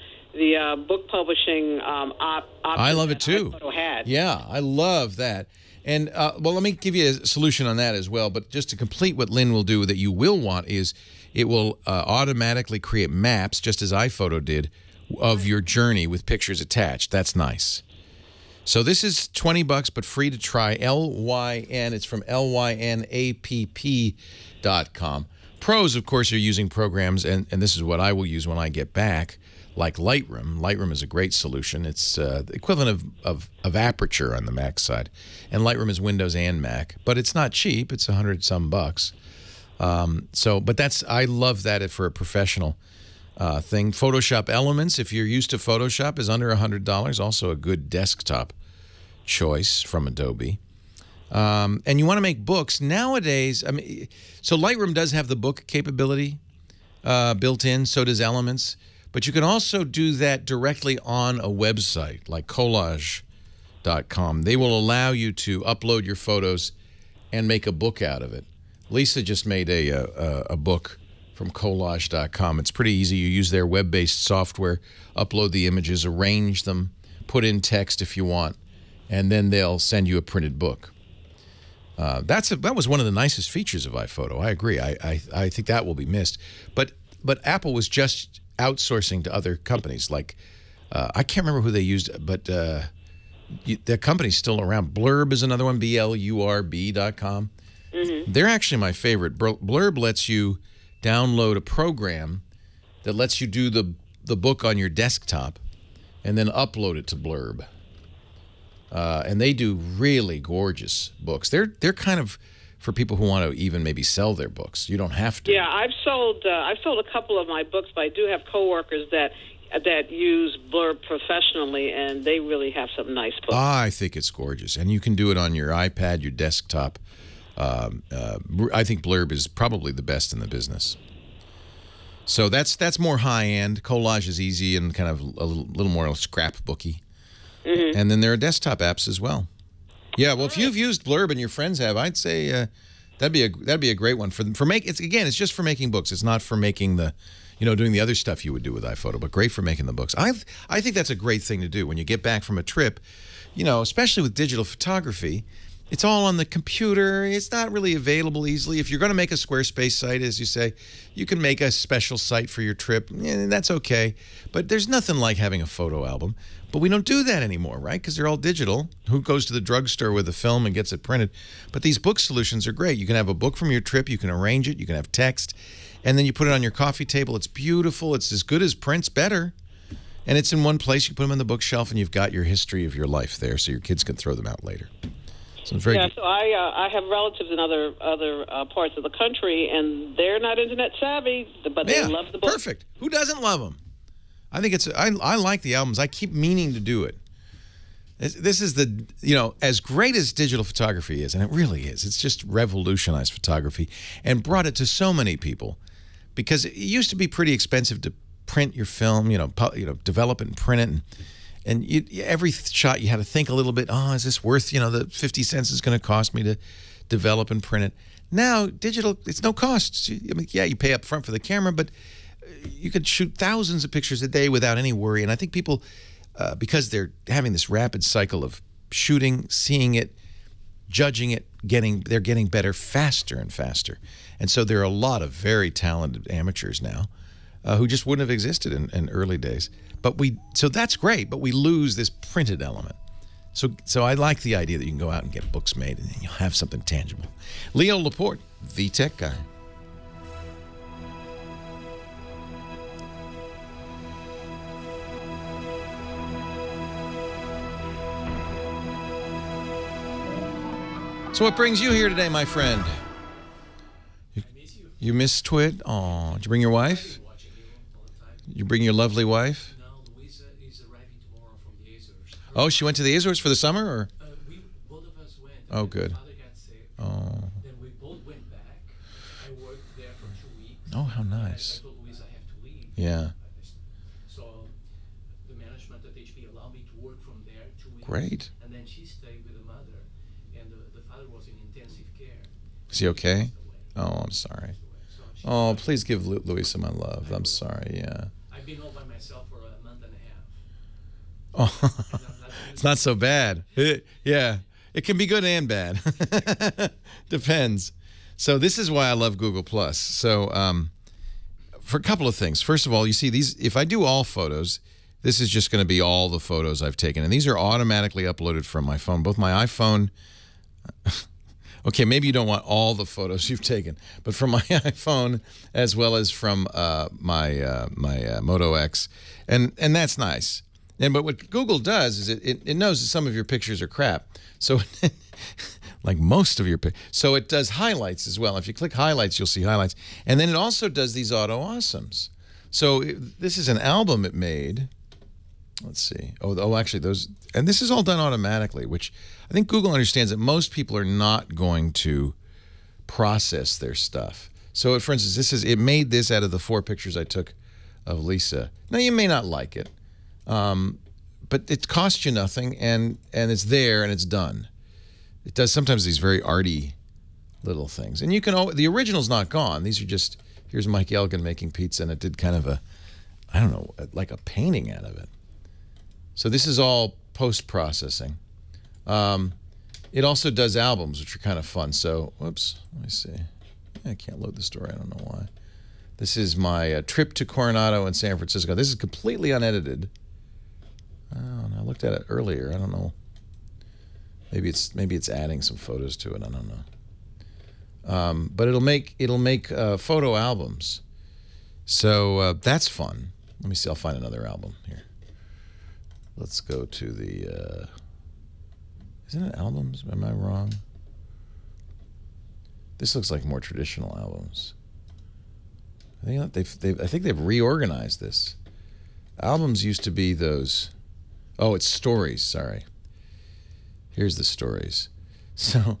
book publishing option. I love it too. iPhoto had. Yeah, I love that. And well, let me give you a solution on that as well. But just to complete what Lyn will do that you will want is it will automatically create maps, just as iPhoto did, of your journey with pictures attached. That's nice. So this is $20, but free to try. Lyn. It's from lynapp.com. Pros, of course, are using programs, and this is what I will use when I get back, like Lightroom. Lightroom is a great solution. It's the equivalent of Aperture on the Mac side. And Lightroom is Windows and Mac. But it's not cheap. It's $100-some bucks. But I love that for a professional thing. Photoshop Elements, if you're used to Photoshop, is under $100. Also a good desktop choice from Adobe. And you want to make books. Nowadays, I mean, so Lightroom does have the book capability built in, so does Elements. But you can also do that directly on a website like collage.com. They will allow you to upload your photos and make a book out of it. Lisa just made a book from collage.com. It's pretty easy. You use their web-based software, upload the images, arrange them, put in text if you want, and then they'll send you a printed book. That was one of the nicest features of iPhoto. I agree. I think that will be missed. But Apple was just outsourcing to other companies. Like I can't remember who they used, but the company's still around. Blurb is another one. BLURB.com. Mm-hmm. They're actually my favorite. Blurb lets you download a program that lets you do the book on your desktop and then upload it to Blurb. And they do really gorgeous books. They're kind of for people who want to even maybe sell their books. You don't have to. Yeah, I've sold a couple of my books, but I do have coworkers that use Blurb professionally, and they really have some nice books. I think it's gorgeous, and you can do it on your iPad, your desktop. I think Blurb is probably the best in the business. So that's more high-end. Collage is easy and kind of a little more scrapbooky. Mm-hmm. And then there are desktop apps as well. Yeah, well, if you've used Blurb and your friends have, I'd say that'd be a great one for it's just for making books. It's not for making doing the other stuff you would do with iPhoto, but great for making the books. I think that's a great thing to do when you get back from a trip, especially with digital photography. It's all on the computer. It's not really available easily. If you're going to make a Squarespace site, as you say, you can make a special site for your trip. That's okay. But there's nothing like having a photo album. But we don't do that anymore, right? Because they're all digital. Who goes to the drugstore with a film and gets it printed? But these book solutions are great. You can have a book from your trip. You can arrange it. You can have text. And then you put it on your coffee table. It's beautiful. It's as good as print's better. And it's in one place. You put them on the bookshelf, and you've got your history of your life there, so your kids can throw them out later. So it's very good. So I have relatives in other parts of the country, and they're not internet savvy, but they love the book. Perfect. Who doesn't love them? I think I like the albums. I keep meaning to do it. This is the, as great as digital photography is, and it really is, it's just revolutionized photography and brought it to so many people, because it used to be pretty expensive to print your film, develop it and print it, and every shot you had to think a little bit, is this worth, the 50 cents it's going to cost me to develop and print it. Now, digital, it's no cost. You pay up front for the camera, but you could shoot thousands of pictures a day without any worry. And I think people, because they're having this rapid cycle of shooting, seeing it, judging it, they're getting better faster and faster. And so there are a lot of very talented amateurs now who just wouldn't have existed in early days. So that's great, but we lose this printed element. So I like the idea that you can go out and get books made, and then you'll have something tangible. Leo Laporte, the tech guy. So what brings you here today, my friend? You miss Twit? Oh, did you bring your wife? You bring your lovely wife? No, Louisa is arriving tomorrow from the Azores. Oh, she went to the Azores for the summer, or? Both of us went. Oh, good. My father got sick. Oh. Then we both went back. I worked there for 2 weeks. Oh, how nice. I told Louisa I have to leave. Yeah. So the management at HP allowed me to work from there 2 weeks. Great. And then she stayed with the mother, and the father was in intensive care. Is he okay? Oh, I'm sorry. Oh, please give Louisa my love. I'm sorry, yeah. I've been all by myself for a month and a half. Oh, it's not so bad. Yeah, it can be good and bad. Depends. So this is why I love Google+. So for a couple of things. First of all, you see these, if I do all photos, this is just going to be all the photos I've taken. And these are automatically uploaded from my phone. Both my iPhone... Okay, maybe you don't want all the photos you've taken, but from my iPhone as well as from my Moto X, and that's nice. But what Google does is it knows that some of your pictures are crap, so like most of your pictures. So it does highlights as well. If you click highlights, you'll see highlights, and then it also does these auto awesomes. So this is an album it made. Let's see. Oh, actually, those, and this is all done automatically, which I think Google understands that most people are not going to process their stuff. So, for instance, it made this out of the 4 pictures I took of Lisa. Now, you may not like it, but it costs you nothing, and it's there and it's done. It does sometimes these very arty little things, and you can. The original's not gone. These are just, here's Mike Elgin making pizza, and it did kind of a, I don't know, like a painting out of it. So this is all post-processing. It also does albums, which are kind of fun. So, whoops, let me see. I can't load the story. I don't know why. This is my trip to Coronado and San Francisco. This is completely unedited. Oh, and I looked at it earlier. I don't know. Maybe it's adding some photos to it. I don't know. But it'll make photo albums. So that's fun. Let me see. I'll find another album here. Let's go to the, isn't it albums? Am I wrong? This looks like more traditional albums. I think they've reorganized this. Albums used to be those, oh, it's stories, sorry. Here's the stories. So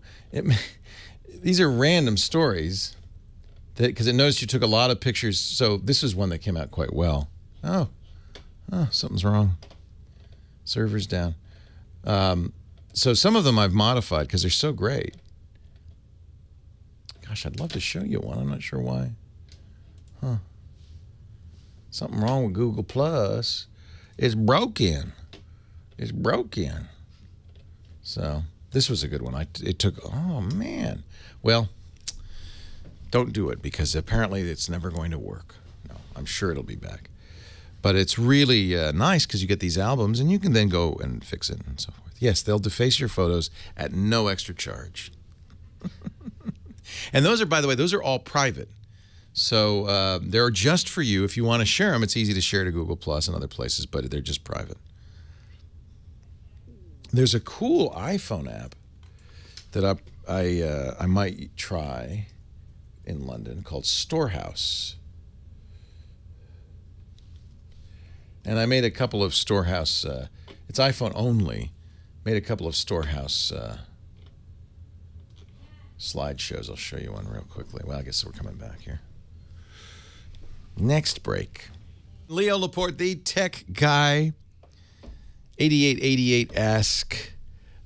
these are random stories because it knows you took a lot of pictures. So this is one that came out quite well. Oh, something's wrong. Server's down. So some of them I've modified because they're so great. Gosh, I'd love to show you one. I'm not sure why. Huh. Something wrong with Google Plus. It's broken. It's broken. So This was a good one. It took, oh, man. Well, don't do it because apparently it's never going to work. No, I'm sure it'll be back. But it's really nice because you get these albums and you can then go and fix it and so forth. Yes, they'll deface your photos at no extra charge. And those are, by the way, those are all private. So they're just for you. If you want to share them, it's easy to share to Google Plus and other places, but they're just private. There's a cool iPhone app that I might try in London called Storehouse. And I made a couple of Storehouse, it's iPhone only, made a couple of Storehouse slideshows. I'll show you one real quickly. Well, I guess we're coming back here. Next break. Leo Laporte, the tech guy. 8888 ask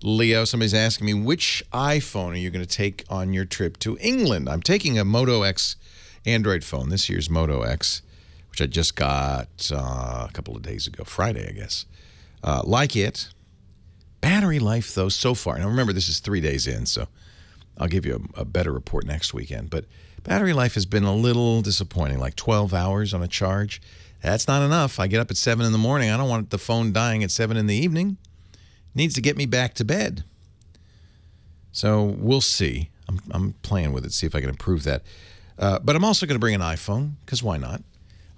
Leo. Somebody's asking me, which iPhone are you going to take on your trip to England? I'm taking a Moto X Android phone, this year's Moto X, which I just got a couple of days ago, Friday, I guess. Like it. Battery life, though, so far. Now, remember, this is 3 days in, so I'll give you a better report next weekend. But battery life has been a little disappointing, like 12 hours on a charge. That's not enough. I get up at 7 in the morning. I don't want the phone dying at 7 in the evening. It needs to get me back to bed. So we'll see. I'm playing with it, see if I can improve that. But I'm also going to bring an iPhone, because why not?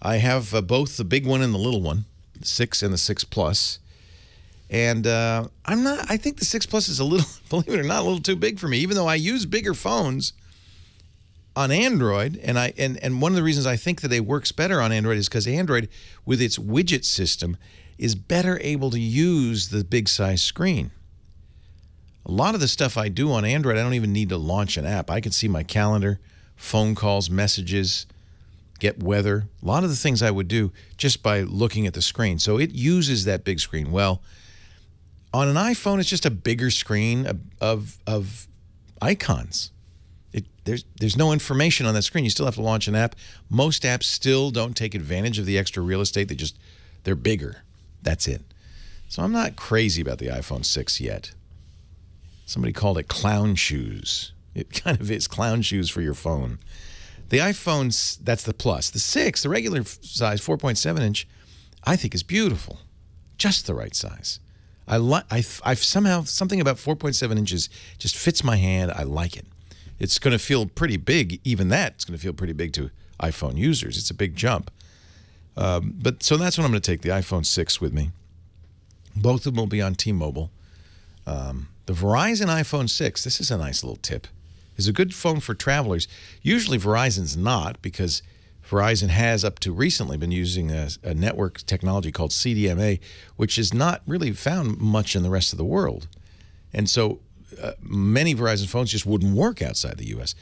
I have both the big one and the little one, the 6 and the 6 Plus. And I think the 6 Plus is a little, believe it or not, a little too big for me, even though I use bigger phones on Android, and one of the reasons I think that it works better on Android is because Android, with its widget system, is better able to use the big size screen. A lot of the stuff I do on Android, I don't even need to launch an app. I can see my calendar, phone calls, messages, get weather. A lot of the things I would do just by looking at the screen. So it uses that big screen. Well, on an iPhone, it's just a bigger screen of icons. There's no information on that screen. You still have to launch an app. Most apps still don't take advantage of the extra real estate. They're bigger. That's it. So I'm not crazy about the iPhone 6 yet. Somebody called it clown shoes. It kind of is clown shoes for your phone. The iPhone, that's the Plus. The 6, the regular size, 4.7 inch, I think is beautiful. Just the right size. I've somehow, something about 4.7 inches just fits my hand. I like it. It's going to feel pretty big. Even that, it's going to feel pretty big to iPhone users. It's a big jump. But so that's what I'm going to take, the iPhone 6 with me. Both of them will be on T-Mobile. The Verizon iPhone 6, this is a nice little tip, is a good phone for travelers. Usually Verizon's not, because Verizon has up to recently been using a network technology called CDMA, which is not really found much in the rest of the world. And so many Verizon phones just wouldn't work outside the U.S.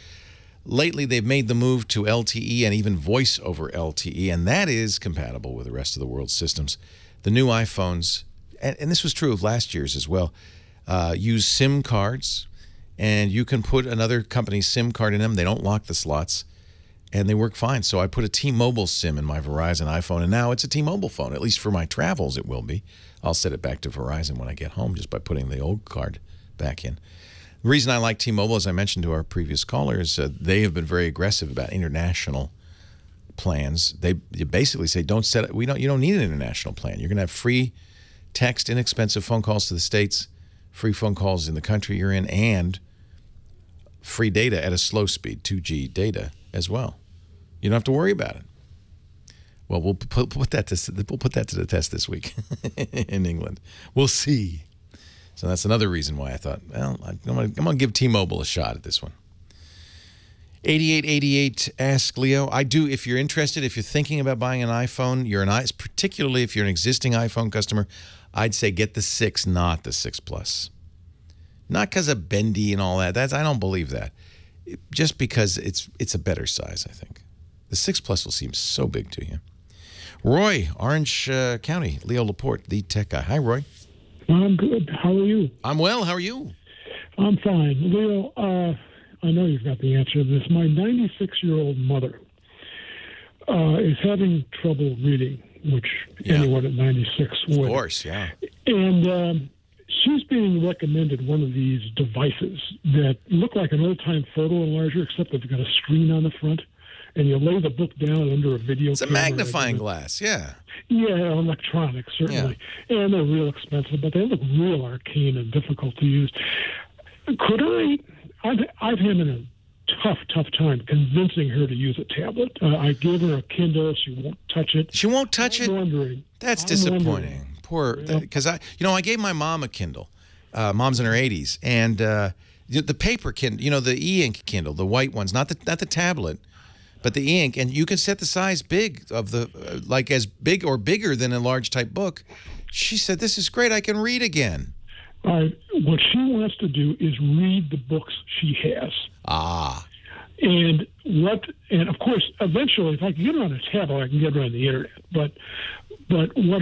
Lately, they've made the move to LTE and even voice over LTE, and that is compatible with the rest of the world's systems. The new iPhones, and this was true of last year's as well, use SIM cards, and you can put another company's SIM card in them. They don't lock the slots, and they work fine. So I put a T-Mobile SIM in my Verizon iPhone, and now it's a T-Mobile phone. At least for my travels, it will be. I'll set it back to Verizon when I get home just by putting the old card back in. The reason I like T-Mobile, as I mentioned to our previous caller, is they have been very aggressive about international plans. They basically say, you don't need an international plan. You're going to have free text, inexpensive phone calls to the States, free phone calls in the country you're in, and free data at a slow speed, 2G data as well. You don't have to worry about it. Well, we'll put that to the test this week in England. We'll see. So that's another reason why I thought, well, I'm going to give T-Mobile a shot at this one. 8888 ask Leo. I do, if you're interested, if you're thinking about buying an iPhone, particularly if you're an existing iPhone customer, I'd say get the 6, not the 6 Plus. Not because of bendy and all that. I don't believe that. Just because it's a better size, I think. The 6 Plus will seem so big to you. Roy, Orange County, Leo Laporte, the tech guy. Hi, Roy. I'm good. How are you? I'm well. How are you? I'm fine. Leo, I know you've got the answer to this. My 96-year-old mother is having trouble reading, which anyone at 96 would. Of course, yeah. And she's being recommended one of these devices that look like an old-time photo enlarger, except they've got a screen on the front, and you lay the book down under a video. It's a magnifying glass, yeah. Yeah, electronics, certainly. Yeah. And they're real expensive, but they look real arcane and difficult to use. Could I've having a tough time convincing her to use a tablet. I gave her a Kindle. She won't touch it. She won't touch it? Wondering. That's disappointing. Poor, because I gave my mom a Kindle. Mom's in her 80s, and the paper Kindle, the e-ink Kindle, the white ones, not the tablet, but the e-ink, and you can set the size big of the like as big or bigger than a large type book. She said, "This is great. I can read again." What she wants to do is read the books she has. Ah. And of course, eventually, if I can get her on a tablet, I can get her on the internet. But what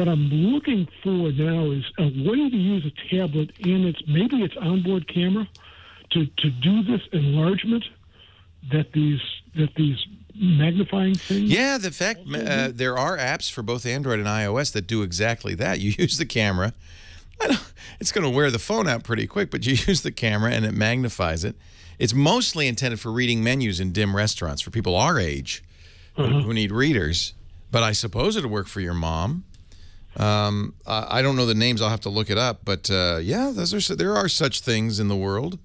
I'm looking for now is a way to use a tablet and maybe its onboard camera to do this enlargement that these magnifying things. Yeah, the fact there are apps for both Android and iOS that do exactly that. You use the camera. It's going to wear the phone out pretty quick, but you use the camera and it magnifies it. It's mostly intended for reading menus in dim restaurants for people our age who need readers. But I suppose it'll work for your mom. I don't know the names. I'll have to look it up. But yeah, there are such things in the world.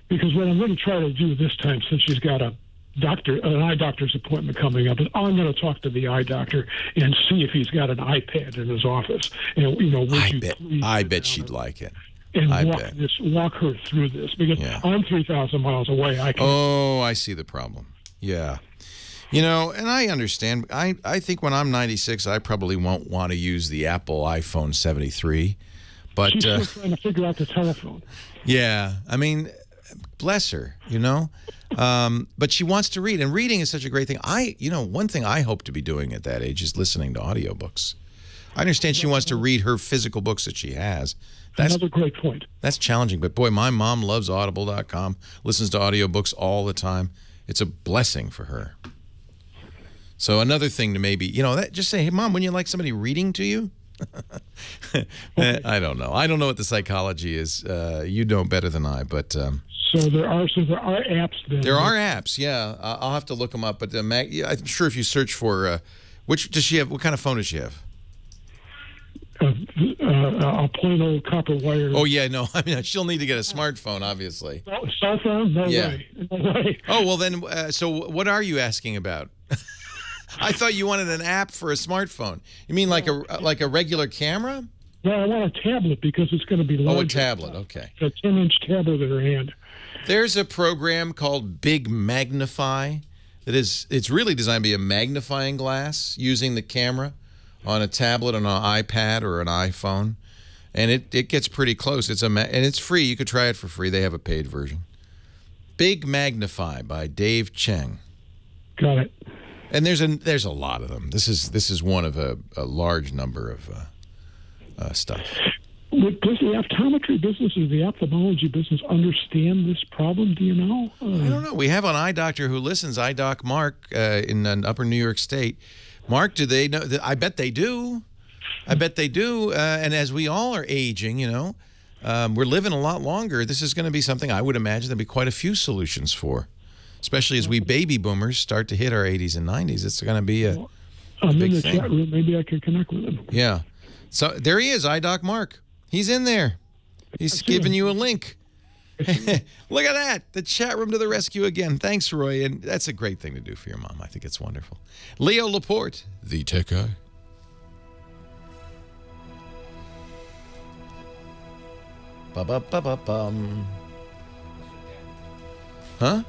Because what I'm going to try to do this time, since she's got an eye doctor's appointment coming up, is I'm going to talk to the eye doctor and see if he's got an iPad in his office. And I bet she'd like it. And walk her through this, because I'm 3,000 miles away. I see the problem. Yeah. And I understand. I think when I'm 96, I probably won't want to use the Apple iPhone 73. But she's still trying to figure out the telephone. Yeah. I mean, bless her, but she wants to read, and reading is such a great thing. One thing I hope to be doing at that age is listening to audiobooks. I understand she wants to read her physical books that she has. That's another great point. That's challenging, but boy, my mom loves audible.com, listens to audiobooks all the time. It's a blessing for her. So another thing to maybe, just say, hey, Mom, wouldn't you like somebody reading to you? I don't know. I don't know what the psychology is. You know better than I, but... So there are apps then. There are apps, yeah. I'll have to look them up. But I'm sure if you search for... what kind of phone does she have? A plain old copper wire. Oh, yeah, no. I mean, she'll need to get a smartphone, obviously. Cell phone? No way. No way. Oh, well then, so what are you asking about? I thought you wanted an app for a smartphone. You mean like a regular camera? No, I want a tablet because it's going to be large. Oh, a tablet, okay. A 10-inch tablet in her hand. There's a program called Big Magnify it's really designed to be a magnifying glass using the camera on a tablet, on an iPad, or an iPhone, and it gets pretty close. And it's free. You could try it for free. They have a paid version. Big Magnify by Dave Cheng. Got it. And there's a lot of them. This is one of a large number of stuff. Does the optometry business or the ophthalmology business understand this problem? Do you know? I don't know. We have an eye doctor who listens, Eye Doc Mark, in Upper New York State. Mark, do they know? I bet they do. I bet they do. And as we all are aging, we're living a lot longer. This is going to be something I would imagine there'll be quite a few solutions for, especially as we baby boomers start to hit our 80s and 90s. It's going to be a big thing. Chat room. Maybe I can connect with him. Yeah. So there he is, Eye Doc Mark. He's in there. He's giving you a link. Look at that. The chat room to the rescue again. Thanks, Roy. And that's a great thing to do for your mom. I think it's wonderful. Leo Laporte, the tech guy. Ba-ba-ba-ba-bum. Huh?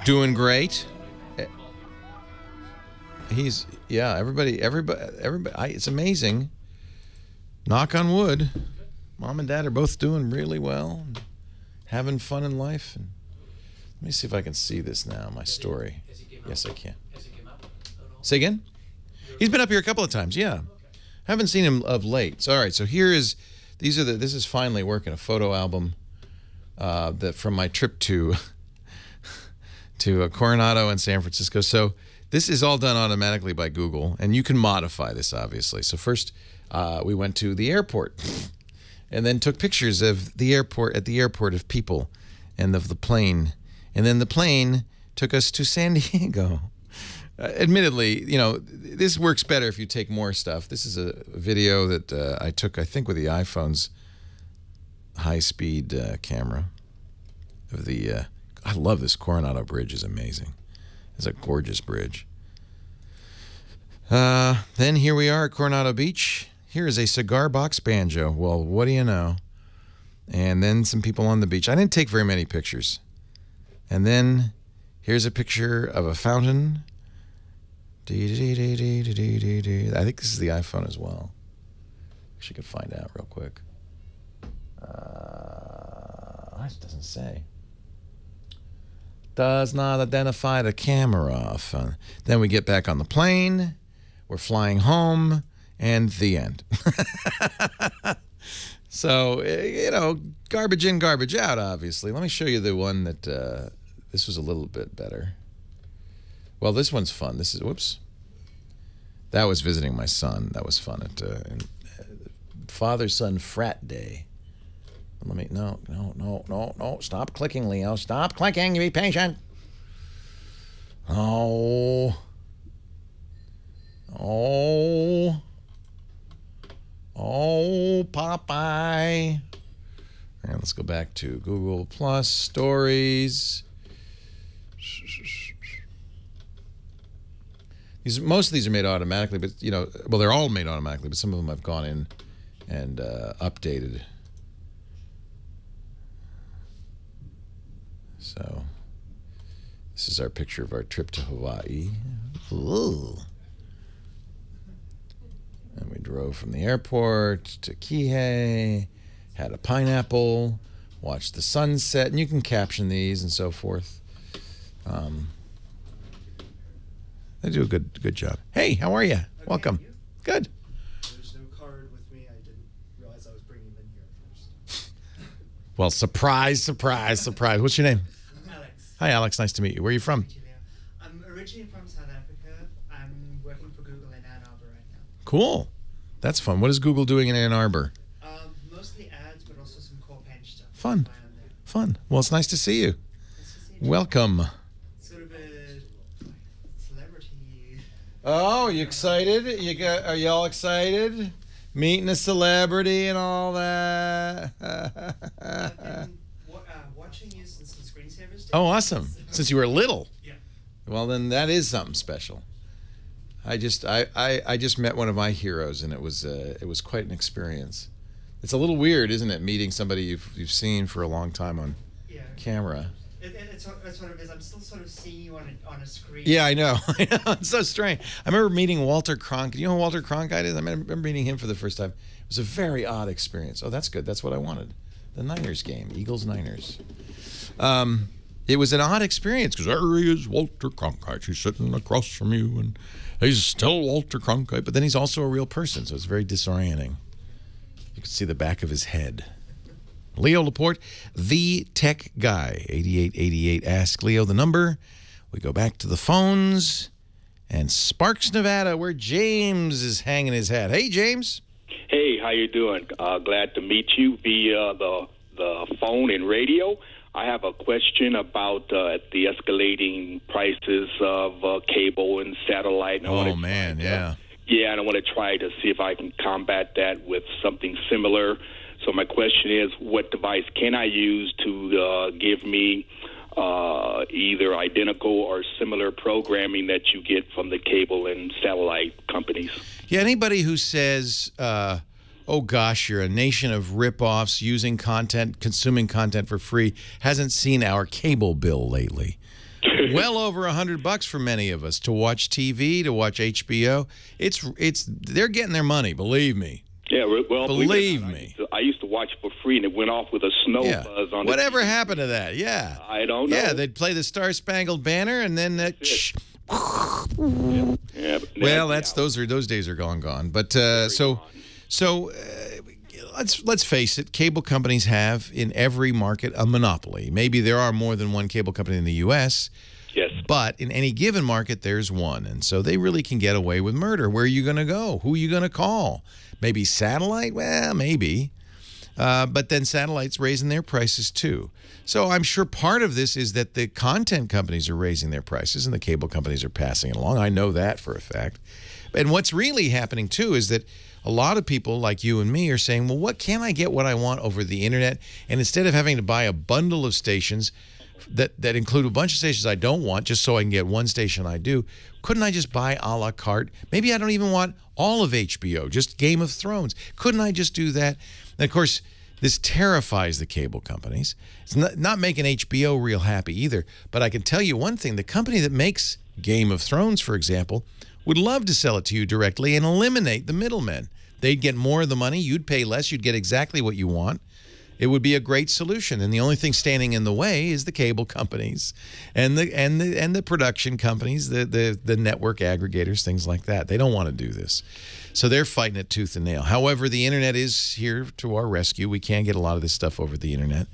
Doing great. Everybody, it's amazing. Knock on wood. Mom and Dad are both doing really well, having fun in life. And let me see if I can see this now, my story. Yes, I can. Say again? He's been up here a couple of times, yeah. Haven't seen him of late. So, all right, so this is finally working, a photo album from my trip to Coronado and San Francisco. So this is all done automatically by Google, and you can modify this, obviously. So first, we went to the airport. and then took pictures of the airport of people and of the plane. And then the plane took us to San Diego. Admittedly, you know, this works better if you take more stuff. This is a video that I took, I think, with the iPhone's high-speed camera. Of the, I love this Coronado Bridge. It's amazing. It's a gorgeous bridge. Then here we are at Coronado Beach. Here is a cigar box banjo. Well, what do you know? And then some people on the beach. I didn't take very many pictures. And then here's a picture of a fountain. I think this is the iPhone as well. Actually, could find out real quick. It doesn't say. Does not identify the camera. Then we get back on the plane. We're flying home, and the end. So, you know, garbage in, garbage out, obviously. Let me show you the one that, this was a little bit better. Well, this one's fun. This is, whoops. That was visiting my son. That was fun at father-son frat day. Let me, no. Stop clicking, Leo. Stop clicking. Be patient. Oh, Popeye. And let's go back to Google Plus Stories. Most of these are made automatically, but, you know, well, they're all made automatically, but some of them I've gone in and updated. So, this is our picture of our trip to Hawaii. Ooh. And we drove from the airport to Kihei, had a pineapple, watched the sunset, and you can caption these and so forth. They do a good job. Hey, how are you? Okay, welcome. You? Good. There's no card with me. I didn't realize I was bringing them in here first. Well, surprise, surprise, surprise. What's your name? Alex. Hi, Alex. Nice to meet you. Where are you from? I'm originally from South Africa. I'm working for Google in Ann Arbor right now. Cool. That's fun. What is Google doing in Ann Arbor? Mostly ads, but also some core page stuff. Fun. Fun. Well, it's nice to see you. Nice to see you. Welcome. Sort of a celebrity. Oh, you excited? Are you all excited? Meeting a celebrity and all that. I've been watching you since the screensavers days. Oh, awesome. Since you were little. Yeah. Well, then that is something special. I just met one of my heroes, and it was quite an experience. It's a little weird, isn't it, meeting somebody you've seen for a long time on camera. It sort of is. I'm still sort of seeing you on a screen. Yeah, I know. It's so strange. I remember meeting Walter Cronkite. Do you know who Walter Cronkite is? I remember meeting him for the first time. It was a very odd experience. Oh, that's good. That's what I wanted. The Niners game, Eagles-Niners. It was an odd experience because there he is, Walter Cronkite. He's sitting across from you, and he's still Walter Cronkite, but then he's also a real person, so it's very disorienting. You can see the back of his head. Leo Laporte, the tech guy, 8888. Ask Leo the number. We go back to the phones and Sparks, Nevada, where James is hanging his hat. Hey, James. Hey, how you doing? Glad to meet you via the phone and radio. I have a question about the escalating prices of cable and satellite. Oh, man, yeah. Yeah, and I want to try to see if I can combat that with something similar. So my question is, what device can I use to give me either identical or similar programming that you get from the cable and satellite companies? Yeah, anybody who says, oh gosh, you're a nation of rip-offs using content, consuming content for free, hasn't seen our cable bill lately. Well over $100 for many of us to watch TV, to watch HBO. They're getting their money, believe me. Yeah, well, believe me. I used to watch for free, and it went off with a snow buzz on. Whatever happened to that? Yeah, I don't know. Yeah, they'd play the Star-Spangled Banner, and then that. Well, those days are gone. But let's face it. Cable companies have in every market a monopoly. Maybe there are more than one cable company in the U.S. Yes. But in any given market, there's one. And so they really can get away with murder. Where are you going to go? Who are you going to call? Maybe satellite? Well, maybe. But then satellites raising their prices too. So I'm sure part of this is that the content companies are raising their prices and the cable companies are passing it along. I know that for a fact. And what's really happening too is that a lot of people like you and me are saying, well, what can I get what I want over the internet? And instead of having to buy a bundle of stations that include a bunch of stations I don't want just so I can get one station I do, couldn't I just buy a la carte? Maybe I don't even want all of HBO, just Game of Thrones. Couldn't I just do that? And of course, this terrifies the cable companies. It's not making HBO real happy either. But I can tell you one thing. The company that makes Game of Thrones, for example, would love to sell it to you directly and eliminate the middlemen. They'd get more of the money. You'd pay less. You'd get exactly what you want. It would be a great solution. And the only thing standing in the way is the cable companies and the production companies, the network aggregators, things like that. They don't want to do this. So they're fighting it tooth and nail. However, the internet is here to our rescue. We can get a lot of this stuff over the internet.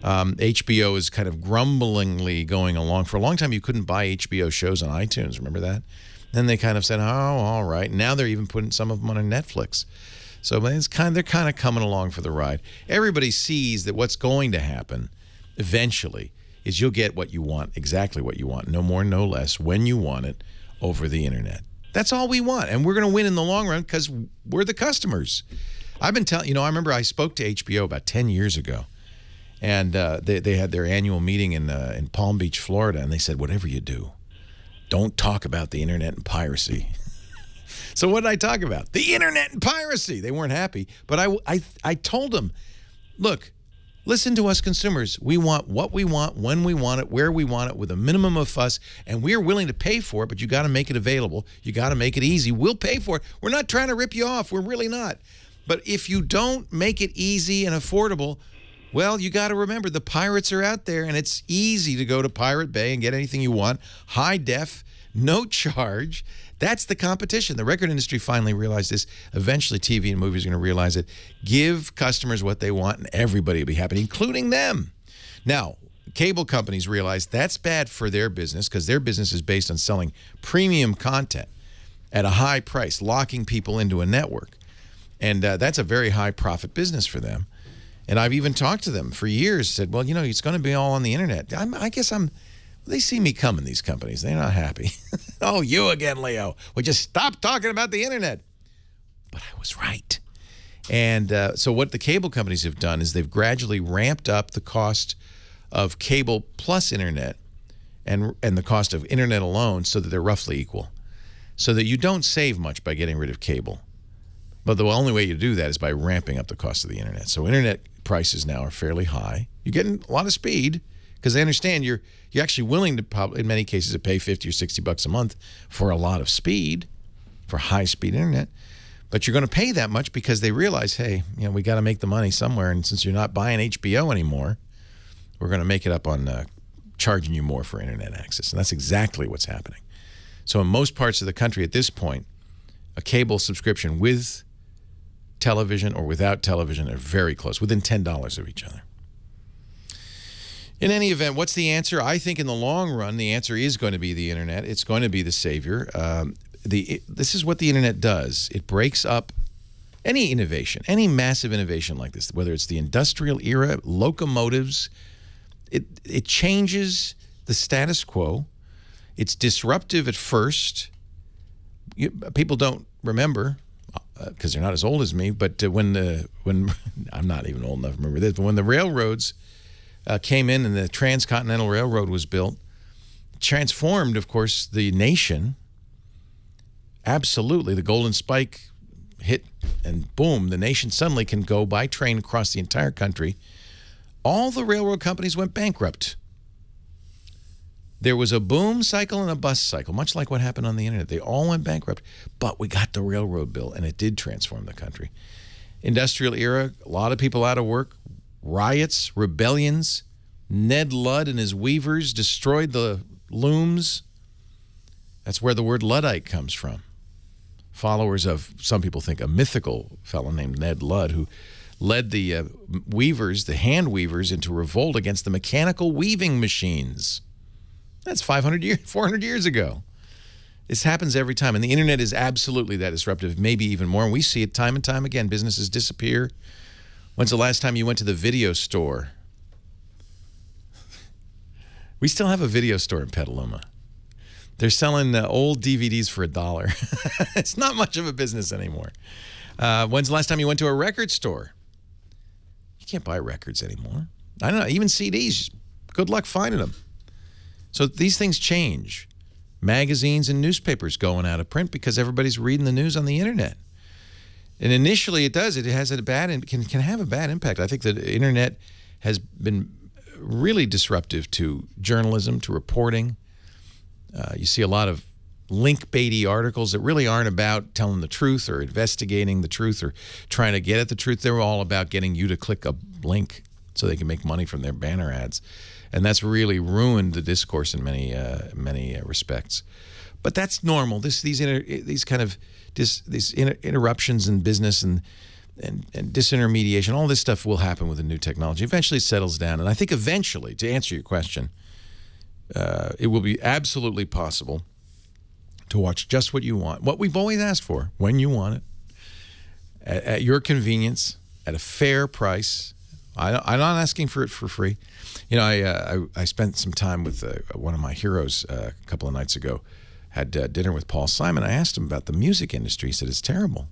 HBO is kind of grumblingly going along. For a long time, you couldn't buy HBO shows on iTunes. Remember that? Then they kind of said, oh, all right. Now they're even putting some of them on Netflix. So it's they're kind of coming along for the ride. Everybody sees that what's going to happen eventually is you'll get what you want, exactly what you want, no more, no less, when you want it over the internet. That's all we want. And we're going to win in the long run because we're the customers. I've been telling, I remember I spoke to HBO about 10 years ago. And they had their annual meeting in Palm Beach, Florida. And they said, whatever you do, don't talk about the internet and piracy. So what did I talk about? The internet and piracy. They weren't happy. But I told them, look, listen to us consumers. We want what we want, when we want it, where we want it, with a minimum of fuss. And we're willing to pay for it, but you got to make it available. You got to make it easy. We'll pay for it. We're not trying to rip you off. We're really not. But if you don't make it easy and affordable, well, you got to remember the pirates are out there, and it's easy to go to Pirate Bay and get anything you want. High def, no charge. That's the competition. The record industry finally realized this. Eventually, TV and movies are going to realize it. Give customers what they want, and everybody will be happy, including them. Now, cable companies realize that's bad for their business because their business is based on selling premium content at a high price, locking people into a network. And that's a very high profit business for them. And I've even talked to them for years, said, well, it's going to be all on the internet. I guess they see me coming, these companies. They're not happy. Oh, you again, Leo. Would you stop talking about the internet? But I was right. And so what the cable companies have done is they've gradually ramped up the cost of cable plus internet and the cost of internet alone so that they're roughly equal. So that you don't save much by getting rid of cable. But the only way you do that is by ramping up the cost of the internet. So internet prices now are fairly high. You're getting a lot of speed because they understand you're actually willing to probably, in many cases, to pay $50 or $60 a month for a lot of speed, for high-speed internet. But you're going to pay that much because they realize, hey, we got to make the money somewhere. And since you're not buying HBO anymore, we're going to make it up on charging you more for internet access. And that's exactly what's happening. So in most parts of the country at this point, a cable subscription with television or without television are very close, within $10 of each other. In any event, what's the answer? I think in the long run, the answer is going to be the internet. It's going to be the savior. This is what the internet does. It breaks up any innovation, any massive innovation like this, whether it's the industrial era, locomotives. It changes the status quo. It's disruptive at first. People don't remember, because they're not as old as me, but when I'm not even old enough to remember this, but when the railroads came in and the Transcontinental Railroad was built, transformed, of course, the nation. Absolutely, the Golden Spike hit, and boom, the nation suddenly can go by train across the entire country. All the railroad companies went bankrupt. There was a boom cycle and a bust cycle, much like what happened on the internet. They all went bankrupt, but we got the railroad bill, and it did transform the country. Industrial era, a lot of people out of work, riots, rebellions. Ned Ludd and his weavers destroyed the looms. That's where the word Luddite comes from. Followers of, some people think, a mythical fellow named Ned Ludd, who led the weavers, the hand weavers, into revolt against the mechanical weaving machines. That's 400 years ago. This happens every time, and the internet is absolutely that disruptive, maybe even more, and we see it time and time again. Businesses disappear. When's the last time you went to the video store? We still have a video store in Petaluma. They're selling old DVDs for $1. It's not much of a business anymore. When's the last time you went to a record store? You can't buy records anymore. I don't know, even CDs. Good luck finding them. So these things change. Magazines and newspapers going out of print because everybody's reading the news on the internet. And initially it does. It has a bad, can have a bad impact. I think the internet has been really disruptive to journalism, to reporting. You see a lot of link-baity articles that really aren't about telling the truth or investigating the truth or trying to get at the truth. They're all about getting you to click a link so they can make money from their banner ads. And that's really ruined the discourse in many respects. But that's normal. These interruptions in business and disintermediation, all this stuff will happen with the new technology. Eventually it settles down. And I think eventually, to answer your question, it will be absolutely possible to watch just what you want, what we've always asked for, when you want it, at your convenience, at a fair price. I'm not asking for it for free. You know, I spent some time with one of my heroes a couple of nights ago. Had dinner with Paul Simon. I asked him about the music industry. He said, it's terrible.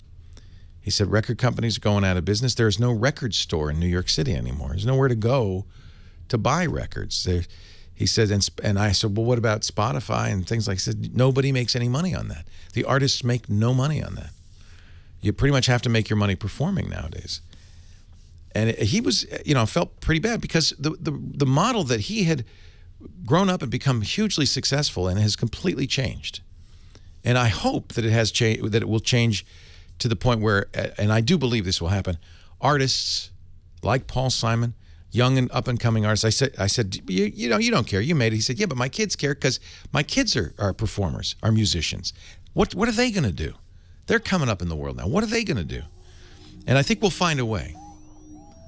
He said, record companies are going out of business. There's no record store in New York City anymore. There's nowhere to go to buy records. He said, and I said, well, what about Spotify and things like that? He said, nobody makes any money on that. The artists make no money on that. You pretty much have to make your money performing nowadays. And he was, you know, felt pretty bad because the model that he had grown up and become hugely successful and has completely changed. And I hope that it has changed, that it will change to the point where, and I do believe this will happen, artists like Paul Simon, young and up-and-coming artists, I said, you know, you don't care, you made it. He said, yeah, but my kids care because my kids are performers, are musicians. What are they going to do? They're coming up in the world now. What are they going to do? And I think we'll find a way.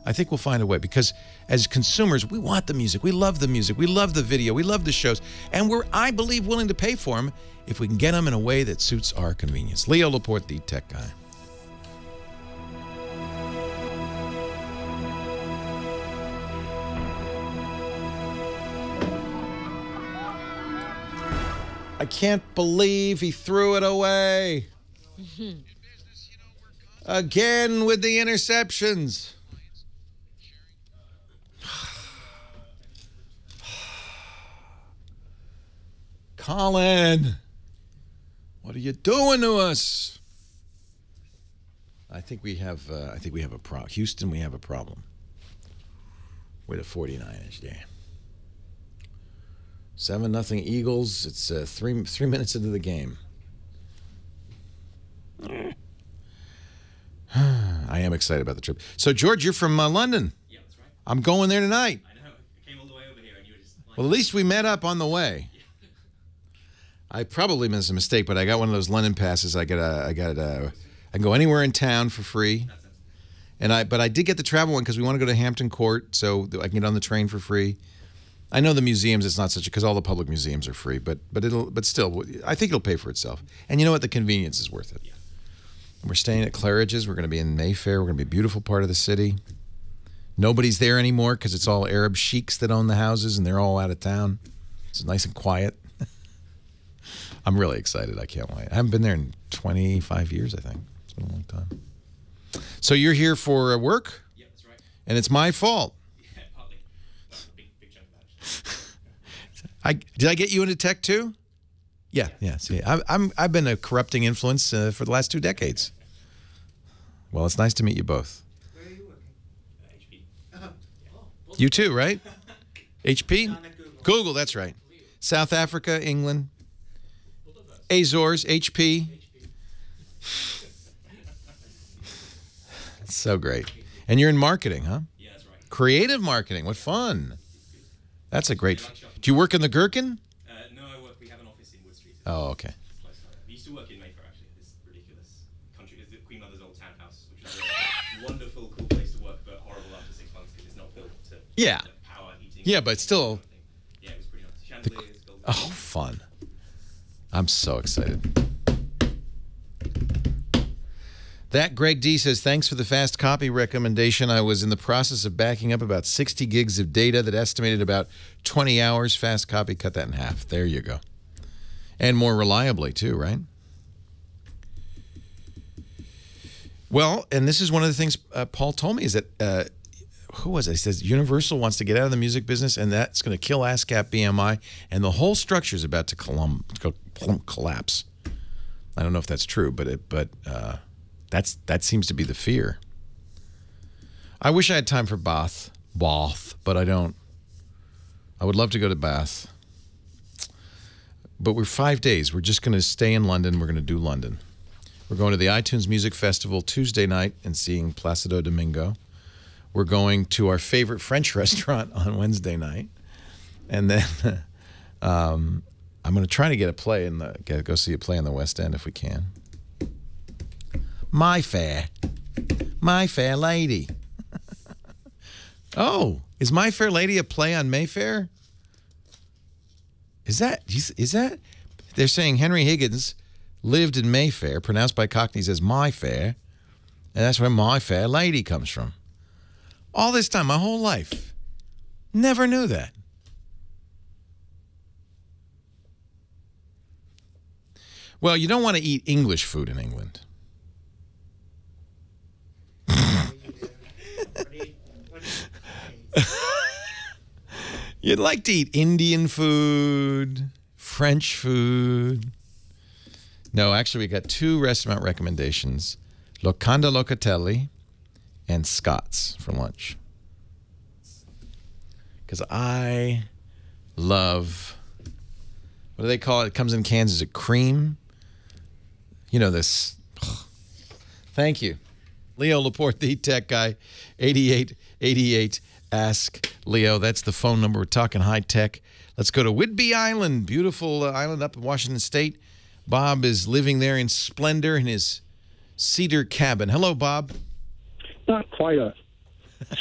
I think we'll find a way because as consumers, we want the music. We love the music. We love the video. We love the shows. And we're, I believe, willing to pay for them if we can get them in a way that suits our convenience. Leo Laporte, the tech guy. I can't believe he threw it away. Again with the interceptions. Colin, what are you doing to us? I think we have a problem. Houston, we have a problem with a 49ers there. 7-0 Eagles. It's 3 minutes into the game. I am excited about the trip. So, George, you're from London. Yeah, that's right. I'm going there tonight. I know. I came all the way over here, and you were just like... Well, at least we met up on the way. Yeah. I probably made a mistake, but I got one of those London passes. I can go anywhere in town for free. But I did get the travel one because we want to go to Hampton Court, so I can get on the train for free. I know the museums, it's not such a, because all the public museums are free, but still, I think it'll pay for itself. And you know what? The convenience is worth it. Yeah. And we're staying at Claridge's. We're going to be in Mayfair. We're going to be a beautiful part of the city. Nobody's there anymore because it's all Arab sheiks that own the houses, and they're all out of town. It's nice and quiet. I'm really excited. I can't wait. I haven't been there in 25 years, I think. It's been a long time. So you're here for work? Yeah, that's right. And it's my fault. Yeah, partly. That's a big chunk of that. Did I get you into tech too? Yeah. See, I've been a corrupting influence for the last 2 decades. Well, it's nice to meet you both. Where are you working? HP. You too, right? HP? Google, that's right. South Africa, England. Azores, HP. So great. And you're in marketing, huh? Yeah, that's right. Creative marketing. What fun. That's a great... Do you work in the Gherkin? No, we have an office in Wood Street. Oh, okay. We used to work in Mayfair, actually, this ridiculous country. It's the Queen Mother's old townhouse, which is a wonderful, cool place to work, but horrible after 6 months because it's not built to power heating. Yeah, but still... Yeah, it was pretty nice. Chandeliers, oh, fun. I'm so excited. That Greg D says, thanks for the fast copy recommendation. I was in the process of backing up about 60 gigs of data that estimated about 20 hours. Fast copy, cut that in half. There you go. And more reliably, too, right? Well, and this is one of the things Paul told me is that, who was it? He says Universal wants to get out of the music business, and that's going to kill ASCAP BMI, and the whole structure is about to collapse. I don't know if that's true, but that seems to be the fear. I wish I had time for Bath, but I don't. I would love to go to Bath. But we're 5 days. We're just going to stay in London. We're going to do London. We're going to the iTunes Music Festival Tuesday night and seeing Placido Domingo. We're going to our favorite French restaurant on Wednesday night. And then I'm going to try to get a play go see a play in the West End if we can. My Fair Lady. Oh, is My Fair Lady a play on Mayfair? Is that? They're saying Henry Higgins lived in Mayfair, pronounced by Cockneys as My Fair, and that's where My Fair Lady comes from. All this time, my whole life, never knew that. Well, you don't want to eat English food in England. You'd like to eat Indian food, French food. No, actually, we got 2 restaurant recommendations. Locanda Locatelli and Scott's for lunch. Because I love, what do they call it? It comes in cans as a cream. You know this. Thank you. Leo Laporte, the tech guy, 8888. Ask Leo. That's the phone number. We're talking high tech. Let's go to Whidbey Island, beautiful island up in Washington State. Bob is living there in splendor in his cedar cabin. Hello, Bob. Not quite a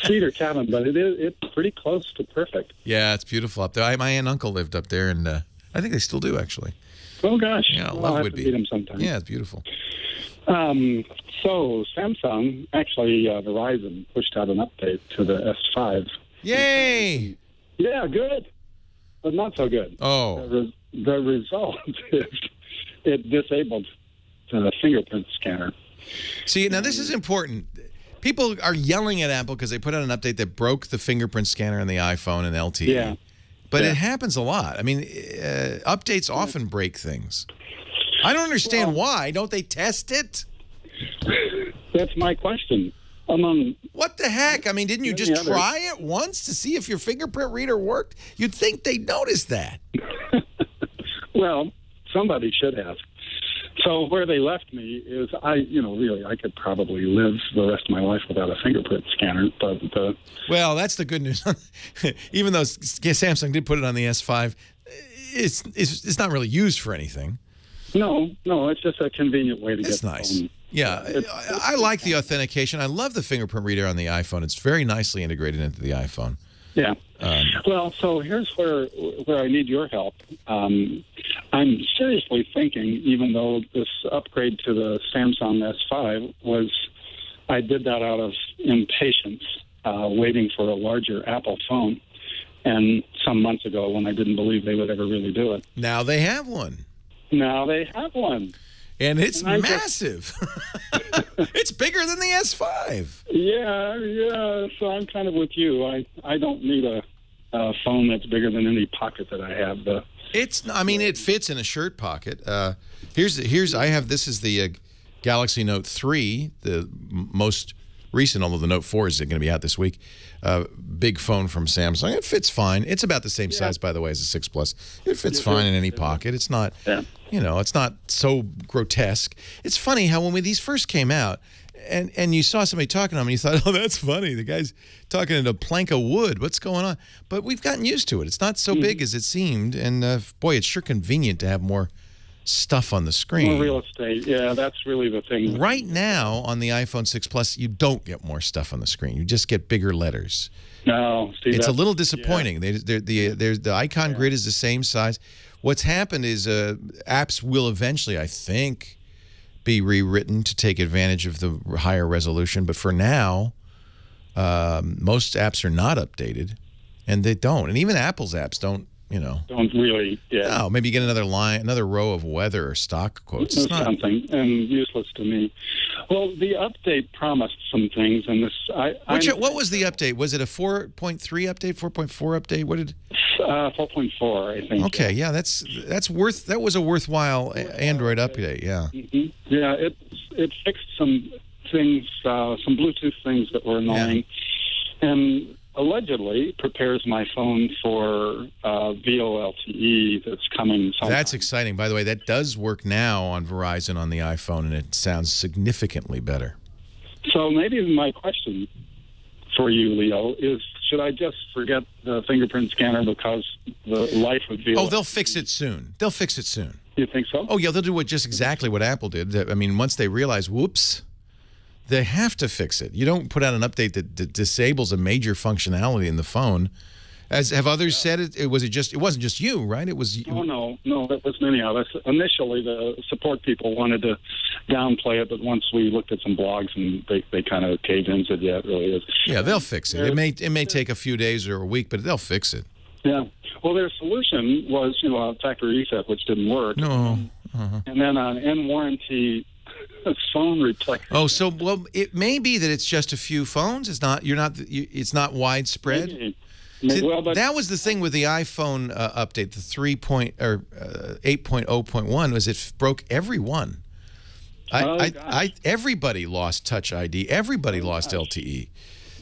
cedar cabin, but it's pretty close to perfect. Yeah, it's beautiful up there. My aunt and uncle lived up there, and I think they still do, actually. Oh, gosh. Yeah, I love I'll have Whidbey. to meet them sometime. Yeah, it's beautiful. So Samsung, actually Verizon, pushed out an update to the S5. Yay! Yeah, good, but not so good. Oh. The result is it disabled the fingerprint scanner. See, now this is important. People are yelling at Apple because they put out an update that broke the fingerprint scanner on the iPhone and LTE. Yeah. But it happens a lot. I mean, updates often break things. I don't understand why. Don't they test it? That's my question. What the heck? I mean, didn't you just try it once to see if your fingerprint reader worked? You'd think they'd notice that. Well, somebody should have. So where they left me is I could probably live the rest of my life without a fingerprint scanner. But well, that's the good news. Even though Samsung did put it on the S5, it's not really used for anything. No, it's just a convenient way to get. It's nice. Yeah, I like the authentication. I love the fingerprint reader on the iPhone. It's very nicely integrated into the iPhone. Yeah. Well, so here's where I need your help. I'm seriously thinking, even though this upgrade to the Samsung S5 I did that out of impatience, waiting for a larger Apple phone, and some months ago when I didn't believe they would ever really do it. Now they have one. And it's massive. It's bigger than the S5. Yeah. So I'm kind of with you. I don't need a phone that's bigger than any pocket that I have. It fits in a shirt pocket. This is the Galaxy Note 3, the most recent, although the Note 4 is going to be out this week. Big phone from Samsung. It fits fine. It's about the same size, by the way, as a 6 Plus. It fits fine in any pocket. It's not, it's not so grotesque. It's funny how when these first came out, and you saw somebody talking to them, and you thought, oh, that's funny. The guy's talking in a plank of wood. What's going on? But we've gotten used to it. It's not so big as it seemed, and boy, it's sure convenient to have more stuff on the screen. More real estate. Yeah, that's really the thing. Right now on the iPhone 6 Plus, you don't get more stuff on the screen. You just get bigger letters. No, it's a little disappointing. Yeah. The icon grid is the same size. What's happened is apps will eventually, I think, be rewritten to take advantage of the higher resolution. But for now, most apps are not updated, and they don't. And even Apple's apps don't, you know. Don't really, yeah. No, maybe you get another row of weather or stock quotes. It's not something, and useless to me. Well, the update promised some things, and this... What was the update? Was it a 4.3 update, 4.4 update? What did... 4.4, I think. Okay, yeah, that was a worthwhile Android update, yeah. Mm-hmm. Yeah, it fixed some things, some Bluetooth things that were annoying, and allegedly prepares my phone for VoLTE that's coming sometime. That's exciting. By the way, that does work now on Verizon on the iPhone, and it sounds significantly better. So maybe my question for you, Leo, is should I just forget the fingerprint scanner because the life of VoLTE... Oh, they'll fix it soon. They'll fix it soon. You think so? Oh, yeah, they'll do just exactly what Apple did. I mean, once they realize, whoops... They have to fix it. You don't put out an update that disables a major functionality in the phone. As have others said, it wasn't just you, right? It was. No, that was many of us. Initially, the support people wanted to downplay it, but once we looked at some blogs and they kind of caved in and said, "Yeah, it really is." Yeah, they'll fix it. It may take a few days or a week, but they'll fix it. Yeah. Well, their solution was a factory reset, which didn't work. No. And then an in warranty phone replacement. Oh, so it may be that it's just a few phones. It's not. It's not widespread. Maybe. That was the thing with the iPhone update, the 8.0.1, was it broke every one. Everybody lost Touch ID. Everybody lost LTE.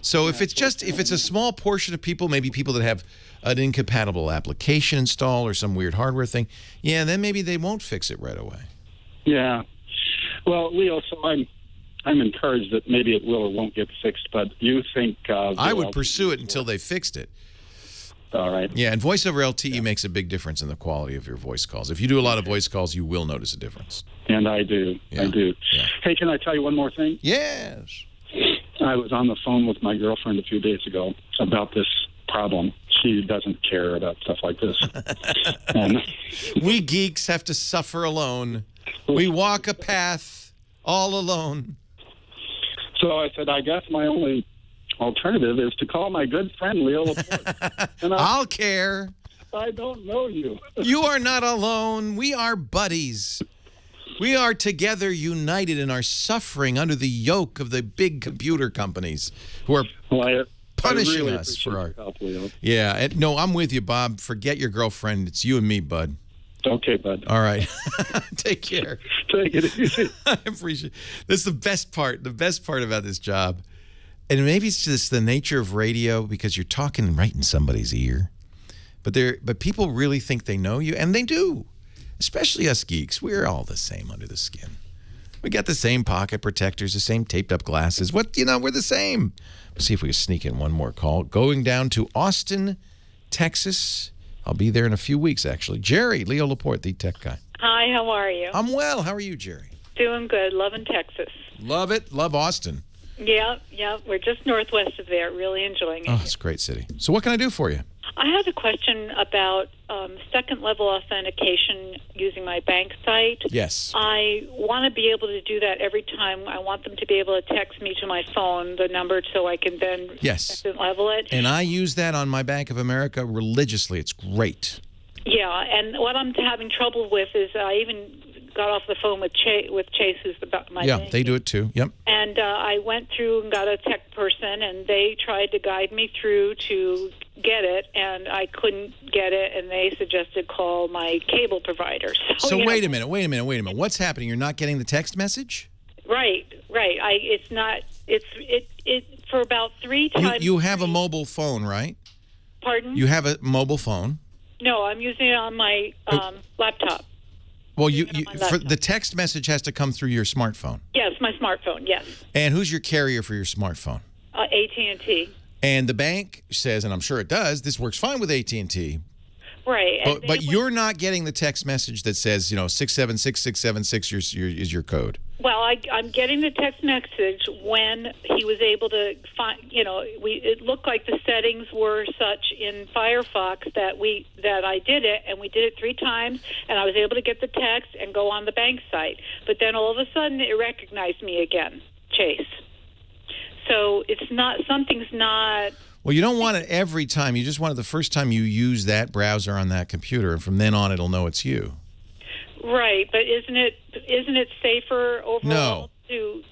So if it's a small portion of people, maybe people that have an incompatible application installed or some weird hardware thing, yeah, then maybe they won't fix it right away. Yeah. Well, Leo, so I'm encouraged that maybe it will or won't get fixed, but you think... I would pursue it until they fixed it. All right. Yeah, and voice over LTE makes a big difference in the quality of your voice calls. If you do a lot of voice calls, you will notice a difference. And I do. Yeah. I do. Yeah. Hey, can I tell you one more thing? Yes. I was on the phone with my girlfriend a few days ago about this problem. She doesn't care about stuff like this. And we geeks have to suffer alone. We walk a path all alone. So I said, I guess my only alternative is to call my good friend Leo Laporte. And I'll care. I don't know you. You are not alone. We are buddies. We are together united in our suffering under the yoke of the big computer companies who are punishing us for our help, Leo. Yeah, no, I'm with you, Bob. Forget your girlfriend. It's you and me, bud. Okay, bud. All right. Take care. Take it easy. I appreciate it. That's the best part. The best part about this job. And maybe it's just the nature of radio because you're talking right in somebody's ear. But people really think they know you, and they do. Especially us geeks. We're all the same under the skin. We got the same pocket protectors, the same taped up glasses. We're the same. Let's see if we can sneak in one more call. Going down to Austin, Texas. I'll be there in a few weeks, actually. Jerry, Leo Laporte, the tech guy. Hi, how are you? I'm well. How are you, Jerry? Doing good. Loving Texas. Love it. Love Austin. Yeah. We're just northwest of there. Really enjoying it. Oh, it's a great city. So what can I do for you? I had a question about second-level authentication using my bank site. Yes. I want to be able to do that every time. I want them to be able to text me to my phone the number so I can then second level it. And I use that on my Bank of America religiously. It's great. Yeah, and what I'm having trouble with is I even got off the phone with Chase, who's my Yeah, they do it too. Yep. And I went through and got a tech person, and they tried to guide me through to get it, and I couldn't get it, and they suggested call my cable provider. So wait a minute. What's happening? You're not getting the text message? Right. It's not. It's for about 3 times. You have a mobile phone, right? Pardon? You have a mobile phone? No, I'm using it on my laptop. Well, the text message has to come through your smartphone. Yes, my smartphone. Yes. And who's your carrier for your smartphone? AT&T. And the bank says, and I'm sure it does, this works fine with AT&T. Right. But you're not getting the text message that says, 676676 is your code. Well, I'm getting the text message when he was able to find. It looked like the settings were such in Firefox that I did it, and we did it 3 times, and I was able to get the text and go on the bank site. But then all of a sudden, it recognized me again, Chase. So something's not. Well, you don't want it every time. You just want it the first time you use that browser on that computer, and from then on, it'll know it's you. Right, but isn't it safer overall?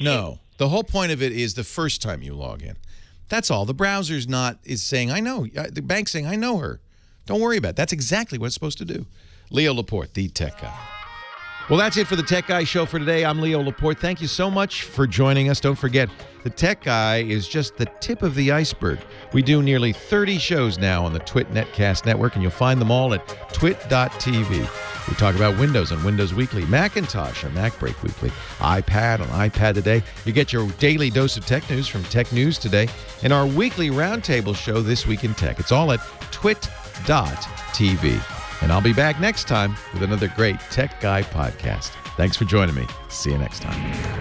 No. The whole point of it is the first time you log in. That's all. The browser's is saying, I know. The bank's saying, I know her. Don't worry about it. That's exactly what it's supposed to do. Leo Laporte, the Tech Guy. Well, that's it for the Tech Guy Show for today. I'm Leo Laporte. Thank you so much for joining us. Don't forget, the Tech Guy is just the tip of the iceberg. We do nearly 30 shows now on the Twit Netcast Network, and you'll find them all at twit.tv. We talk about Windows on Windows Weekly, Macintosh on Mac Break Weekly, iPad on iPad Today. You get your daily dose of tech news from Tech News Today, and our weekly roundtable show, This Week in Tech. It's all at twit.tv. And I'll be back next time with another great Tech Guy podcast. Thanks for joining me. See you next time.